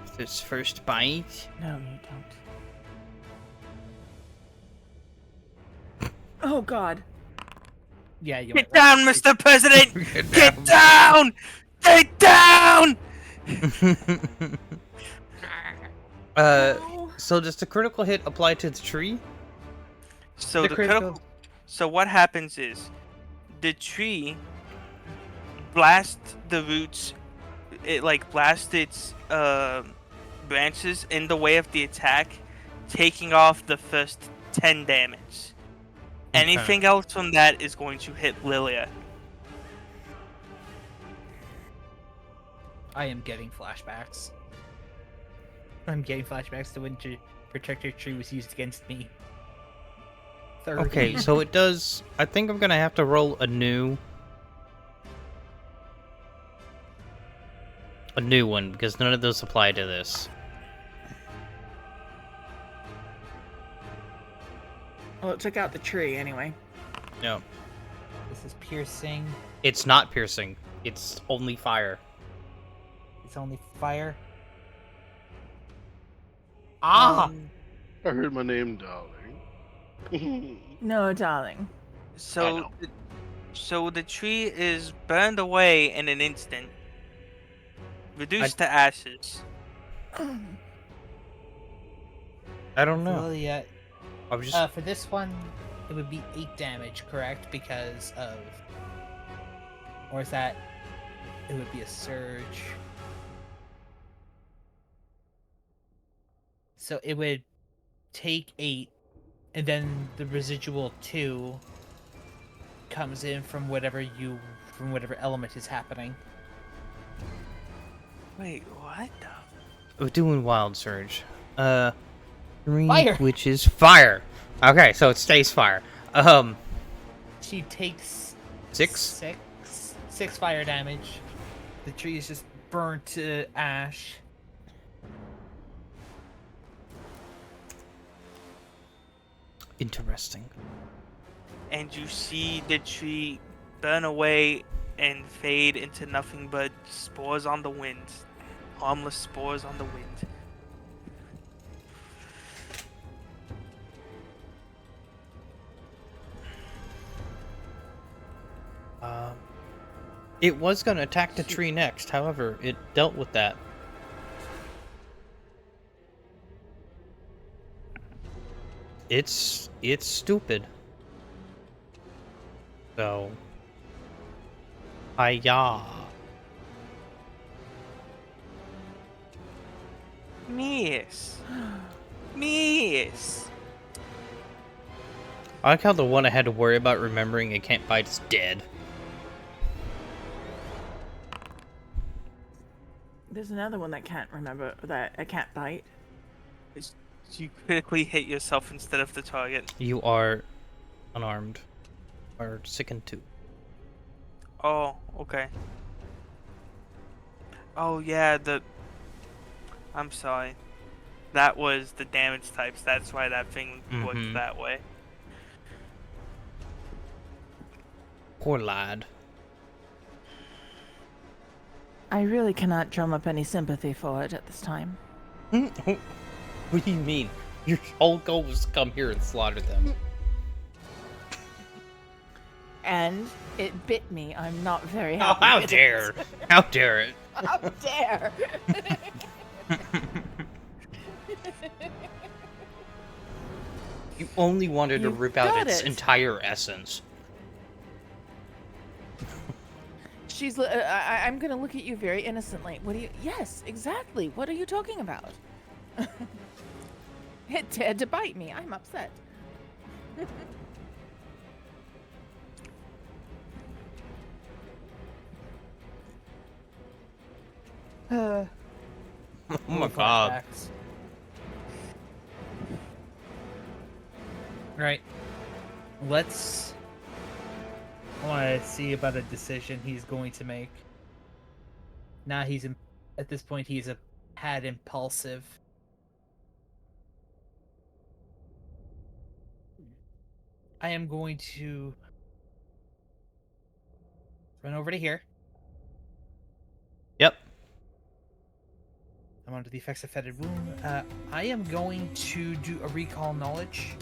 With its first bite. No, you don't. Oh God. Yeah, you Get down, Mr. President! Get down! Get down! So does the critical hit apply to the tree? So The the critical- critical. So what happens is, the tree blasts the roots. It like blasts its branches in the way of the attack, taking off the first 10 damage. Anything else from that is going to hit Lilia. I am getting flashbacks. I'm getting flashbacks to when Protector Tree was used against me. Okay, so it does. I think I'm gonna have to roll a new one because none of those apply to this. Well, it took out the tree anyway. No, This is piercing. it's not piercing. It's only fire. It's only fire. Ah! I heard my name, darling. No, darling. So the tree is burned away in an instant, reduced to ashes. I don't know. Lilia, I was just. for this one, it would be 8 damage, correct? Because of... Or is that... It would be a surge. So it would take 8, and then the residual 2 comes in from whatever element is happening. Wait, what? We're doing wild surge. 3, Fire! which is fire. Okay, so it stays fire. She takes 6. 6 fire damage. The tree is just burnt to ash. Interesting. And you see the tree burn away and fade into nothing but spores on the wind. Harmless spores on the wind. It was going to attack the tree next. However, it dealt with that. It's stupid. So, hiya. Miss. Miss. I like how the one I had to worry about remembering it can't bite is dead. There's another one that can't remember that I can't bite. You critically hit yourself instead of the target. You are unarmed. Or sickened too. Oh, okay. Oh yeah, I'm sorry. That was the damage types. That's why that thing worked that way. Poor lad. I really cannot drum up any sympathy for it at this time. What do you mean? Your whole goal was to come here and slaughter them. And it bit me. I'm not very Oh, happy. how with dare! It. How dare it! How dare! You only wanted to You've rip out got its it. entire essence. I'm gonna look at you very innocently. What do you? Yes, exactly. What are you talking about? It dared to bite me. I'm upset. Oh my god. Right. Let's. I want to see about a decision he's going to make. Now at this point he's a tad impulsive. I am going to run over to here. Yep. I'm under the effects of fetid wound. I am going to do a recall knowledge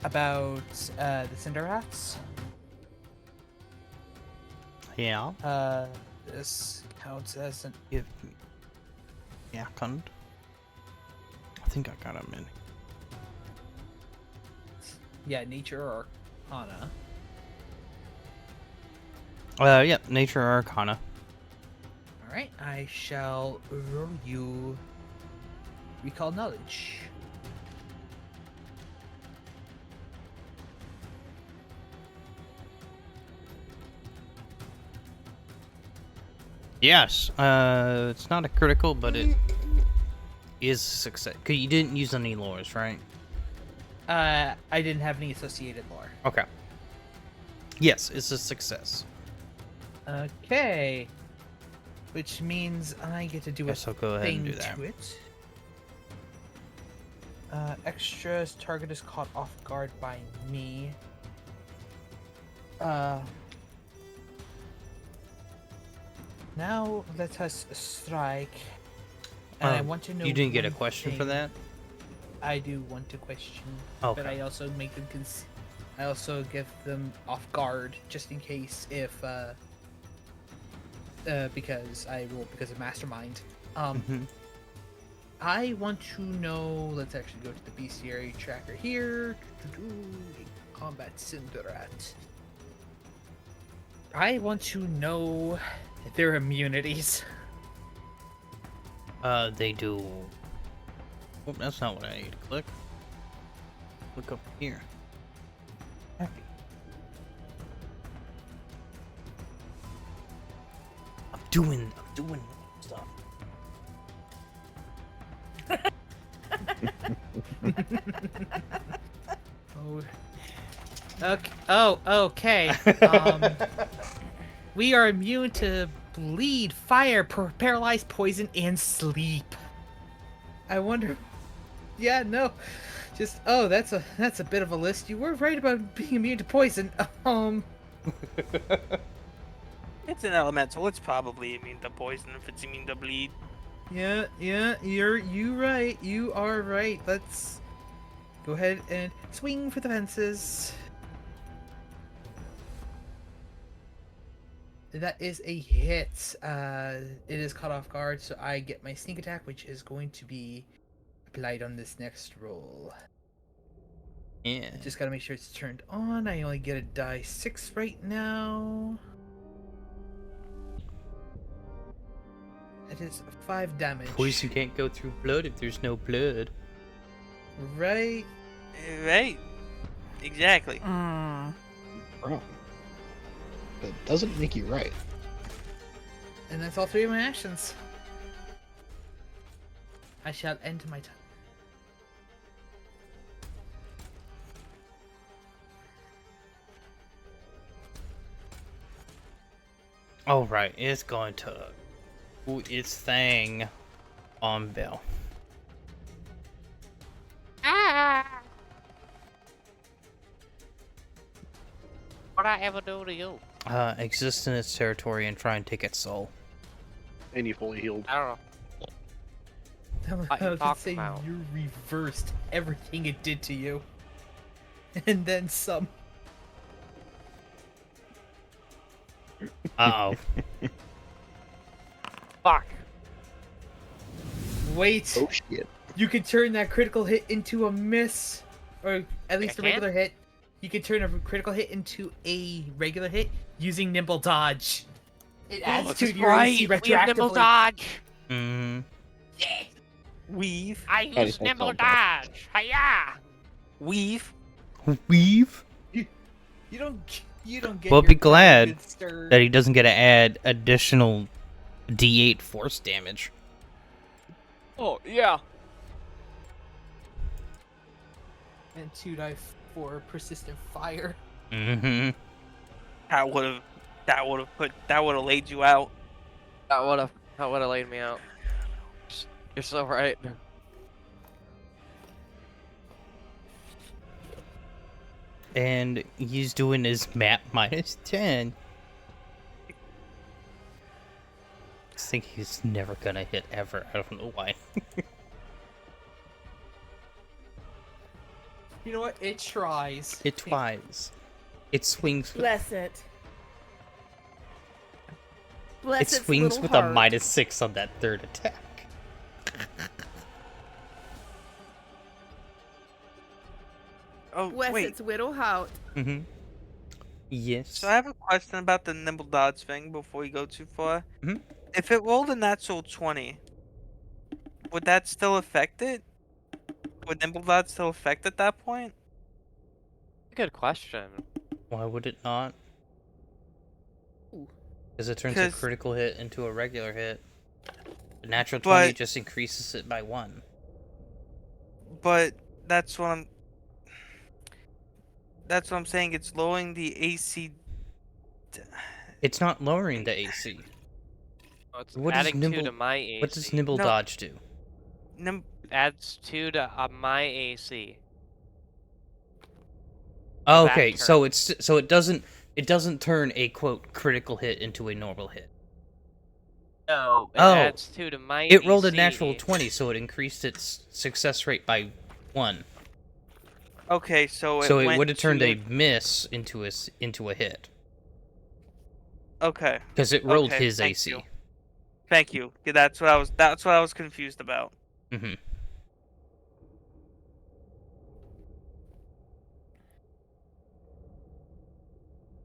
about the cinder rats. Yeah. This counts as an. Give me. Yeah, cunt. I think I got him in. Yeah, nature or arcana. Yep, nature or arcana. Alright, I shall roll you recall knowledge. Yes. It's not a critical, but it is a success. 'Cause you didn't use any lores, right? I didn't have any associated lore. Okay. Yes, it's a success. Okay. Which means I get to do Guess a I'll go ahead and thing do that. to it. Extras, target is caught off guard by me. Now let us strike. And I want to know. You didn't get a one question for thing. that? I do want to question, Okay. but I also make them. I also give them off guard just in case if. Because I roll because of mastermind. I want to know. Let's actually go to the bestiary tracker here. Combat Cinderat. I want to know their immunities. They do. Oh, that's not what I need to click. Click up here. Happy. I'm doing stuff. Okay. Oh, okay. We are immune to bleed, fire, paralyzed, poison, and sleep. I wonder. Yeah, no. Just that's a bit of a list. You were right about being immune to poison. It's an elemental. It's probably immune to poison if it's immune to bleed. Yeah, you right. You are right. Let's go ahead and swing for the fences. That is a hit. It is caught off guard, so I get my sneak attack, which is going to be applied on this next roll. Yeah. Just gotta make sure it's turned on. I only get a die 6 right now. That is 5 damage. Poison can't go through blood if there's no blood. Right. Right. Exactly. Mm. Wrong. That doesn't make you right. And that's all 3 of my actions. I shall end my turn. Alright, it's going to do its thing on Bill. What'd I ever do to you? Exist in its territory and try and take its soul. And you fully healed. I don't know. I What was you gonna talking say about? you reversed everything it did to you. And then some. Uh-oh. Fuck. Wait. Oh shit. You can turn that critical hit into a miss. Or at least I a regular hit. You can turn a critical hit into a regular hit using nimble dodge. It adds to your AC We have nimble retroactively. dodge. Mm-hmm. Weave. I Alright, use that's nimble all done. dodge. Hiya! Weave. Weave? You don't get Well, your be glad good stir. that he doesn't get to add additional D8 force damage. Oh, yeah. And 2 die for persistent fire. Mm-hmm. That would have laid you out. That would've laid me out. You're so right. And he's doing his map -10. I think he's never gonna hit ever. I don't know why. You know what? It tries. It tries. It swings. Bless it. Bless It its swings little with heart. a -6 on that third attack. Oh, Bless wait. its little heart. Mm-hmm. Yes. So I have a question about the nimble dodge thing before you go too far. Mhm. If it rolled a natural 20, would that still affect it? Would nimble dodge still affect at that point? Good question. Why would it not? Ooh. Because it turns a 'Cause- critical hit into a regular hit. A natural 20 But- just increases it by 1. But that's what I'm saying. It's lowering the AC. It's not lowering the AC. Oh, it's What does adding 2 nimble- to my AC. What does Nimble No. Dodge do? Adds 2 to my AC. Oh, that okay, turn. so it doesn't turn a quote critical hit into a normal hit. No, it Oh. adds 2 to my It rolled a AC. natural 20, so it increased its success rate by 1. Okay, so So it went would have turned to- a miss into a hit Okay, because it rolled Okay, his thank AC. you. Thank you. Yeah, that's what I was confused about. Mm-hmm.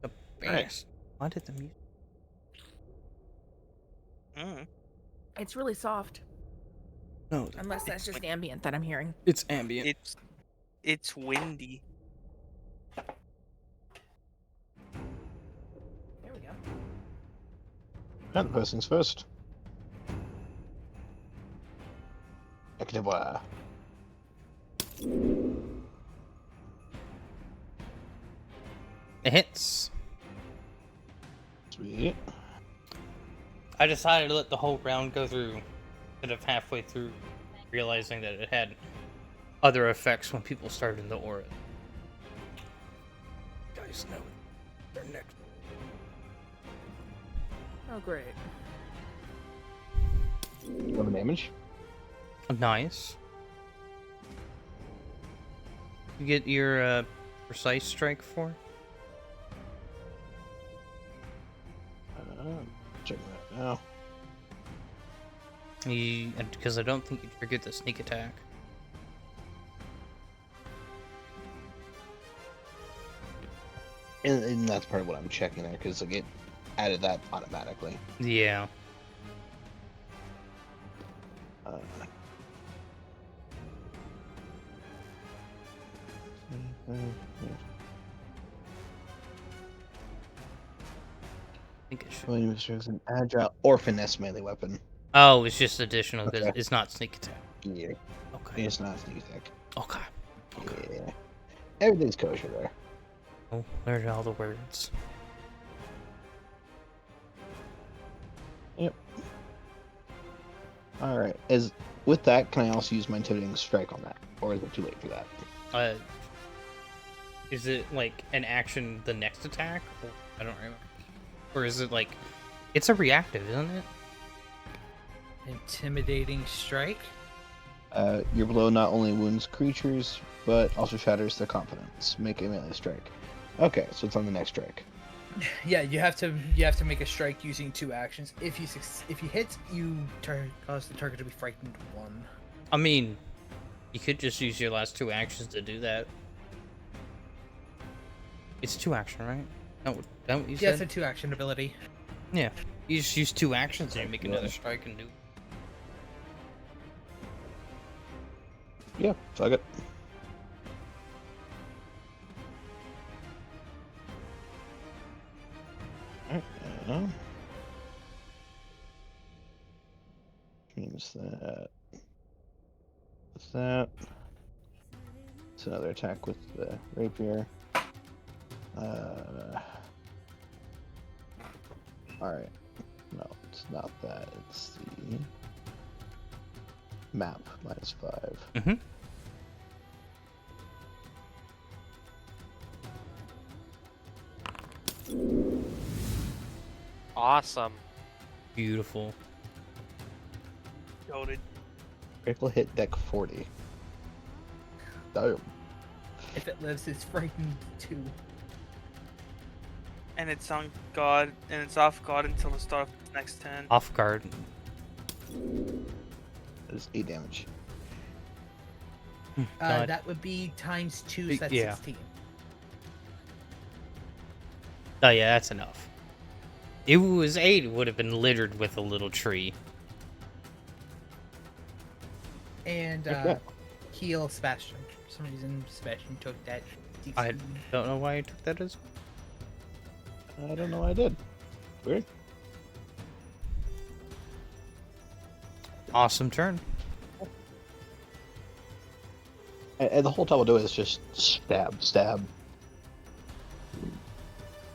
The Alright. best. Why did the music? Mm. It's really soft. No, Unless that's just ambient that I'm hearing. it's ambient. It's windy. There we go. And first things first. Ekdebois. It hits. Sweet. I decided to let the whole round go through instead of halfway through realizing that it had other effects when people started in the aura. You guys know it. They're next. Oh, great. 11 damage. Nice. You get your precise strike for? Checking that now. Because I don't think you triggered the sneak attack. And that's part of what I'm checking there, because like, it added that automatically. Yeah. Uh, I think it should. William is an agile or finesse melee weapon. Oh, it's just additional because Okay. it's not sneak attack. Yeah, Okay. it's not sneak attack. Okay. Okay. Yeah, everything's kosher there. Oh, learned all the words. Yep. All right. With that, can I also use my intimidating strike on that, or is it too late for that? Is it like an action the next attack? Or, I don't remember. Or is it like, it's a reactive, isn't it? Intimidating strike. Your blow not only wounds creatures, but also shatters their confidence. Make a melee strike. Okay, so it's on the next strike. Yeah, you have to make a strike using 2 actions. If you hit, you cause the target to be frightened 1. I mean, you could just use your last 2 actions to do that. It's 2 action, right? No, don't you Yeah, said? it's a 2 action ability. Yeah. You just use 2 actions and you make another strike and do. Yeah, fuck it. Alright, means that. What's that? It's another attack with the rapier. Alright. No, it's not that. It's the map -5. Mm-hmm. Awesome. Beautiful. Goated. Critical hit deck 40. Damn. If it lives, it's frightened 2. And it's on guard, and it's off guard until the start of its next turn. Off guard. That is 8 damage. God. That would be times 2, so that's Yeah. 16. Oh yeah, that's enough. If it was 8, it would have been littered with a little tree. And Okay. heal Sebastian. For some reason, Sebastian took that. I 16. don't know why you took that as. I don't know I did. Weird. Awesome turn. And the whole time I'll do is just stab, stab.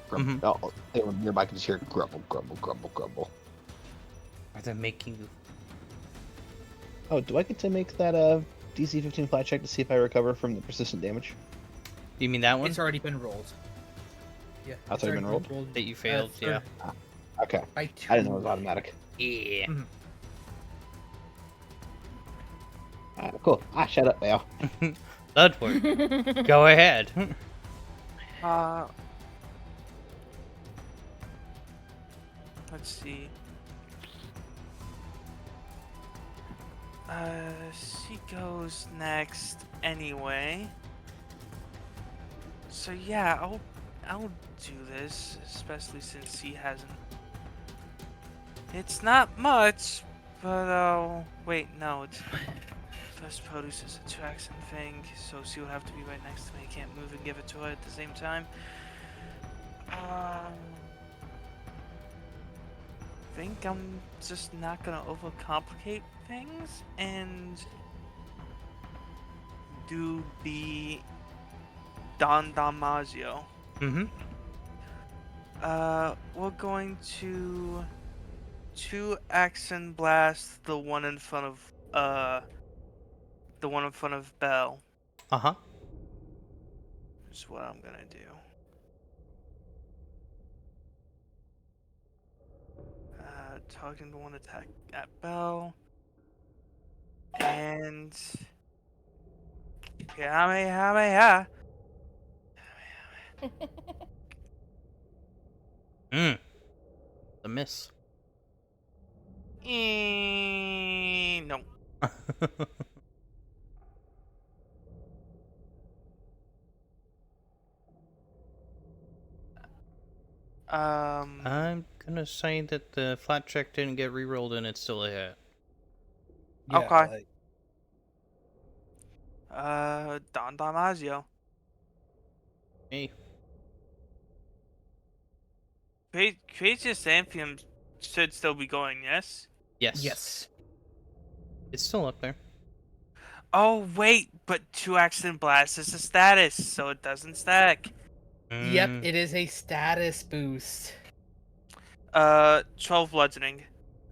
Mhm. Oh, anyone nearby can just hear grumble, grumble, grumble, grumble. Are they making you? Oh, do I get to make that DC 15 flat check to see if I recover from the persistent damage? You mean that one It's already been rolled. Yeah. That's it's already been rolled? that you failed? Yeah. Okay. By 2. I didn't know it was automatic. Yeah. Cool. Shut up now. That'd work. Go ahead. Let's see. She goes next anyway. So yeah, I'll do this, especially since he hasn't. It's not much, but wait, no, it's first produce is a 2-action thing, so she would have to be right next to me. I can't move and give it to her at the same time. Think I'm just not gonna overcomplicate things and do the Don Damaggio. Mm-hmm. We're going to 2-action blast the one in front of Bell. Uh-huh. Is what I'm gonna do. Targeting the one attack at Bell. And Kamehameha. The miss. No. I'm gonna say that the flat check didn't get rerolled and it's still a hit. Yeah, Okay. like, Don Damasio. Hey. Craziest Amphium should still be going, yes? Yes. yes. It's still up there. Oh, wait, but 2 Accident Blast is a status, so it doesn't stack. Yep, Mm. it is a status boost. 12 bludgeoning.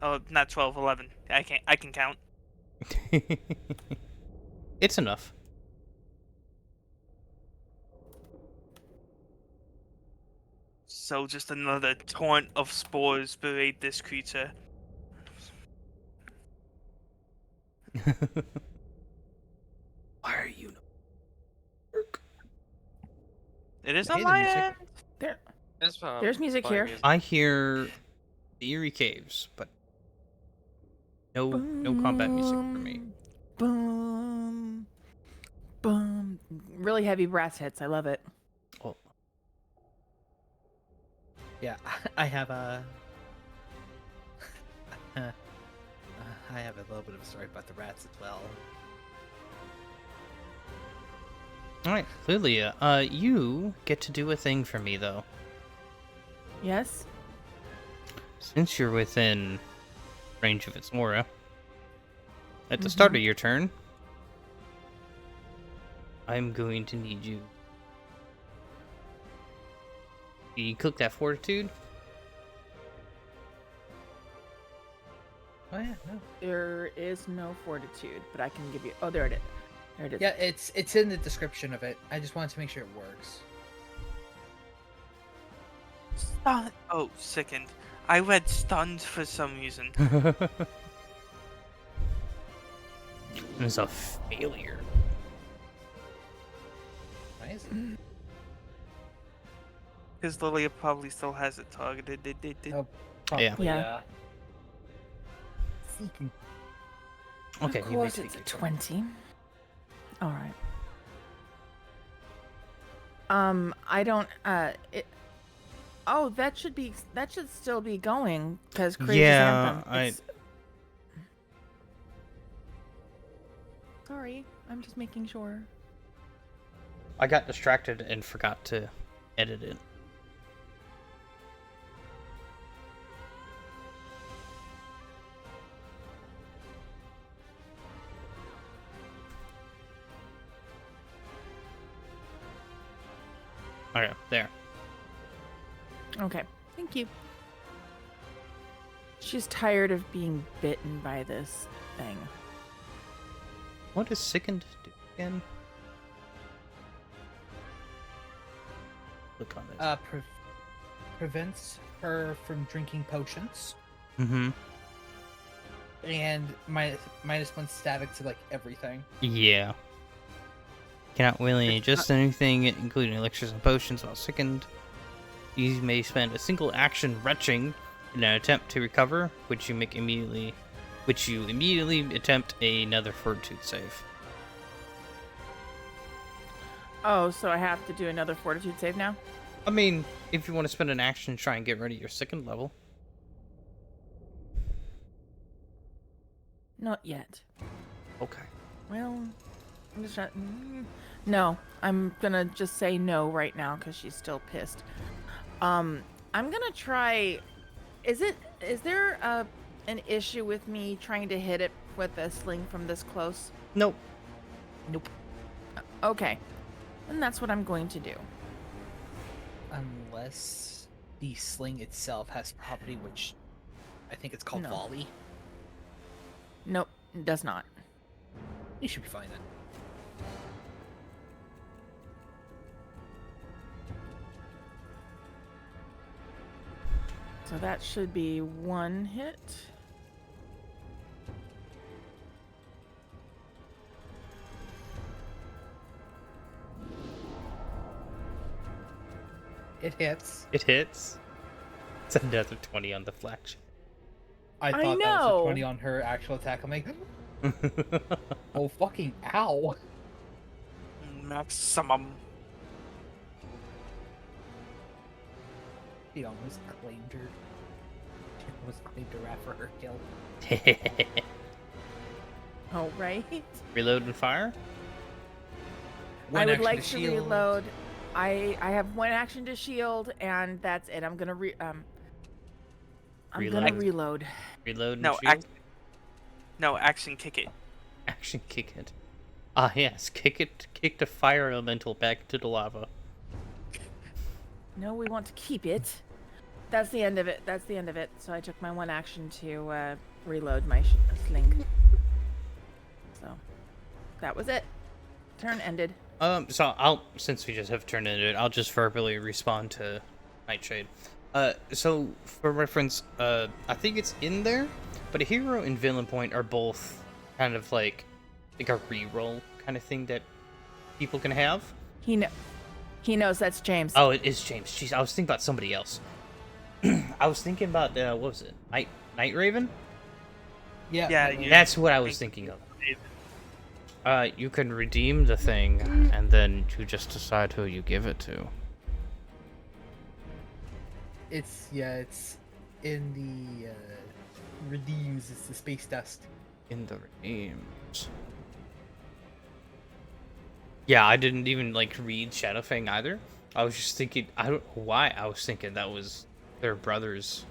Oh, not 12, 11. I can count. It's enough. So just another torrent of spores berate this creature. Why are you? It is I on hear the my music. end. There's music playing here. music. I hear the eerie caves, but no combat music for me. Boom. Boom. Really heavy brass hits. I love it. Oh, Yeah, I have a. I have a little bit of a story about the rats as well. all right, Lilia. You get to do a thing for me though. Yes? Since you're within range of its aura, at the start of your turn, I'm going to need you. You click that fortitude. Oh yeah, no. There is no fortitude, but I can give you. Oh, there it is. There it is. Yeah, it's in the description of it. I just wanted to make sure it works. Stunned. Oh, sickened. I read stunned for some reason. It's a failure. Why is it? Because Lilia probably still has it targeted. Oh, Yeah. probably, Yeah. Okay, Of you may course, take it's a your turn. 20. All right. I don't. Oh, that should still be going because Crazy's Yeah, Anthem. It's... Sorry, I'm just making sure. I got distracted and forgot to edit it. Okay, there. Okay, thank you. She's tired of being bitten by this thing. What does sickened do again? Look on this. Prevents her from drinking potions Mm-hmm. and minus 1 static to like everything. Yeah. Cannot willingly adjust anything, including elixirs and potions, while sickened. You may spend a single action retching in an attempt to recover, which you immediately attempt another fortitude save. Oh, so I have to do another fortitude save now? I mean, if you want to spend an action to try and get rid of your sickened level. Not yet. Okay. Well, I'm just not. No, I'm gonna just say no right now because she's still pissed. I'm gonna try. Is there an issue with me trying to hit it with a sling from this close? Nope. Okay, and that's what I'm going to do. Unless the sling itself has property, which I think it's called No. volley. Nope, it does not. You should be fine then. So that should be 1 hit. It hits. It hits. It's another 20 on the flash. I I thought that was know. a 20 on her actual attack. I'm like, oh fucking ow. Maximum. He almost claimed her. She almost claimed her after her kill. Oh, right. Reload and fire? One I would action like to shield. reload. I have one action to shield, and that's it. I'm gonna I'm gonna Reload. reload. Reload and No, shield? action kick it. Action kick it. Ah, yes. Kick the fire elemental back to the lava. No, we want to keep it. That's the end of it. That's the end of it. So I took my one action to reload my sling. So that was it. Turn ended. So since we just have turned into it, I'll just verbally respond to Nightshade. So for reference, I think it's in there, but a hero and villain point are both kind of like a reroll kind of thing that people can have. He knows that's James. Oh, it is James. Jeez, I was thinking about somebody else. I was thinking about what was it? Night Raven? Yeah. Yeah, that you- That's what I was thinking of. You can redeem the thing, and then you just decide who you give it to. It's in the redeems. It's the space dust. In the redeems. Yeah, I didn't even read Shadowfang either. I was just thinking, I don't know why I was thinking that was their brothers.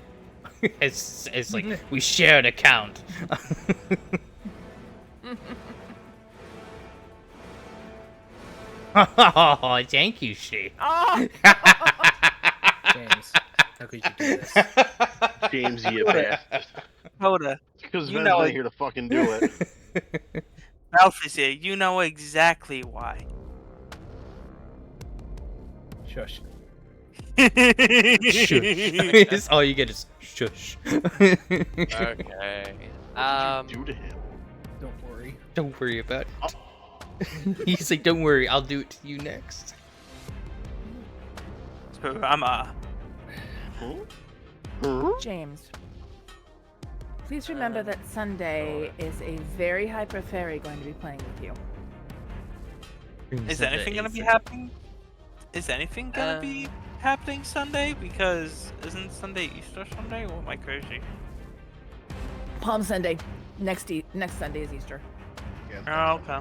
it's like we share an account. Oh, thank you, she. Oh! James, how could you do this? James, you bastard. Hoda, Because You Ben's know not it. here to fucking do it. Ralph is here. You know exactly why. Shush. Shush. All you get is shush. Okay. What did you do to him? Don't worry. Don't worry about it. He's like, don't worry, I'll do it to you next. Kurama. James, please remember that Sunday is a very hyper fairy going to be playing with you. Is anything gonna be happening? Is anything gonna be happening Sunday? Because isn't Sunday Easter Sunday? Or am I crazy? Palm Sunday. Next Sunday is Easter. Oh, okay.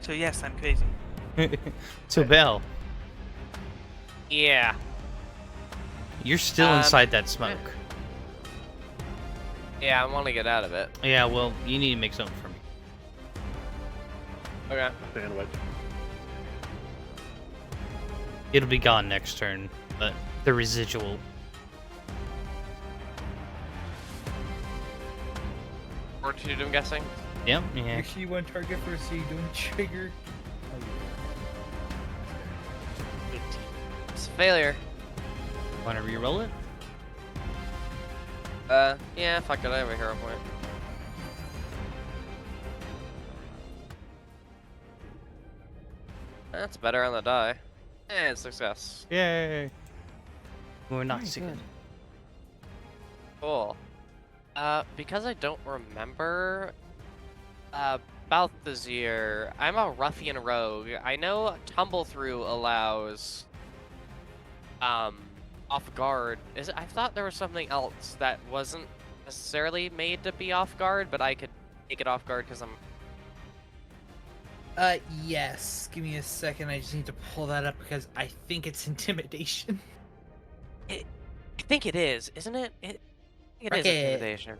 So yes, I'm crazy. So, Belle, Yeah. you're still inside that smoke. Yeah, I want to get out of it. Yeah, well, you need to make something for me. Okay. Sandwich. It'll be gone next turn, but the residual. Fortitude, I'm guessing. Yep, yeah. Actually, one target first, so you don't trigger. It's a failure. Want to re-roll it? Yeah, fuck it, I have a hero point. That's better on the die. And success. Yay! We're not Very sick. good. Cool. Because I don't remember about the Zier, I'm a ruffian rogue. I know tumble through allows off guard. I thought there was something else that wasn't necessarily made to be off guard, but I could take it off guard because I'm Yes. Give me a second. I just need to pull that up because I think it's intimidation. I think it is, isn't it? I think it is Okay. intimidation.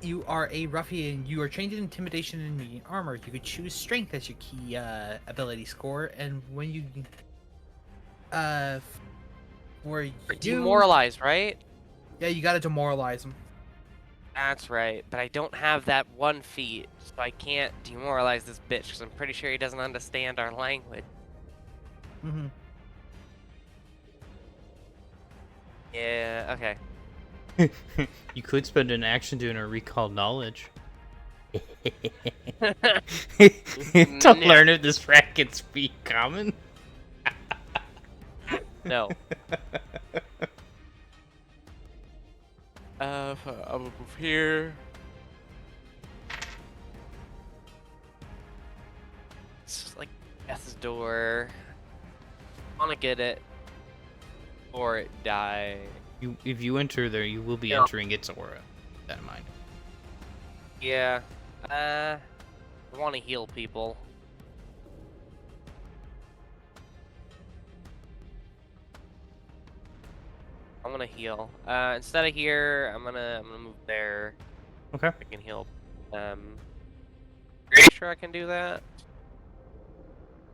You are a ruffian. You are trained in intimidation and medium armor. You could choose strength as your key ability score, and when you where you Demoralized, right? yeah, you gotta demoralize them. That's right, but I don't have that one feat, so I can't demoralize this bitch because I'm pretty sure he doesn't understand our language. Mm-hmm. Yeah, okay. You could spend an action doing a recall knowledge. To learn if this rat can speak common. No. I'm gonna move here. It's just like death's door. I wanna get it. Or it die. If you enter there, you will be Yeah. entering its aura. Keep that in mind. Yeah. I wanna heal people. I'm gonna heal. Instead of here, I'm gonna move there. Okay. I can heal. Pretty sure I can do that.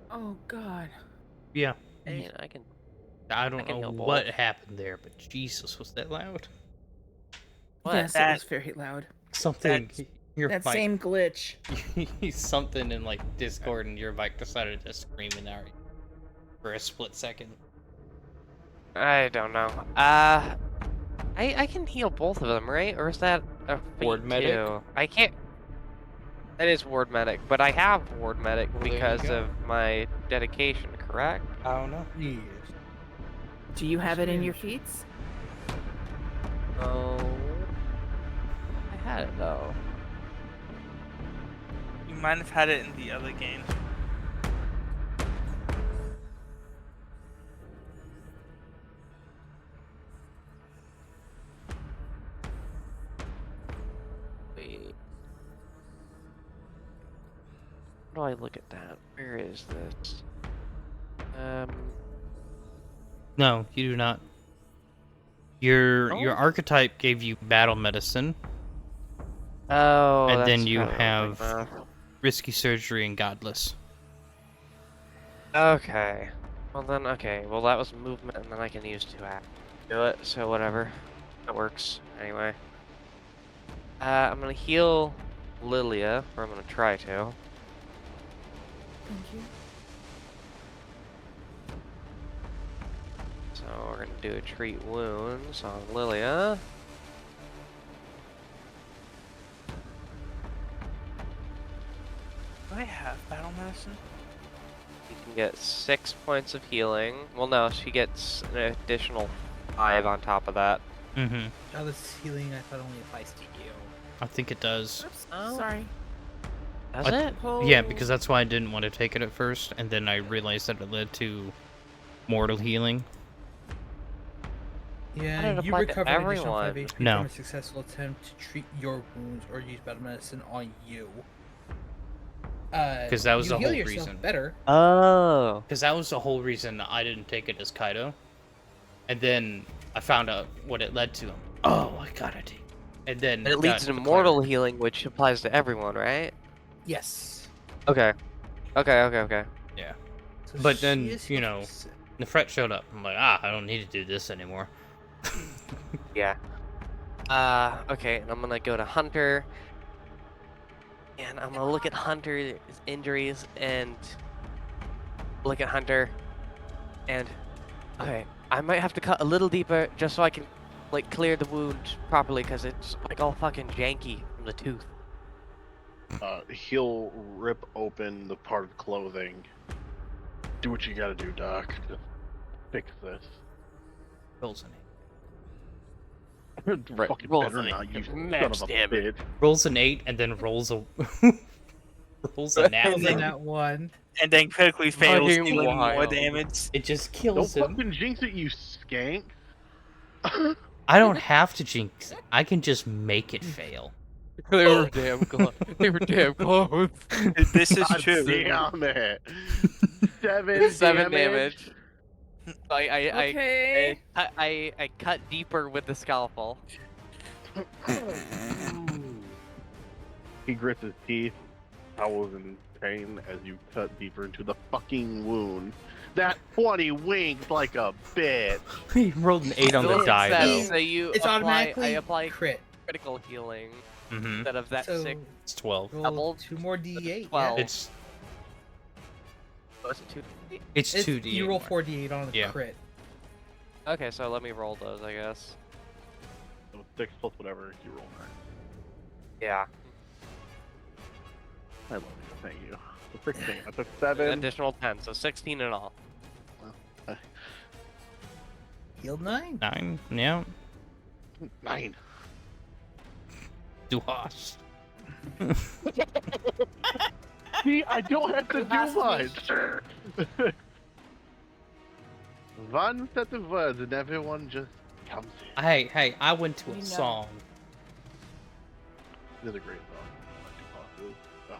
Oh God. Yeah. And I can. I don't can know heal what both. happened there, but Jesus, was that loud? What? Yes, it was very loud. Something. That's- Your That mic. same glitch. Something in like Discord, and your mic decided to scream in there for a split second. I don't know. I can heal both of them, right? Or is that a feat Ward medic? too? I can't. That is ward medic, but I have ward medic Well, there you because go. of my dedication, correct? I don't know. Yes. Do you have it in your feats? Oh, I had it though. You might have had it in the other game. Wait. How do I look at that? Where is this? No, you do not. Your Oh. archetype gave you battle medicine, Oh, and then that's you probably what I'm have thinking of. risky surgery and godless. Okay. Well then, okay. Well, that was movement, and then I can use 2 act do it. So whatever, that works. Anyway, I'm gonna heal Lilia, or I'm gonna try to. Thank you. So we're gonna do a treat wounds on Lilia. Do I have battle medicine? You can get 6 points of healing. Well, no, she gets an additional 5 on top of that. Mm-hmm. Now this healing I thought only applies to you. I think it does. Oops. Oh. Sorry. Does I- it? Yeah, because that's why I didn't want to take it at first, and then I realized that it led to mortal healing. Yeah, did it you apply to recover an additional everyone? 5 HP No. from a successful attempt to treat your wounds or use battle medicine on you. 'Cause that was you the heal whole yourself reason. better. Oh. Because that was the whole reason I didn't take it as Kaido. And then I found out what it led to. Oh, I gotta take it. And then But it got leads to the mortal cleric. healing, which applies to everyone, right? Yes. Okay. Okay. Yeah. So But she then, is you healed know, for 6. Nefret showed up. I'm like, I don't need to do this anymore. Yeah. Okay, and I'm gonna go to Hunter. And I'm gonna look at Hunter's injuries and look at Hunter. And okay, I might have to cut a little deeper just so I can like clear the wound properly because it's like all fucking janky from the tooth. He'll rip open the part of clothing. Do what you gotta do, Doc. Just fix this. Rolls an 8. Right, Fucking rolls better an not, 8. you son Max of a damage. bitch. Rolls an 8 and then rolls a rolls a nat And then one. that one. And then critically fails, Fucking dealing more wild. damage. It just Don't kills him. fucking jinx it, you skank. I don't have to jinx it. I can just make it fail. They were damn close. They were damn close. This is God true. damn it. 7 7 damage. damage. I Okay. cut deeper with the scalpel. He grits his teeth, howls in pain as you cut deeper into the fucking wound. That 20 winks like a bitch. He rolled an 8 on the Still die, success, though. So you It's apply, automatically I apply crit. critical healing Mm-hmm. instead of that So 6. It's 12. roll Double 2 more D8. 12. It's Oh, is it 2? it's It's 2d. You roll 4D8 on a Yeah. crit. Okay, so let me roll those, I guess. So 6 plus whatever you roll 9. Yeah. I love you, thank you. So 16. I took 7. Additional 10, so 16 in all. Healed 9. 9. Yeah. 9. Duhash. See, I don't have to Has do to be. much. One set of words and everyone just comes in. Hey, I went to We a know. song. It's a great song.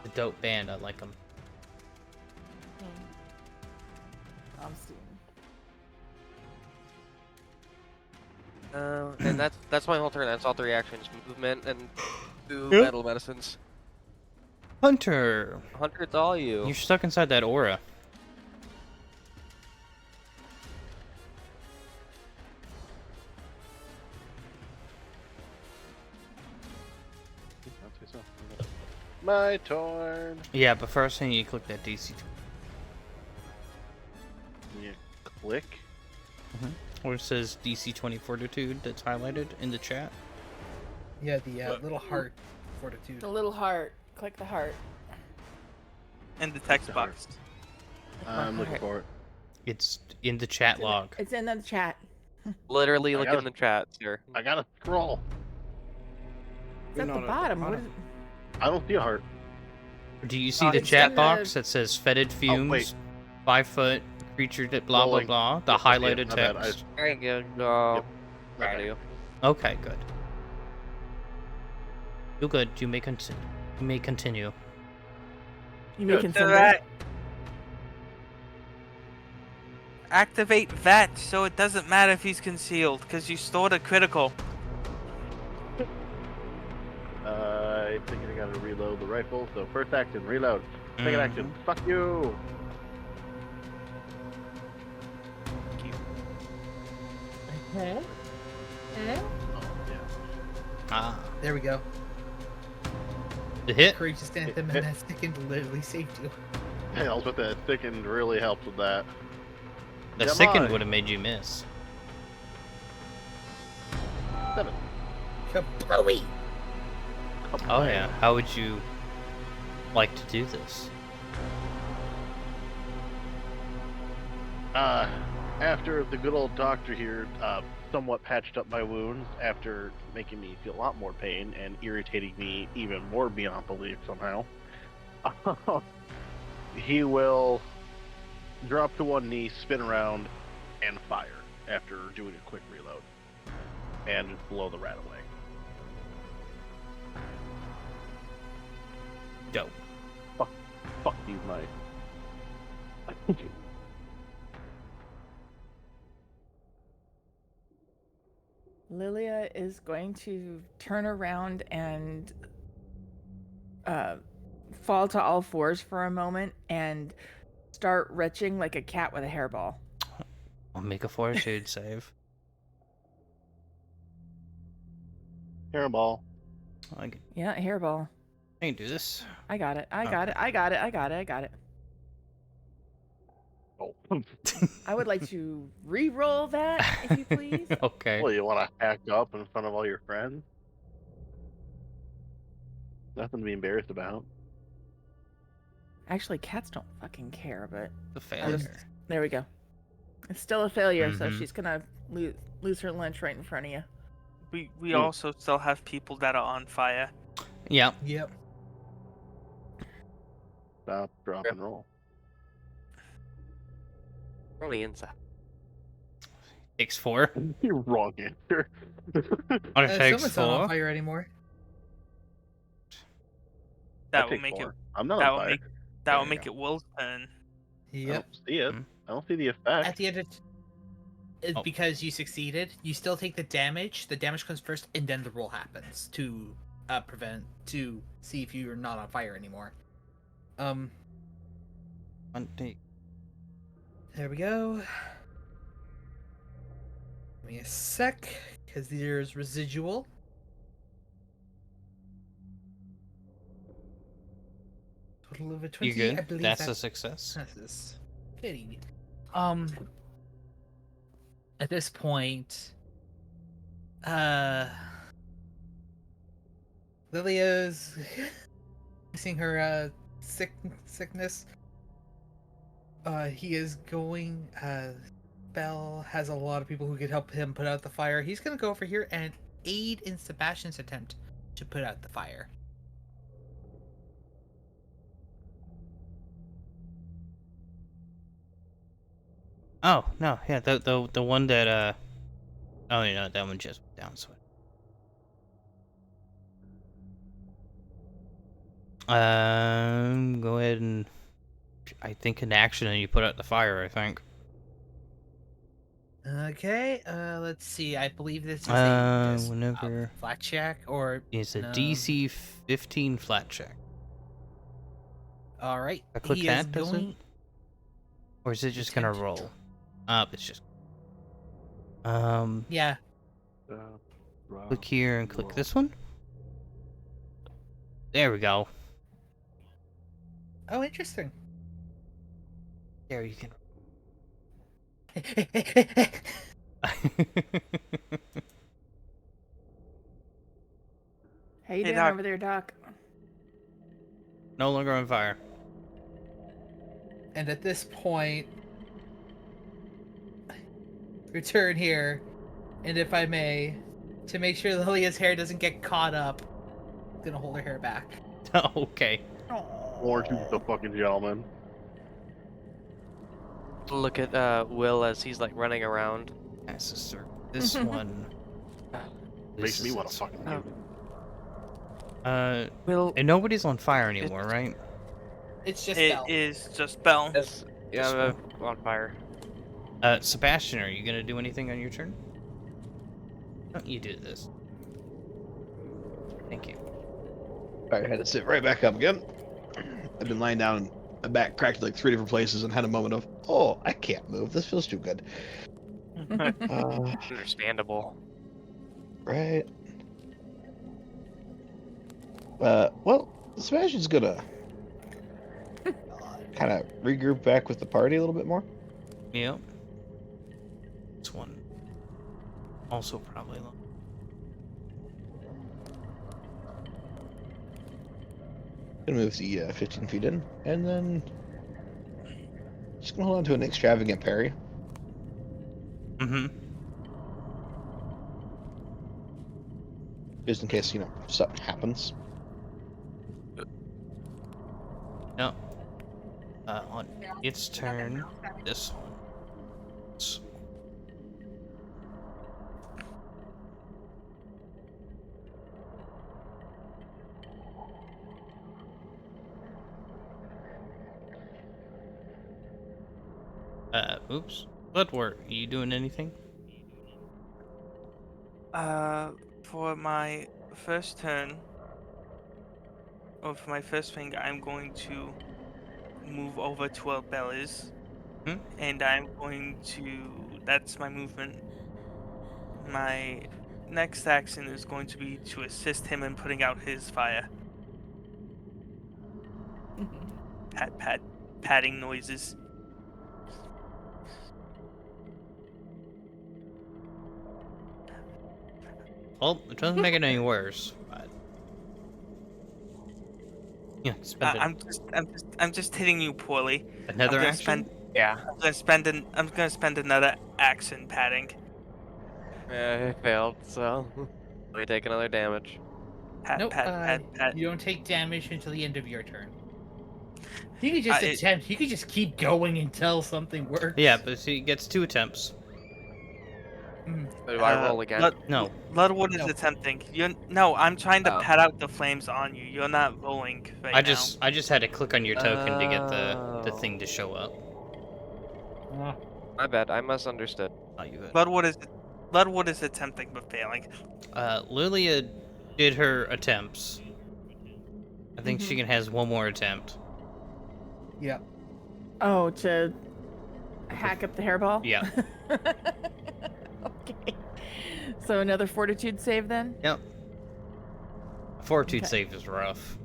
The dope band, I like them. I'm Steven. And that's my whole turn. That's all 3 actions: movement and 2 Yep. battle medicines. Hunter, Hunter, it's all you. you're stuck inside that aura. My turn. Yeah, but first I need you to click that DC. Yeah, click. Where it says DC 20 Fortitude that's highlighted in the chat. Yeah, the little heart fortitude. The little heart. Click the heart. In the text Sorry. box. I'm looking for it. It's in the chat log. It's in the chat. Literally I look gotta- in the chat, sir. I gotta scroll. It's at the bottom. What is it? I don't see a heart. Do you see the it's chat in box the- that says fetid fumes, wait. 5 foot creature that blah blah Rolling. blah? The Yep, I see it. highlighted My bad. text. There you go. Yep. Proud Okay. of you. Okay, good. You're good. You may continue. You may continue. You may consider Alright. Activate that so it doesn't matter if he's concealed, because you stored a critical. I think I gotta reload the rifle. So first action, reload. Second action, fuck you. Oh yeah. Ah, There we go. the hit. Courageous anthem, and that second literally saved you. Hey, I was with that thickened really helped with that. The Come second on. would have made you miss. 7. Kablooey! Oh yeah. How would you like to do this? After the good old doctor here somewhat patched up my wounds after making me feel a lot more pain and irritating me even more beyond belief somehow, he will drop to one knee, spin around, and fire after doing a quick reload and blow the rat away. Dope. Fuck these mice. Lilia is going to turn around and fall to all fours for a moment and start retching like a cat with a hairball. I'll make a fortitude save. Hairball. I can, Yeah, hairball. I can do this. I got it. I got it. I got it. I got it. I got it. Oh. I would like to re-roll that, if you please. Okay. Well, you want to hack up in front of all your friends? Nothing to be embarrassed about. Actually, cats don't fucking care, but The I just- failure. there we go. It's still a failure, so Mhm. she's gonna lose her lunch right in front of you. We also still have people that are on fire. Yeah. Yep. Stop, drop, and roll. On the inside. Takes 4. You're wrong answer. Hunter takes Someone's not on 4. fire anymore. That I will take make 4. it. I'm not That on will fire. make. That There will you make go. it Will's turn. I Yep. don't see it. Mhm. I don't see the effect. At the end of it's Oh. because you succeeded, you still take the damage. The damage comes first, and then the roll happens to to see if you're not on fire anymore. There we go. Give me a sec, because there's residual. Total of a 20. You I good? believe That's a success. That's pity. At this point, Lilia's seeing her sickness. He is going. Bell has a lot of people who could help him put out the fire. He's gonna go over here and aid in Sebastian's attempt to put out the fire. Oh no, yeah, the one that oh no, that one just went down. So go ahead and I think an action, and you put out the fire. I think. Okay, let's see. I believe this is a Whenever flat check or it's a no. DC 15 flat check. All right, I click he is that, does it? going. Or is it just gonna Attempt. roll? It's just. Yeah. Click here and click this one. There we go. Oh, interesting. There you can. How you Hey, doing Doc. over there, Doc? No longer on fire. And at this point, return here, and if I may, to make sure Lilia's hair doesn't get caught up, I'm gonna hold her hair back. Okay. Or to the fucking gentleman. Look at Will as he's like running around. That's a sir. This one. Makes This me is want to it. fucking Oh. mute. Will And nobody's on fire anymore, right? It's just It Belle. is just Bell. is yeah, I'm on fire. Sebastian, are you gonna do anything on your turn? Don't you do this? Thank you. Alright, had to sit right back up again. I've been lying down, my back cracked like 3 different places and had a moment of, oh, I can't move. This feels too good. Understandable. Right. Well, Sebastian's gonna kind of regroup back with the party a little bit more. Yep. This one. Also probably low. Gonna move the 15 feet in, and then just gonna hold on to an extravagant parry. Mm-hmm. Just in case, something happens. No. On its turn, this one. Oops. Bloodwort, are you doing anything? For my first turn, or for my first thing, I'm going to move over to where Bell is, and I'm going to. That's my movement. My next action is going to be to assist him in putting out his fire. Patting noises. Well, it doesn't make it any worse, but yeah, I'm just hitting you poorly. another I'm gonna action. Yeah. I'm gonna spend another action patting. It failed, so we take another damage. Nope. Pat. You don't take damage until the end of your turn. You could just it- attempt. You could just keep going until something works. Yeah, but he gets 2 attempts. So do I roll again? No. Ludwood is No. attempting. No, I'm trying to Oh. pat out the flames on you. You're not rolling right I just had to click on your token to get the Oh. thing to show up. My bad. I misunderstood. Oh, you good. now. Ludwood is attempting but failing. Lilia did her attempts. I think she has one more attempt. Yeah. Oh, to hack up the hairball? Yeah. Okay. So another fortitude save then? Yep. Fortitude Okay. save is rough.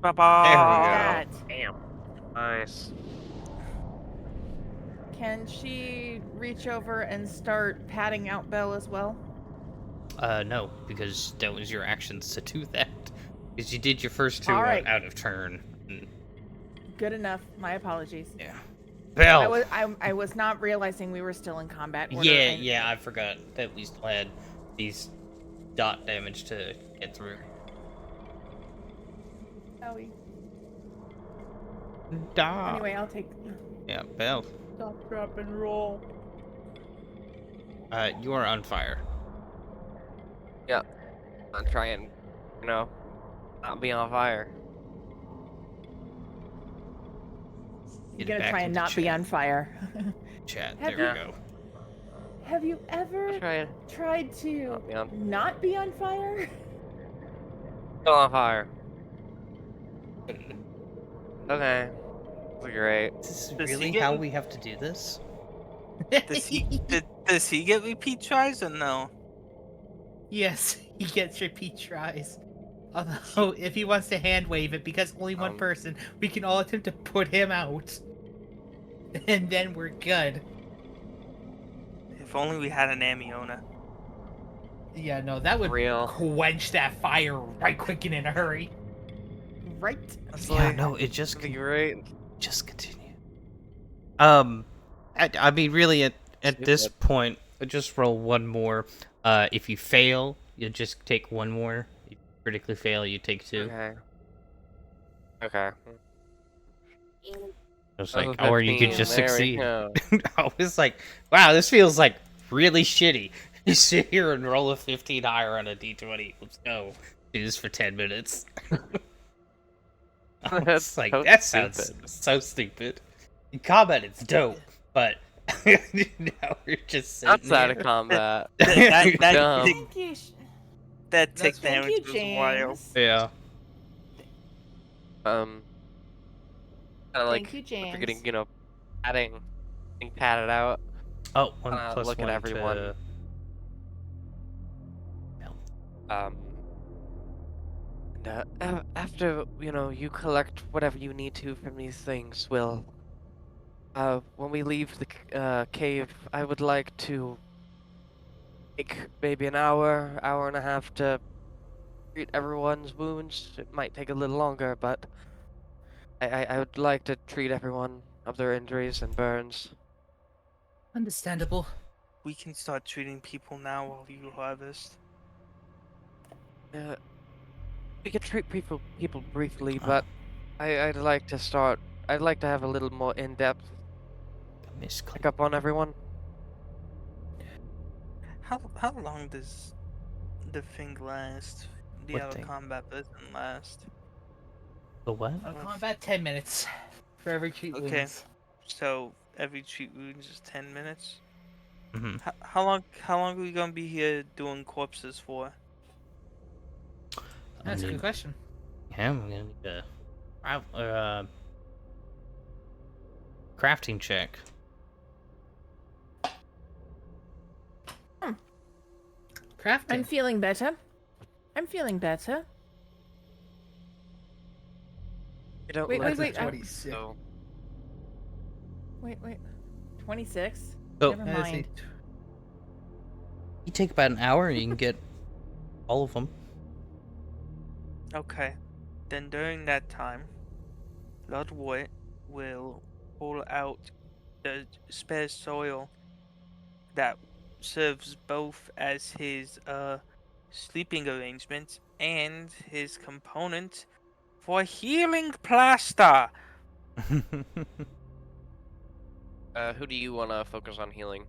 There we God. Damn. Nice. Can she reach over and start patting out Belle as well? No, because that was your actions to do that. Because you did your first 2 All right. out of turn. And, Good enough. My apologies. yeah. Bell! I was not realizing we were still in combat order. Yeah, and- yeah, I forgot that we still had these dot damage to get through. Owie. Dot. Anyway, I'll take. Yeah, Bell. Stop, drop, and roll. You are on fire. I'm trying, not be on fire. You're Get gonna back try and into not be chat. on fire. Chat. Have There you- we go. Have you ever Trying tried to not be on, not be on fire? still on fire. Okay. That's great. Is this Does he really get how re- we have to do this? Does he get repeat tries or no? Yes, he gets repeat tries. Although, if he wants to hand wave it, because only one Um, person, we can all attempt to put him out. And then we're good. If only we had an Amiona. Yeah, no, that would Real. quench that fire right quick and in a hurry. Right. That's Yeah, like, no, it just that'd be great. just continue. I mean, really, at this Stupid. point, just roll one more. If you fail, you just take one more. If you critically fail, you take two. Okay. It's Level like, or you could 15, just there we succeed. go. I was like, wow, this feels like really shitty. You sit here and roll a 15 higher on a d20. Let's go. Do this for 10 minutes. I was That's like, so that sounds stupid. so stupid. In combat, it's dope, but now we're just sitting Outside here. of combat. That Dumb. tick, Thank you. that tick Thank damage you, was wild. James. Yeah. Kind of like Thank you, if you're getting, James. being patted out. Oh, one plus Look at one everyone. to... After you collect whatever you need to from these things, when we leave the cave, I would like to take maybe an hour and a half to treat everyone's wounds. It might take a little longer, but I would like to treat everyone of their injuries and burns. Understandable. We can start treating people now while you harvest. We could treat people briefly, Oh. but I'd like to start. I'd like to have a little more in-depth Misclick. check up on everyone. How long does the thing last? The What out of thing? combat doesn't last. The what? Combat 10 minutes for every treat Okay. wounds. So every treat wounds is 10 minutes. Mm-hmm. How long are we gonna be here doing corpses for? That's a good question. Yeah, I'm gonna need a crafting check. Crafting. I'm feeling better. I'm feeling better. I don't Wait, like wait, the wait, 26. so Wait. 26? Oh. Never That is mind. You take about an hour and you can get all of them. Okay. Then during that time, Lord Wood will pull out the spare soil that serves both as his sleeping arrangement and his component for healing plaster. who do you want to focus on healing?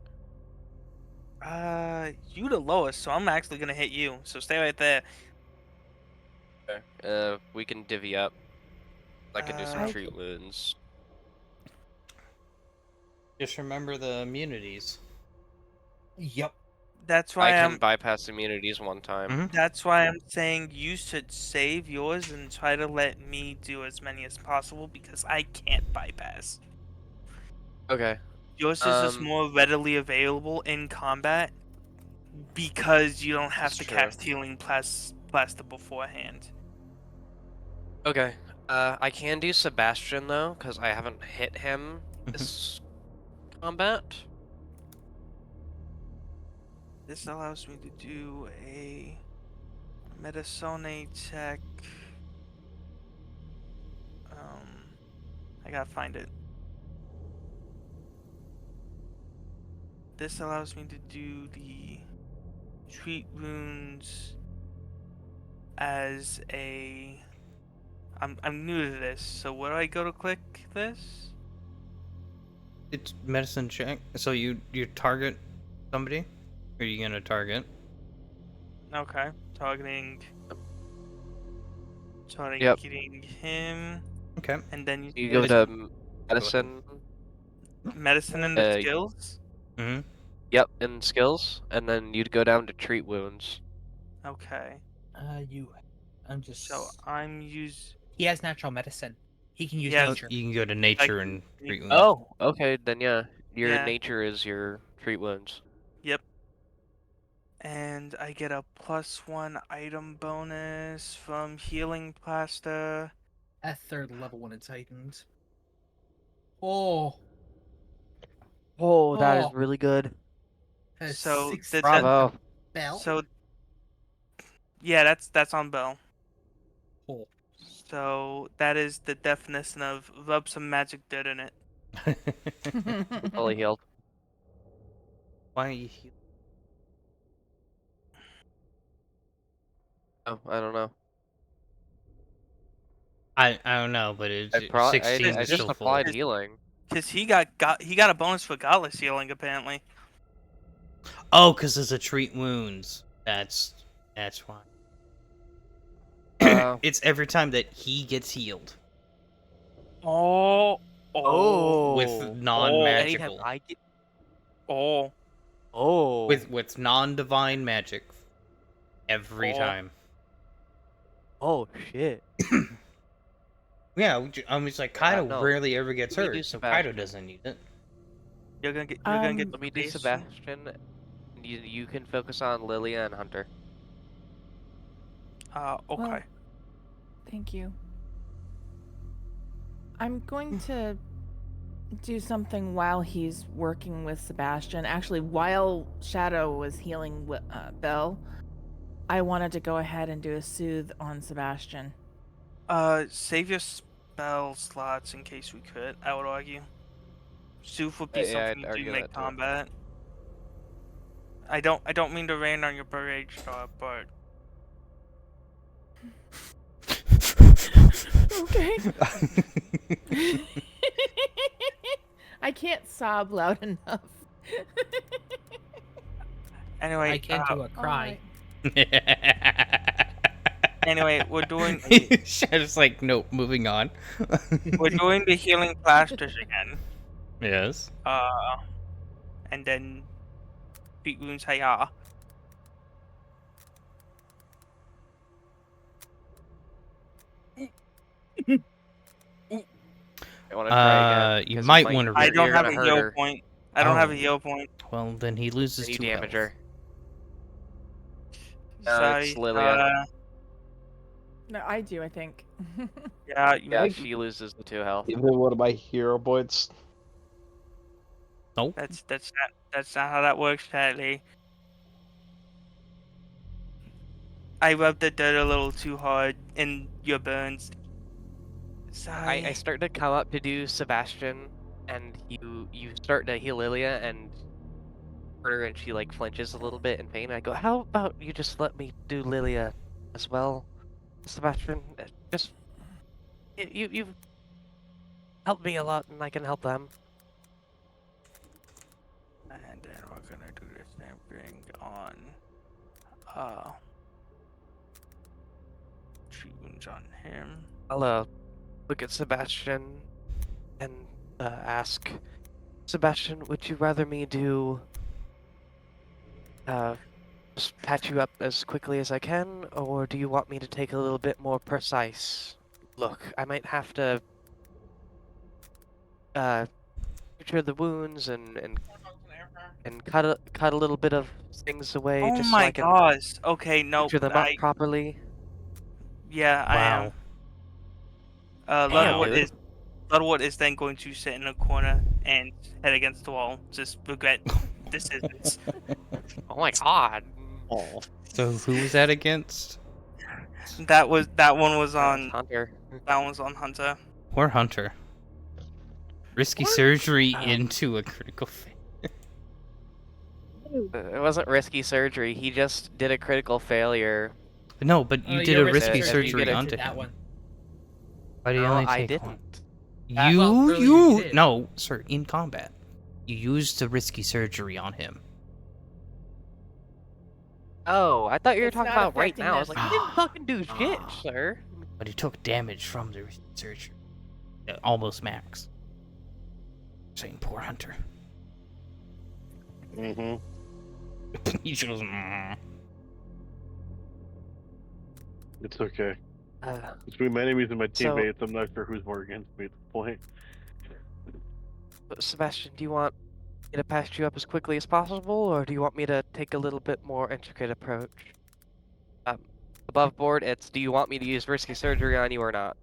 You the lowest, so I'm actually gonna hit you. So stay right there. We can divvy up. I could do some Uh, treat wounds. Just remember the immunities. Yep. That's I why can I'm. bypass immunities one time. Mhm. That's why I'm saying you should save yours and try to let me do as many as possible because I can't bypass. Okay. Yours is just Um, more readily available in combat because you don't have That's to true. cast healing plaster beforehand. Okay. I can do Sebastian though, because I haven't hit him Mhm. this combat. This allows me to do a Metasone check. I gotta find it. This allows me to do the treat wounds as a. I'm new to this, so where do I go to click this? It's medicine check. So you target somebody? Who are you gonna target? Okay, targeting Yep. him, Okay. and then You said go to medicine. medicine and the Uh, skills. Mm-hmm. Yep, and skills, and then you'd go down to treat wounds. Okay, I'm just. so I'm use. He has natural medicine. He can use Yes, nature. You can go to nature and treat wounds. Oh, okay, then yeah, your Yeah. nature is your treat wounds. Yep. And I get a +1 item bonus from healing plaster. At 3rd level when it's heightened. Oh, Oh, that is Oh. really good. has So 6 the Bravo. Bell. So yeah, that's on Bell. Oh. So that is the definition of rub some magic dirt in it. Fully healed. Why are you heal? Oh, I don't know. I don't know, but it's I 16 is just still full. applied healing. Cause he got a bonus for godless healing apparently. Oh, because it's a treat wounds. That's why. It's every time that he gets healed Oh. with non-magical. Anytime I get. Oh. Oh. With non-divine magic every Oh. time. Oh shit. Yeah, it's like Kaido no. rarely ever gets Let me do hurt, so Sebastian. Kaido doesn't need it. You're gonna get Let me do base. Sebastian. You can focus on Lilia and Hunter. Okay. Well, thank you. I'm going to do something while he's working with Sebastian. Actually, while Shadow was healing Belle, I wanted to go ahead and do a soothe on Sebastian. Save your spell slots in case we could. I would argue. Soothe would be Yeah, something I'd you do argue that too. mid-combat. I don't mean to rain on your parade star, but Okay. I can't sob loud enough. anyway, I can't do a cry. Anyway, we're doing Shadow's like, nope, moving on. we're doing the healing plasters again. Yes. And then treat wounds. Hiya. I want to try again. You 'cause might want to. I you're don't have gonna a hurt heal her. point. I don't have a Oh. heal point. Well, then he loses And you 2 damage health. her. Sorry, it's Lilia. No, I do, I think. Yeah, Yeah, she loses the 2 health. Even one of my hero points. Nope. that's not how that works, sadly. I rubbed the dirt a little too hard in your burns. Sorry. I start to come up to do Sebastian, and you start to heal Lilia, and her, and she like flinches a little bit in pain. I go, how about you just let me do Lilia as well, Sebastian? Just you've helped me a lot, and I can help them. And then we're gonna do the same thing on treat wounds on him. I'll look at Sebastian and ask, Sebastian, would you rather me do just patch you up as quickly as I can, or do you want me to take a little bit more precise look? I might have to suture the wounds and cut a little bit of things away Oh just so my I can gosh. Okay, no. suture them up properly. Yeah, I am. Wow. Damn, Ludwood is then going to sit in a corner and head against the wall. Just regret decisions. Oh my god. Oh, So who was that against? That one was on Hunter. Hunter. Or Hunter. Risky surgery Um, into a critical fail. It wasn't risky surgery. He just did a critical failure. No, but you did Your a risky risky if you surgery get it- onto that him. one. Why do you No, only I take didn't. one? That- Well, earlier you did. No, sir, in combat. You used the risky surgery on him. Oh, I thought you were It's talking not about right affecting now. I was them. like, you didn't fucking do shit, sir. But he took damage from the risky surgery. Almost max. Saying poor Hunter. Mm-hmm. He just goes, It's okay. Uh, Between my enemies and my So- teammates, I'm not sure who's more against me at this point. Sebastian, do you want me to patch you up as quickly as possible, or do you want me to take a little bit more intricate approach? Above board, it's do you want me to use risky surgery on you or not?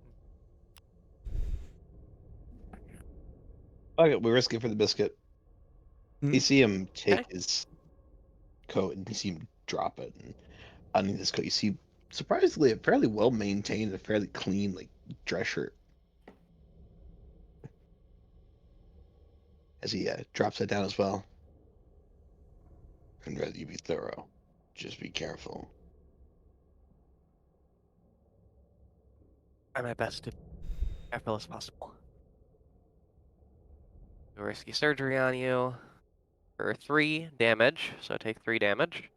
Okay, we risk it for the biscuit. You see him take Okay. his coat and you see him drop it. And underneath his coat, you see surprisingly a fairly well maintained, a fairly clean like dress shirt. As he drops it down as well. I'd rather you be thorough. Just be careful. Try my best to be careful as possible. Do risky surgery on you for 3 damage, so take 3 damage.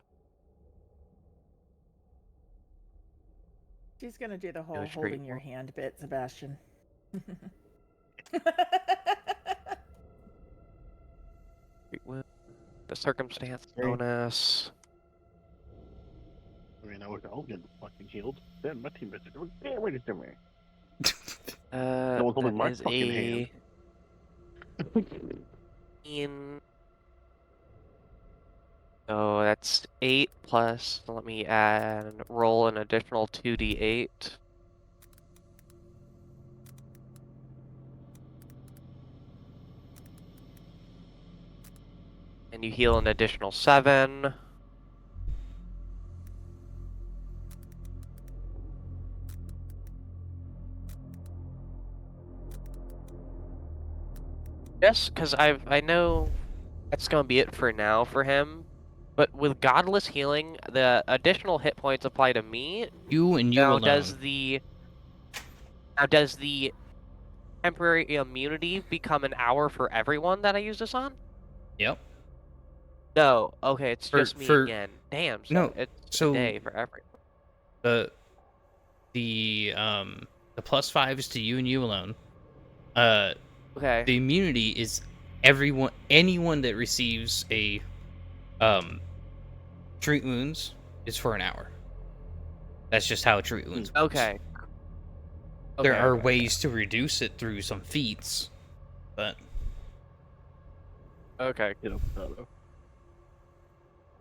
She's gonna do the whole Good holding your treatment. hand bit, Sebastian. The circumstance Okay. bonus. I mean, I was all getting fucking healed. Then my teammates are doing damage to me. No one's holding my fucking hand. So that's 8 plus, let me roll an additional 2d8. And you heal an additional 7. Just because I know that's gonna be it for now for him. But with Godless Healing, the additional hit points apply to me. You and you Now alone. does the temporary immunity become an hour for everyone that I use this on? Yep. No. Okay, it's For- just me for- again. Damn. So No, it's so- a day for everyone. The plus 5s to you and you alone. Okay. The immunity is anyone that receives a treat wounds is for an hour. That's just how treat wounds works. Okay. There Okay, are okay, ways to reduce it through some feats, but Okay. You know,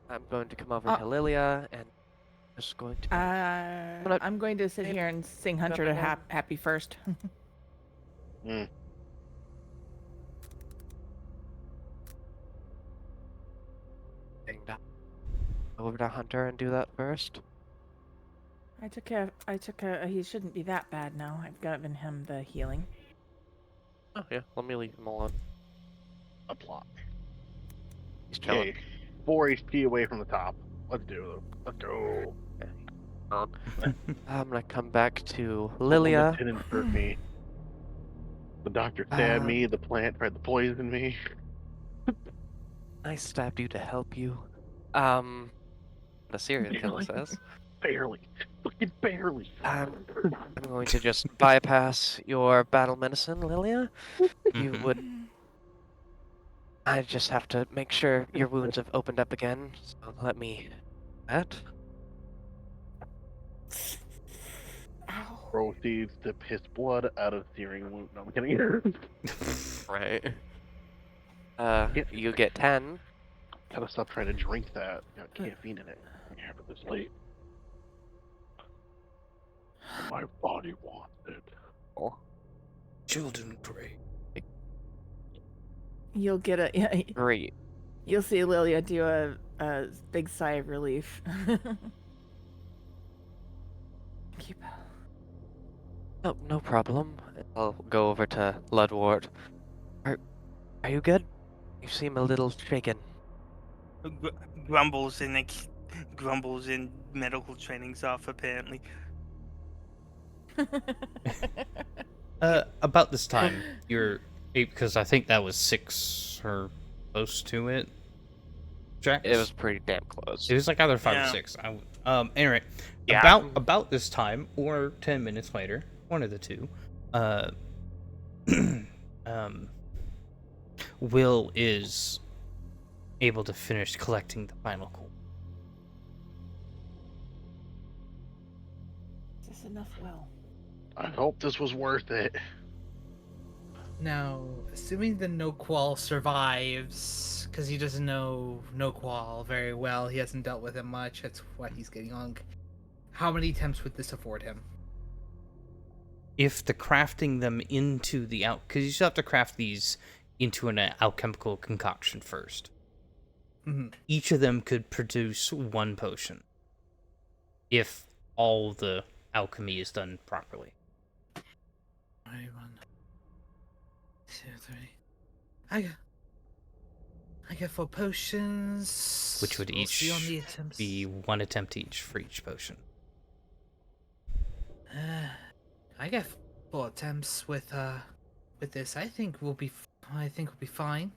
I'm going to come over to Lilia and just going to. gonna- I'm going to sit here and sing Hunter to happy first. Over to Hunter and do that first. I took care. He shouldn't be that bad now. I've given him the healing. Oh yeah, let me leave him alone. a plot. He's chilling. Okay, 4 HP away from the top. Let's do it. Let's go. I'm gonna come back to Lilia. The lieutenant hurt me. The doctor stabbed me. The plant tried to poison me. I stabbed you to help you. The serial killer says. Barely. Fucking barely. I'm going to just bypass your battle medicine, Lilia. You Mhm. would. I just have to make sure your wounds have opened up again. So let me. That. Proceeds to piss blood out of searing wound. No, I'm kidding. Right. You get 10. Gotta stop trying to drink that. Got caffeine in it. After this late. My body wants it. Oh. Children pray. You'll get a. Great. You'll see Lilia do a big sigh of relief. Keep. Oh, no problem. I'll go over to Ludwart. Are you good? You seem a little shaken. Gr- grumbles in grumbles in medical trainings off apparently. About this time, you're because I think that was 6 or close to it. Jax? It was pretty damn close. It was like either 5 or Yeah. 6. Anyway, Yeah. about this time or 10 minutes later, one of the two, um, Will is able to finish collecting the final core. Is this enough, Will? I hope this was worth it. Now, assuming the No-Qual survives, because he doesn't know No-Qual very well, he hasn't dealt with him much, that's why he's getting on. How many attempts would this afford him? If the crafting them into the because you still have to craft these into an alchemical concoction first. Mm-hmm. Each of them could produce 1 potion if all the alchemy is done properly. 1, 2, 3. I got 4 potions. Which would We'll see on each the attempts. be 1 attempt each for each potion. I got 4 attempts with this. I think we'll be fine.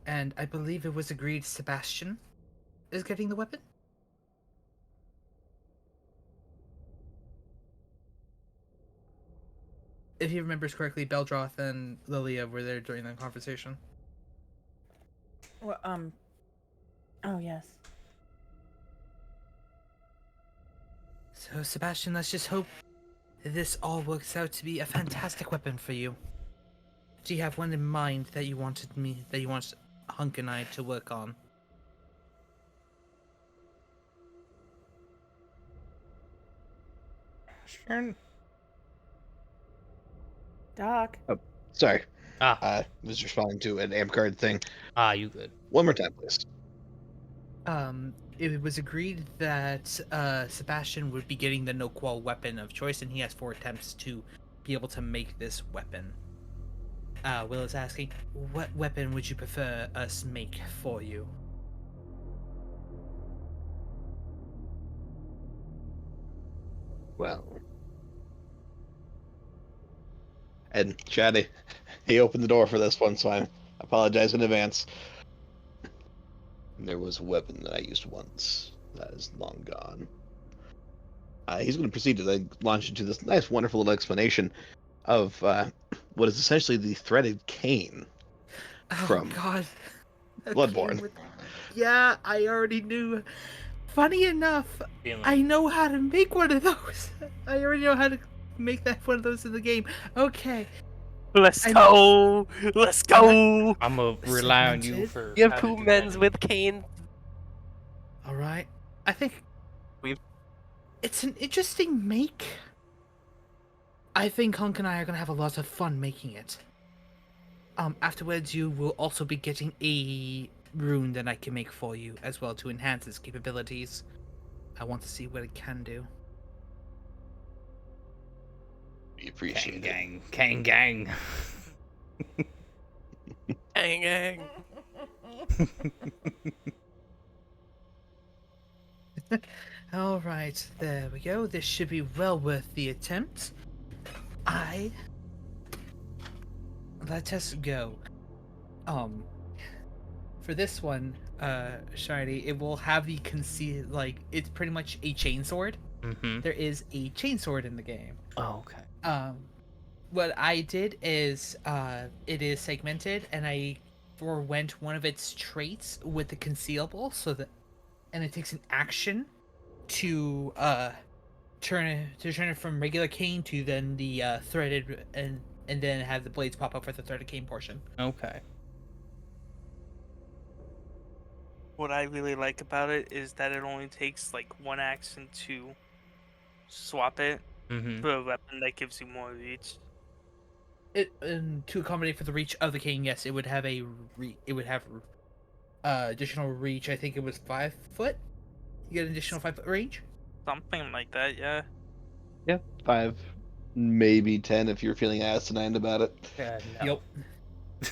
And I believe it was agreed Sebastian is getting the weapon. If he remembers correctly, Beldroth and Lilia were there during that conversation. Well, oh, yes. So, Sebastian, let's just hope that this all works out to be a fantastic weapon for you. Do you have one in mind that you want Hunk and I to work on? Sure. Doc. Sorry. Ah, Was responding to an amp card thing. you good. One more time, please. It was agreed that Sebastian would be getting the No-Qual weapon of choice, and he has 4 attempts to be able to make this weapon. Will is asking, what weapon would you prefer us make for you? Well. And Shaddy, he opened the door for this one, so I apologize in advance. There was a weapon that I used once that is long gone. He's going to proceed to then launch into this nice, wonderful little explanation of what is essentially the threaded cane from God. Bloodborne. Yeah, I already knew. Funny enough, I know how to make one of those. I already know how to make one of those in the game. Okay. Let's go! Let's go! I'm gonna rely on you Segmented. for. You have how to 2 do men's that. with cane. All right. I think We've- it's an interesting make. I think Hunk and I are gonna have a lot of fun making it. Afterwards, you will also be getting a rune that I can make for you as well to enhance its capabilities. I want to see what it can do. We appreciate it. Kang gang. Dang, dang. All right, there we go. This should be well worth the attempt. Let us go. For this one, Shiny, it will have the it's pretty much a chainsword. Mm-hmm. There is a chainsword in the game. Oh, okay. What I did is, it is segmented, and I forwent one of its traits with the concealable, and it takes an action to turn it from regular cane to then the threaded, and then have the blades pop up for the threaded cane portion. Okay. What I really like about it is that it only takes like 1 action to swap it Mm-hmm. for a weapon that gives you more reach. To accommodate for the reach of the cane, yes, it would have additional reach. I think it was 5 foot. You get an additional 5 foot range. Something like that, yeah. Yeah, 5, maybe 10 if you're feeling asinine about it. No. Yep.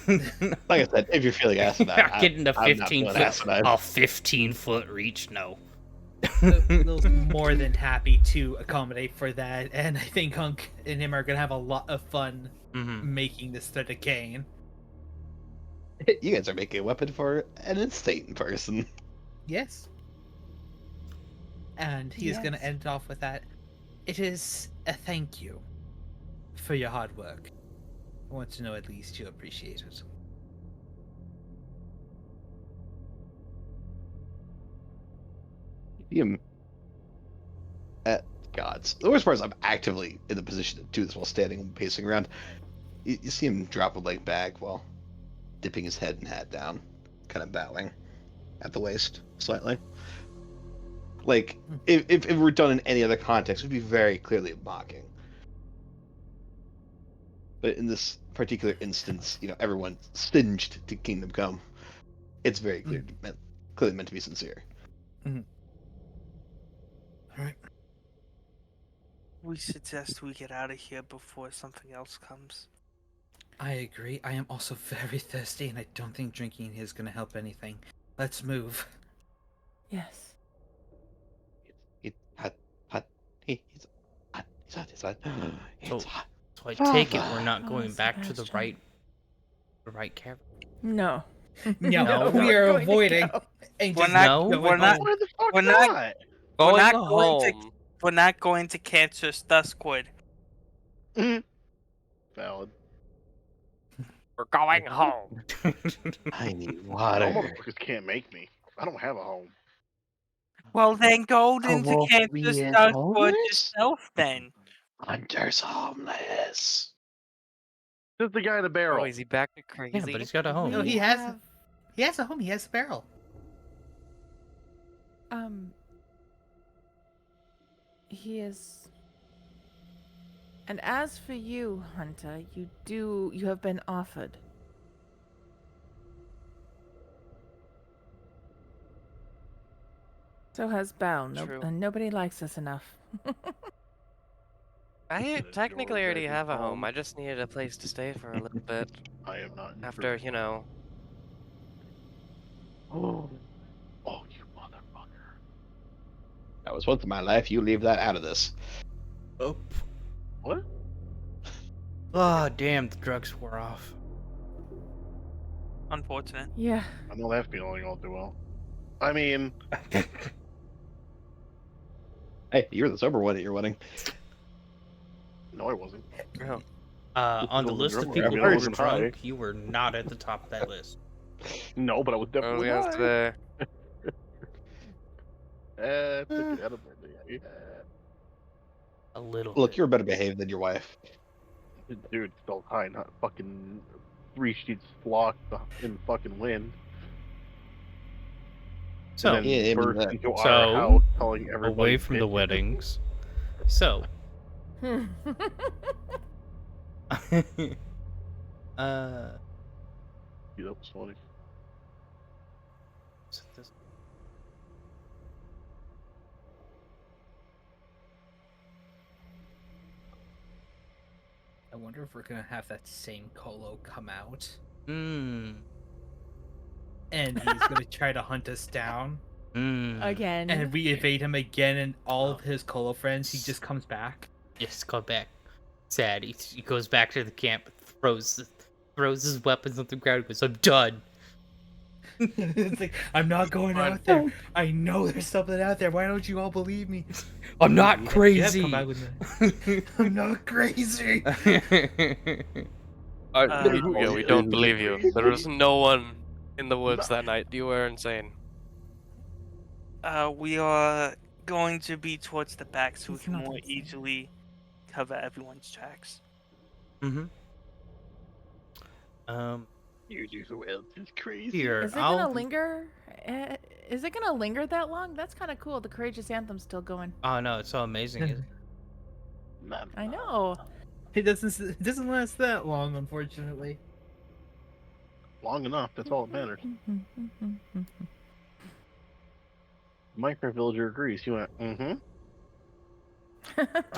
Like I said, if you're feeling asinine, Not getting a I'm not 15 feeling foot, asinine. a 15-foot reach. No. Lil's more than happy to accommodate for that, and I think Hunk and him are gonna have a lot of fun making this thread of cane. You guys are making a weapon for an insane person. Yes. And he's gonna Yes. end it off with that. It is a thank you for your hard work. I want to know at least you appreciate it. You at gods. The worst part is I'm actively in the position to do this while standing and pacing around. You see him drop a leg back while dipping his head and hat down, kind of bowing at the waist slightly. Like, if it were done in any other context, it would be very clearly mocking. But in this particular instance, everyone's singed to Kingdom Come. It's very clearly meant to be sincere. Alright. We suggest we get out of here before something else comes. I agree. I am also very thirsty, and I don't think drinking here is gonna help anything. Let's move. Yes. It's hot. It's hot. It's hot. So I take it we're not Oh, going back to the Sebastian. right cavern. No. No, we we're are going to avoiding. go. And We're just not. No, We're not. Why the fuck We're not? not- Going not home. We're not going to Cancer's Duskwood. Valid. We're going home. I need No water. motherfuckers can't make me. I don't have a home. Well, then go into won't we Cancer's in Duskwood homeless? yourself, then. Hunter's homeless. Just the guy in the barrel. Oh, is he back to crazy? Yeah, but he's got a home. No, We he has have, a home. He has a barrel. He is. And as for you, Hunter, you have been offered. So has Belle. True. And nobody likes us enough. I The technically door already that have a is home. home. I just needed a place to stay for a little bit I am not. after, Oh, you motherfucker. That was once in my life. You leave that out of this. Oh. What? Oh, damn, the drugs wore off. Unfortunate. Yeah. I know that feeling all too well. I mean, Hey, you were the sober one at your wedding. no, I wasn't. oh, On the wasn't list of drunk. people I mean, who I were wasn't high. drunk, you were not at the top of that list. No, but I was oh definitely yes, high. there. Took it edible. Yeah. A little. Look, bit. you're better behaved than your wife. Dude, still high, not fucking 3 sheets flocked in the fucking wind. So, and then Yeah, I mean, burst that- into our So, house telling everybody away from the bitches. weddings. So, Yeah, that was funny. so this- I wonder if we're gonna have that same Colo come out, Mm. and he's gonna try to hunt us down, Mm. Again. and we evade him again, and all of his Colo friends, he just comes back. Yes, go back. Sad. He goes back to the camp, throws his weapons on the ground, and goes, "I'm done." It's like, I'm not going out there. I know there's something out there. Why don't you all believe me? I'm not You have crazy. come back with me. I'm not crazy. We don't believe you. There was no one in the woods that night. You were insane. We are going to be towards the back so we He's can not more insane. easily cover everyone's tracks. Mm-hmm. You do so well. It's crazy. Here, Is it I'll gonna linger? Is it gonna linger that long? That's kind of cool. The courageous anthem's still going. Oh no, it's so amazing. Isn't it? Nah, I know. It doesn't last that long, unfortunately. long enough. That's all that matters. Minecraft villager agrees. He went, mm-hmm.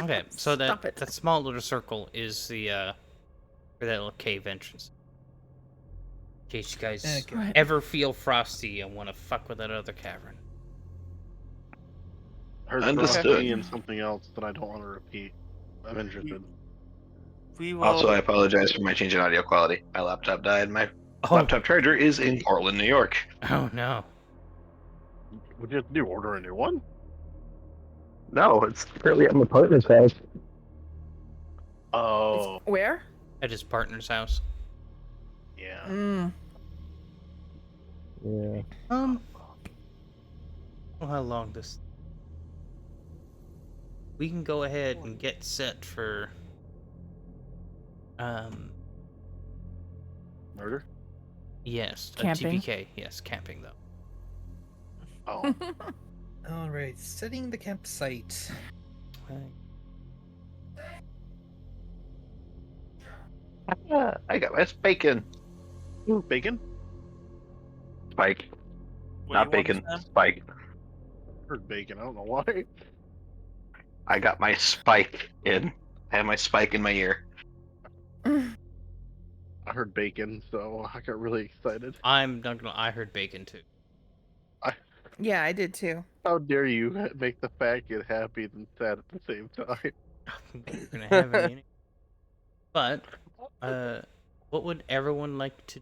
Okay, so Stop it. that small little circle is the where that little cave entrance. case you guys Okay. Right. ever feel frosty and want to fuck with that other cavern. Heard Understood. Frosty and something else that I don't want to repeat. I'm interested. We will. Also, I apologize for my change in audio quality. My laptop died. My laptop charger is in Portland, New York. Oh no. What'd you have to do? Order a new one? No, it's currently at my partner's house. Oh, Where? At his partner's house. yeah. Mm. Yeah. Well, how long this? We can go ahead and get set for. Murder? Yes, a Camping. TPK. Yes, camping though. Oh, All right, setting the campsite. I got my bacon. bacon? Spike. What Not do you want, bacon. Sam? Spike. Heard bacon. I don't know why. I got my spike in. I have my spike in my ear. I heard bacon, so I got really excited. I'm not gonna. I heard bacon too. Yeah, I did too. How dare you make the fat get happy and sad at the same time? We're gonna have any. Anyway. But, what would everyone like to?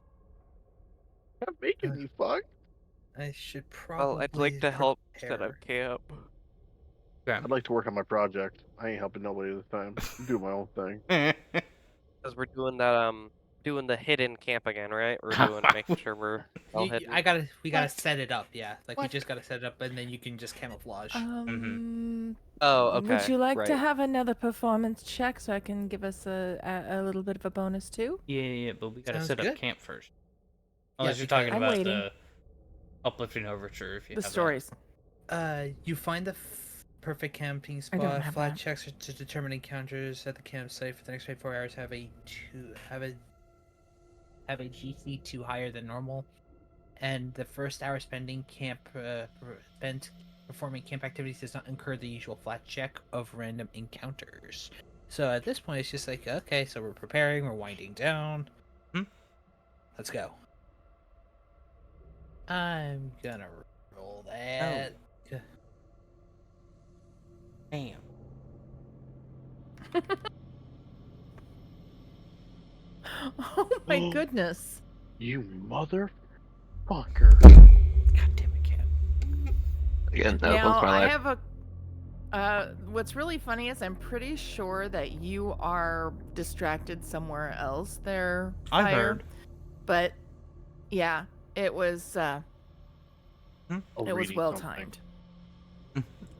Have bacon, you fuck. I should probably. Well, I'd like to help set prepare. up camp. I'd like to work on my project. I ain't helping nobody this time. I'm doing my own thing. Because we're doing that, doing the hidden camp again, right? We're doing making sure we're all hidden. We gotta What? set it up, yeah. Like we What? just gotta set it up, and then you can just camouflage. Oh, okay. Would you like to right. have another performance check so I can give us a little bit of a bonus too? Yeah, but we gotta Sounds set up good. camp first. Yeah, Unless you're talking I'm about waiting. the uplifting overture. If you The have stories. You find the perfect camping I don't spot. have Flat that. checks are to determine encounters at the campsite for the next 24 hours. Have a GC 2 higher than normal, and the first hour spending spent performing camp activities does not incur the usual flat check of random encounters. So at this point, it's just like, okay, so we're preparing, we're winding down. Let's go. I'm gonna roll that. Damn. Oh my goodness. You motherfucker. God damn it, cat. Again, that Now was my I life. have what's really funny is I'm pretty sure that you are distracted somewhere else there. I Fire. heard. But yeah, it was Oh, it was reading well something. timed.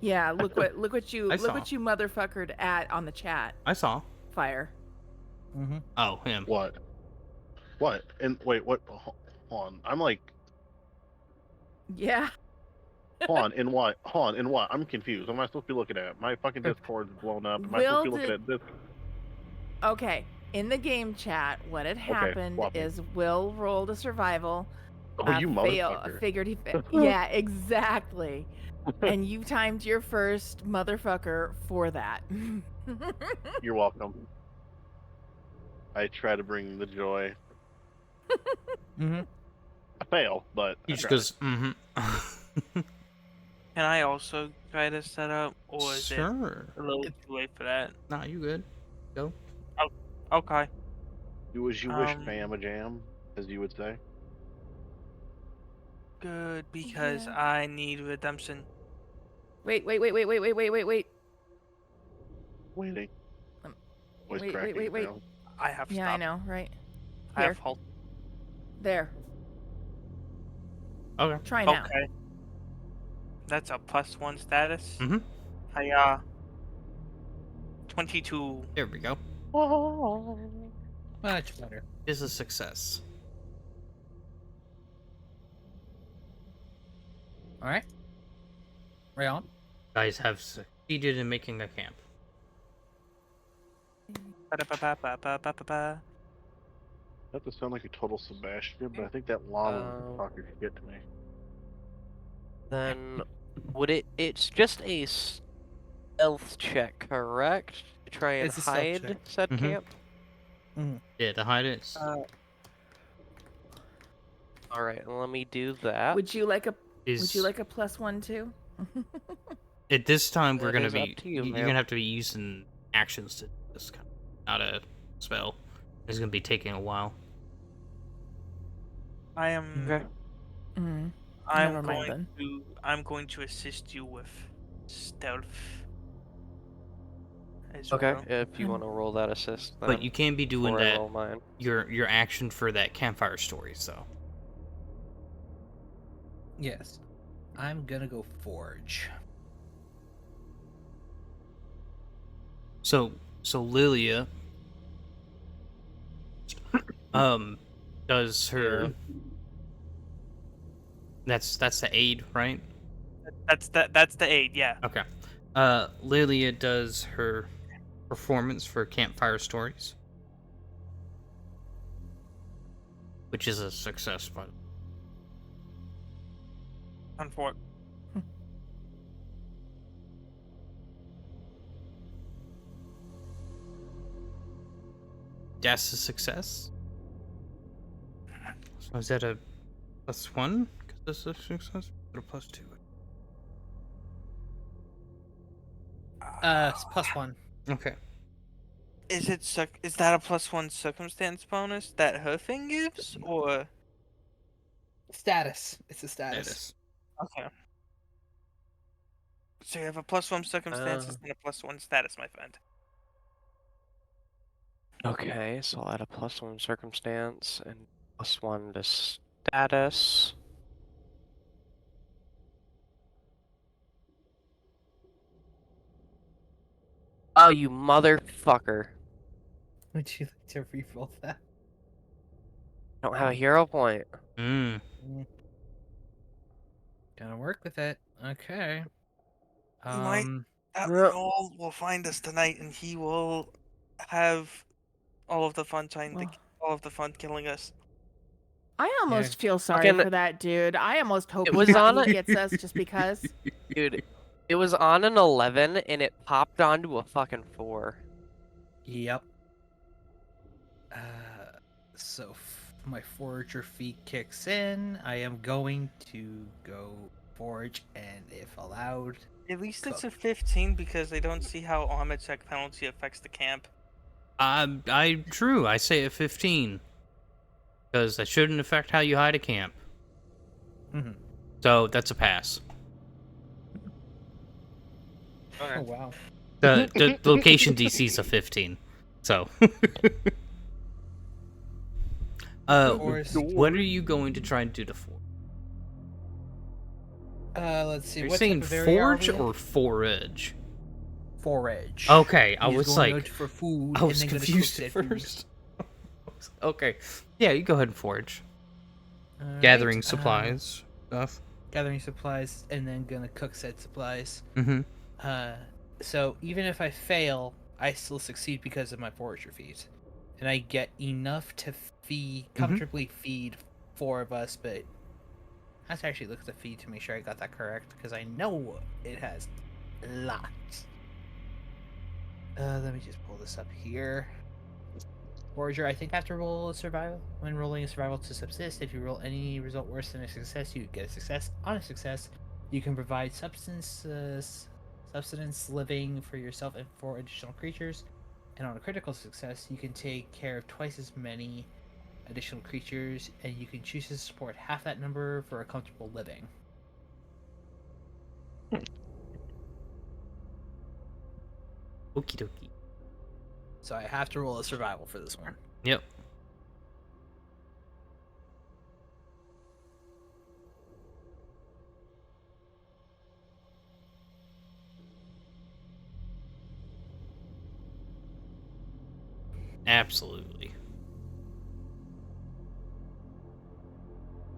Yeah, look what you I look saw. what you motherfuckered at on the chat. I saw. Fire. Mm-hmm. Oh, him. What? What? And wait, what? Hold on. I'm like, Yeah. hold on, in what? Hold on, in what? I'm confused. What am I supposed to be looking at? My fucking Discord's blown up. Am I supposed to be looking at this? Okay. In the game chat, what had happened swap me. is Will rolled a survival. Oh, you motherfucker. Figured he yeah, exactly. And you timed your first motherfucker for that. You're welcome. I try to bring the joy. Mm-hmm. I fail, but He I just try. goes, mm-hmm. Can I also try to set up, or is Sure. it a little too late for that? Nah, you good. Go. Okay. Do as you wish, Um, fam jam, as you would say. Good, because Yeah. I need redemption. Wait. Waiting. Voice Wait. cracking sound. I have Yeah, I stopped. know, right? I Here. have halt. There. Okay. Try now. Okay. That's a +1 status. Mhm. I 22. There we go. Much better. Is a success. All right. Right on. Guys have succeeded in making a camp. Ba-da-ba-ba-ba-ba-ba-ba. That does sound like a total Sebastian, but I think that llama Um, talker should get to me. Then would it's just a stealth check, correct? To try and It's a stealth hide check. said Mhm. camp. Yeah, to hide it. Uh, All right, let me do that. Would you like a Is +1 too? at this time we're That gonna is up be to you, you're ma'am. gonna have to be using actions to do this, not a spell. It's gonna be taking a while. I am. Okay. Mm. I'm Never mind going then. to. I'm going to assist you with stealth as Okay, well. if you want to roll that assist, then But you can be doing before I that roll mine. your action for that campfire stories though. Yes. I'm gonna go forge. So Lilia does her that's the aid, right? That's the aid. Yeah. Okay. Lilia does her performance for campfire stories, which is a success, but Unfortunately. that's a success. So is that a +1? Because this is a success. Or a +2? It's +1. Okay. Is it is that a +1 circumstance bonus that her thing gives, or Status. It's a status. Status. okay? So you have a +1 circumstances and a +1 status, my friend. Okay, so I'll add a +1 circumstance and +1 to status. Oh, you motherfucker. Would you like to reroll that? I don't have a hero point. Mm. Gonna work with it. Okay. Might that Yep. roll will find us tonight, and he will have all of the fun Well, all of the fun killing us. I almost feel sorry Fucking- for that dude. I almost hope was on he a- gets us just because. Dude, it was on an 11 and it popped onto a fucking 4. Yep. So my forager feat kicks in. I am going to go forge, and if allowed, At least it's a cook. 15 because they don't see how armor check penalty affects the camp. True. I say a 15 because that shouldn't affect how you hide a camp. Mhm. So that's a pass. Oh wow. The location DC is a 15. So. Force. What are you going to try and do to forge? Let's see. Are you What saying type of area are forge we in? or forage? Forage. Okay, I He's was going like, out for food. I was and then gonna confused cook at that food. first. Okay, yeah, you go ahead and forge. Alright, Gathering supplies, stuff. Gathering supplies, and then gonna cook said supplies. Mm-hmm. So even if I fail, I still succeed because of my forager feat, and I get enough to comfortably feed 4 of us. But I have to actually look at the feed to make sure I got that correct, because I know it has lots. Let me just pull this up here. Forager, I think I have to roll a survival. When rolling a survival to subsist, if you roll any result worse than a success, you get a success. On a success, you can provide substance living for yourself and 4 additional creatures. And on a critical success, you can take care of twice as many additional creatures, and you can choose to support half that number for a comfortable living. Okie dokie. So I have to roll a survival for this one. Yep. Absolutely.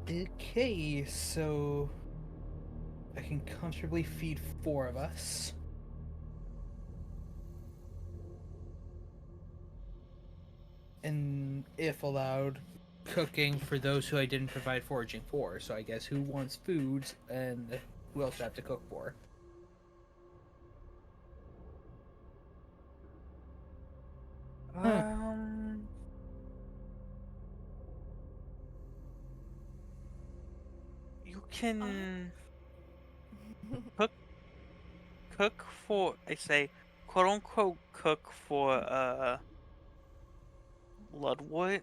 Okay, so I can comfortably feed 4 of us. And if allowed, cooking for those who I didn't provide foraging for. So I guess who wants food and who else do I have to cook for? You can cook for, I say, quote unquote cook for Ludwort,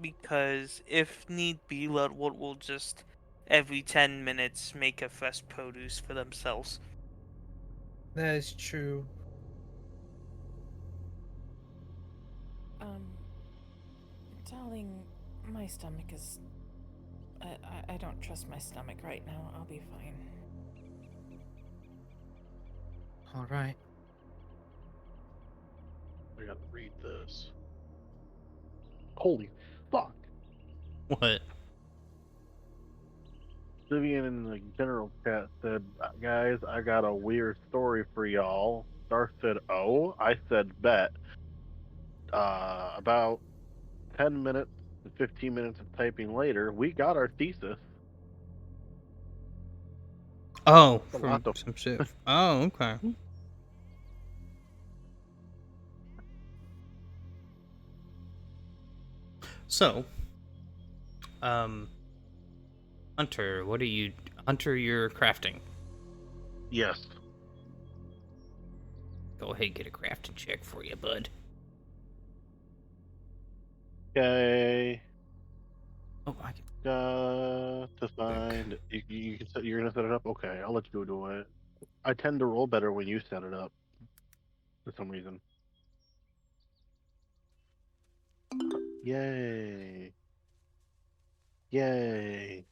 because if need be, Ludwort will just every 10 minutes make a fresh produce for themselves. That is true. Um, darling, my stomach is. I don't trust my stomach right now. I'll be fine. All right. I gotta read this. Holy fuck. What? Vivian in the general chat said, guys, I got a weird story for y'all. Star said, oh. I said, bet. About 10 minutes and 15 minutes of typing later, we got our thesis. Oh, A from lot of some shit. Oh, okay. So, Hunter, what are you? Hunter, you're crafting. yes. Go ahead, get a crafting check for you, bud. Okay. Oh, I can. To find. You can set, you're gonna set it up? Okay, I'll let you do it. I tend to roll better when you set it up. For some reason. Yay. Yay.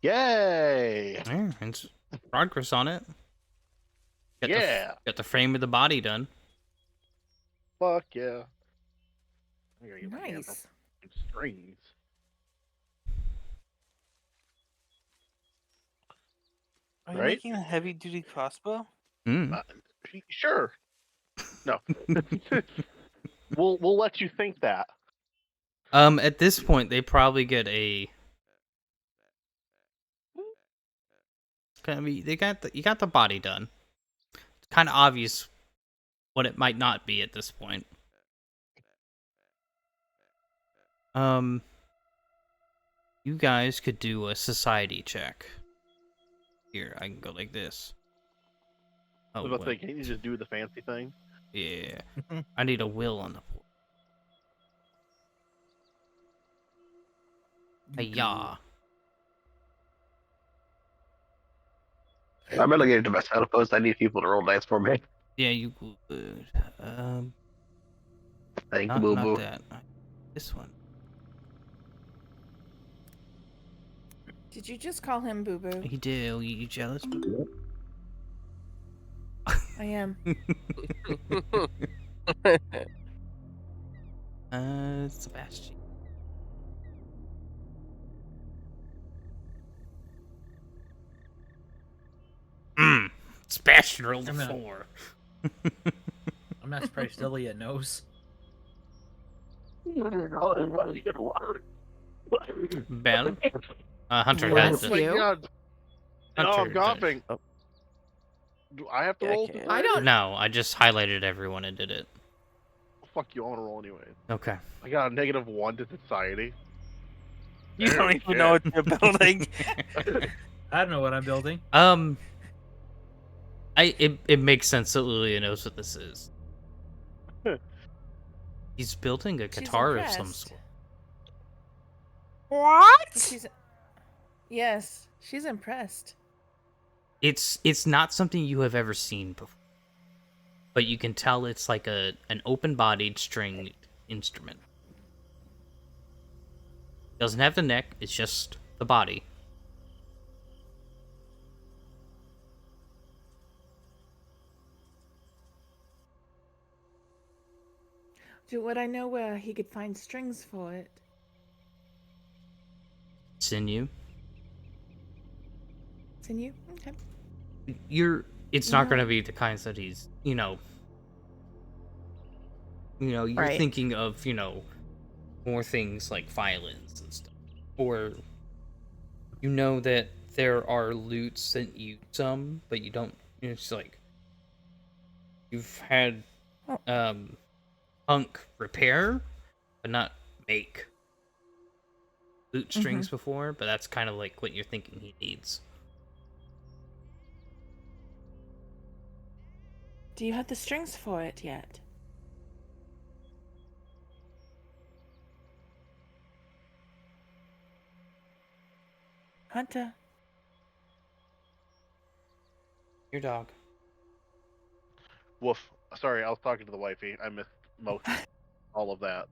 Yay! Yeah, it's progress on it. Yeah! Got the frame of the body done. Fuck yeah. I gotta get my hands on Nice. some strings. Are you Right? making a heavy duty crossbow? Hmm. Sure. No. we'll let you think that. At this point, they probably get a. I mean, you got the body done. It's kind of obvious what it might not be at this point. You guys could do a society check. Here, I can go like this. I Oh, was about well, to say, can't you just do the fancy thing? yeah. I need a will on the board. Yeah. I'm relegated to my saddle post. I need people to roll dice for me. Yeah, you would. Thank you, boo Not boo. that. This one. Did you just call him Boo Boo? You do. You jealous? I am. Sebastian. Sebastian rolled a I'm not- 4. I'm not surprised Delia knows. Ben? Hunter Bless had Oh my you. god. No, I'm Hunter. coughing. Oh. Do I have to Yeah, I roll? can't. I don't. No, I just highlighted everyone and did it. Fuck you, I want to roll anyway. Okay. I got a -1 to society. You Oh, don't even shit. know what you're building. I don't know what I'm building. It makes sense that Lilia knows what this is. He's building a She's guitar of some impressed. sort. What? She's. Yes, she's impressed. It's not something you have ever seen before, but you can tell it's like an open-bodied string instrument. Doesn't have the neck; it's just the body. Would I know where he could find strings for it? Sinew. Sinew? Okay. It's not going to be the kinds that he's, you're Right. thinking of, more things like violins and stuff. Or you know that there are lutes that use some, but you don't, it's like you've had punk repair, but not make. lute strings before, but that's kind of like what you're thinking he needs. Do you have the strings for it yet? Hunter. Your dog. Woof. Sorry, I was talking to the wifey. I missed most all of that.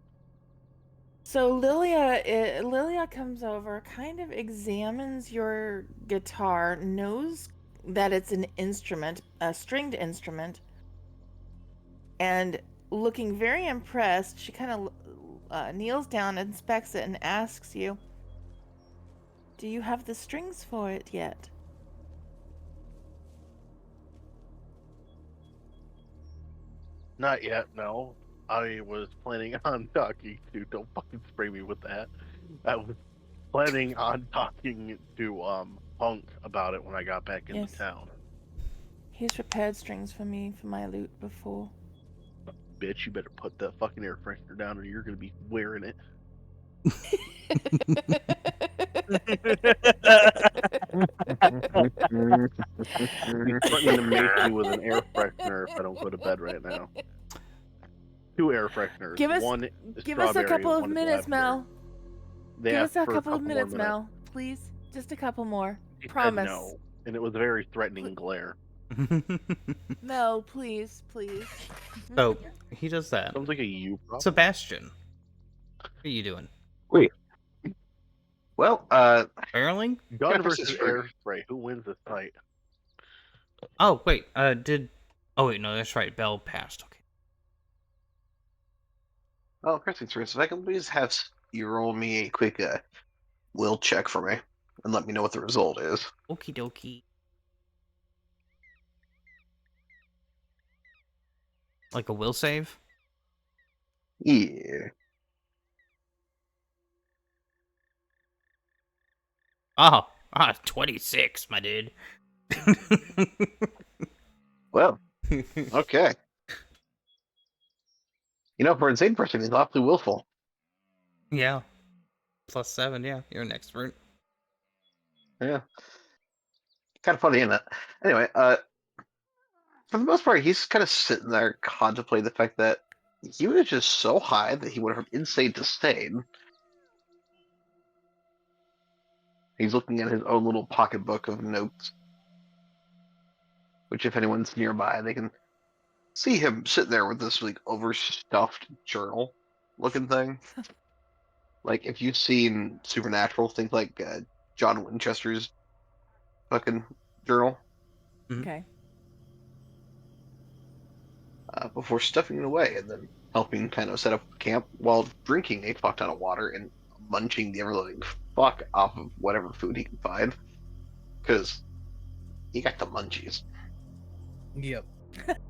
So Lilia comes over, kind of examines your guitar, knows that it's an instrument, a stringed instrument, and looking very impressed, she kind of kneels down, inspects it, and asks you, "Do you have the strings for it yet?" Not yet, no. I was planning on talking to. Don't fucking spray me with that. I was planning on talking to Punk about it when I got back into Yes. town. He's repaired strings for me for my lute before. Bitch, you better put that fucking air freshener down, or you're gonna be wearing it. He's threatening to mace me with an air freshener if I don't go to bed right now. 2 air fresheners. Give us, One is give us a strawberry, couple of one is minutes, lavender. Mel. They Give asked us a for couple of more minutes, Mel. Please, just a couple more. He said Promise. no, and it was a very threatening glare. Mel, please, please. So he does that. Sounds like a you problem. Sebastian, what are you doing? Wait. Well, Barreling? Gun Gotta versus persist for- air spray. Who wins this fight? Oh wait, Oh wait, no, that's right. Bell passed. Okay. well, first things first, if I can please have you roll me a quick will check for me and let me know what the result is. Okie dokie. Like a will save? Yeah. Oh, 26, my dude. Well, okay. You know, for an insane person, he's awfully willful. Yeah. +7, yeah. You're an expert. Yeah. Kind of funny, isn't it? Anyway, for the most part, he's kind of sitting there contemplating the fact that he was just so high that he went from insane to sane. He's looking at his own little pocketbook of notes, which, if anyone's nearby, they can see him sitting there with this like overstuffed journal looking thing. Like if you've seen Supernatural, things like John Winchester's fucking journal, Okay. before stuffing it away and then helping kind of set up camp while drinking a fuck ton of water and munching the ever living fuck off of whatever food he can find. Because he got the munchies. Yep.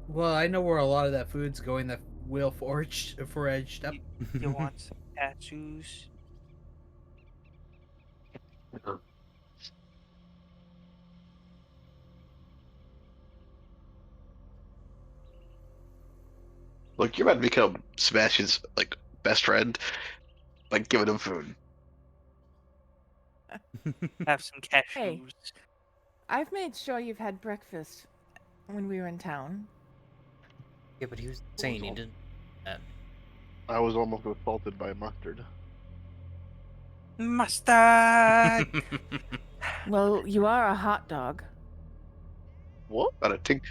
Well, I know where a lot of that food's going. That will foraged up. You want some tattoos? Look, you're about to become Sebastian's like best friend by giving him food. Have some cashews. Hey. I've made sure you've had breakfast when we were in town. Yeah, but he was insane. He didn't do that. I was almost assaulted by mustard. Mustard! Well, you are a hot dog. What? But I think,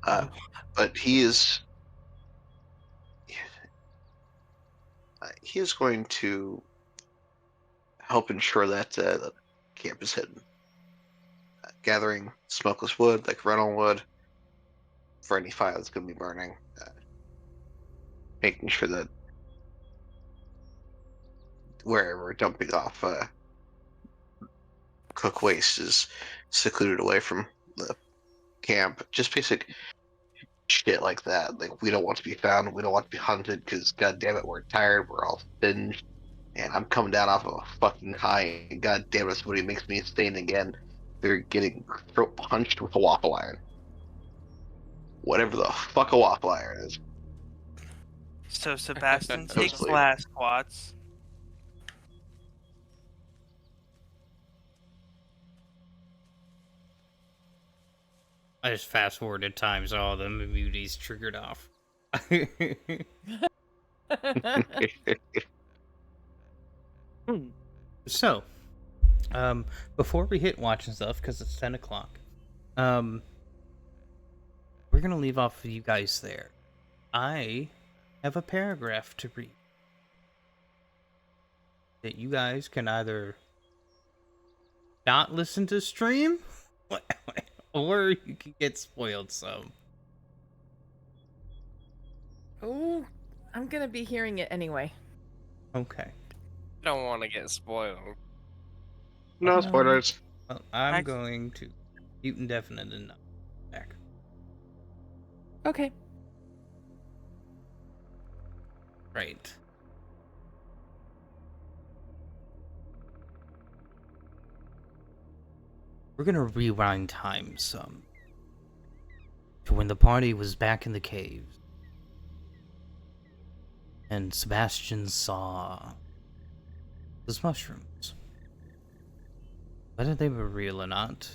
but he is going to help ensure that the camp is hidden. Gathering smokeless wood, like rental wood, for any fire that's going to be burning. Making sure that wherever we're dumping off cook waste is secluded away from the camp. Just basic shit like that. Like, we don't want to be found. We don't want to be hunted because, god damn it, we're tired. We're all singed. And I'm coming down off of a fucking high. And god damn it, somebody makes me insane again. They're getting throat punched with a waffle iron. Whatever the fuck a waffle iron is. So Sebastian takes Totally. last squats. I just fast forwarded time, so all the immunities triggered off. So, before we hit watch and stuff, because it's 10 o'clock, we're gonna leave off with you guys there. I have a paragraph to read that you guys can either not listen to stream, or you can get spoiled some. Oh, I'm gonna be hearing it anyway. Okay. Don't want to get spoiled. No No. spoilers. Well, I'm Act- going to mute indefinite and not back. Okay. Right. We're gonna rewind time some to when the party was back in the caves, and Sebastian saw those mushrooms. Whether they were real or not,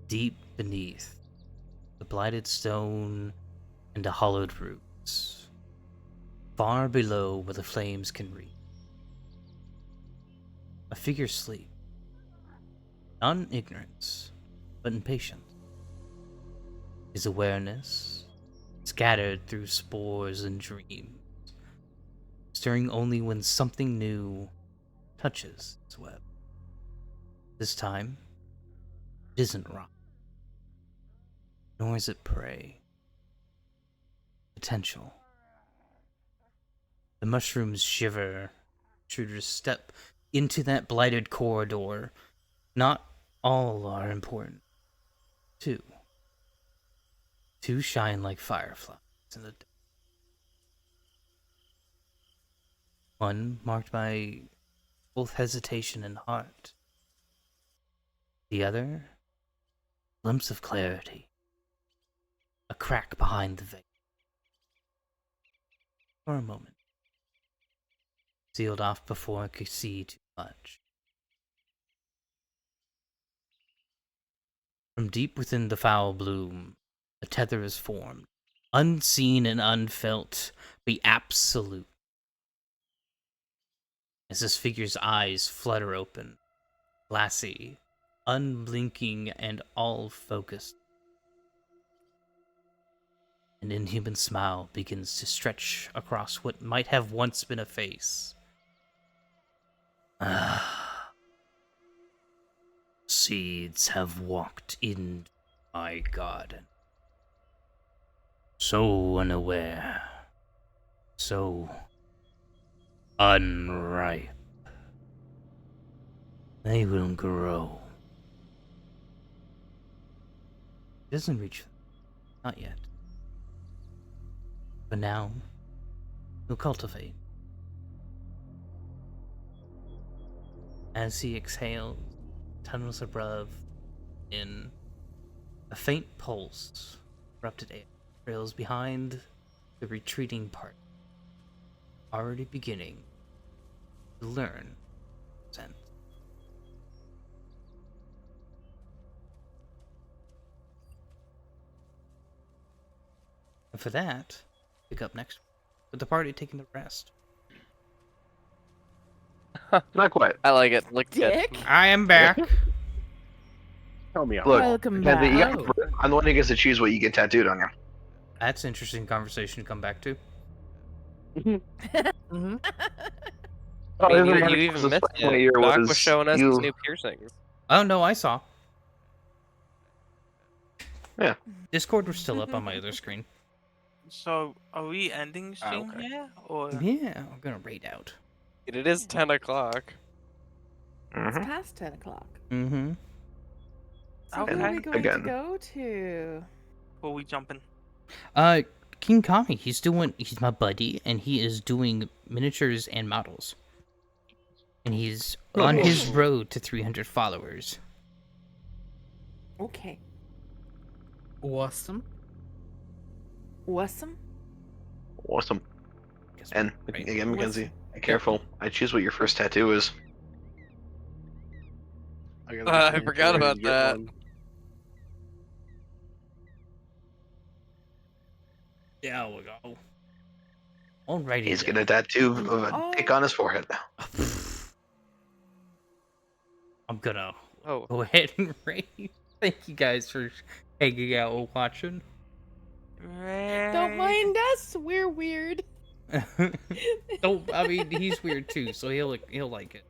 deep beneath the blighted stone and the hollowed roots, far below where the flames can reach, a figure sleep, not in ignorance, but in patience. His awareness scattered through spores and dreams, stirring only when something new touches its web. This time, it isn't rock, nor is it prey. Potential. The mushrooms shiver. Intruders step into that blighted corridor. Not all are important. Two. Two shine like fireflies in the dark. One marked by both hesitation and heart. The other, a glimpse of clarity. A crack behind the veil. For a moment. Sealed off before I could see too much. From deep within the foul bloom, a tether is formed, unseen and unfelt, be absolute. As this figure's eyes flutter open, glassy, unblinking, and all focused. An inhuman smile begins to stretch across what might have once been a face. Ah. Seeds have walked into my garden. So unaware. So unripe. They will grow. It doesn't reach them. Not yet. But now, he'll cultivate. As he exhales, tunnels above, in a faint pulse, erupted air trails behind the retreating part, already beginning to learn scent. And for that, pick up next with the party taking the rest. Not quite. I like it. Look good. Dick. I am back. Tell me, Look, Welcome Mackenzie, back. I'm the one who gets to choose what you get tattooed on you. That's an interesting conversation to come back to. Mm-hmm. Oh, I mean, isn't you that even the missed second it. year Doc was was showing us you... his new piercings. Oh no, I saw. Yeah. Discord was still up on my other screen. So, are we ending stream okay. here, or Yeah, I'm gonna raid out. It is 10 o'clock. It's Mhm. past 10 o'clock. Mm-hmm. So who are Okay. we going Again. to go to? are we jumping? King Kami, he's my buddy, and he is doing miniatures and models. And he's on his road to 300 followers. Okay. Awesome. Awesome. Awesome. Guess And right. again, Mackenzie, be careful. I choose what your first tattoo is. I gotta I forgot about get that. one. Yeah, we go. Alrighty. He's then. getting a tattoo of a Oh. dick on his forehead now. I'm gonna Oh, go ahead and rate. Thank you guys for hanging out and watching. Don't mind us. We're weird. Don't. I mean, he's weird too, so he'll like it.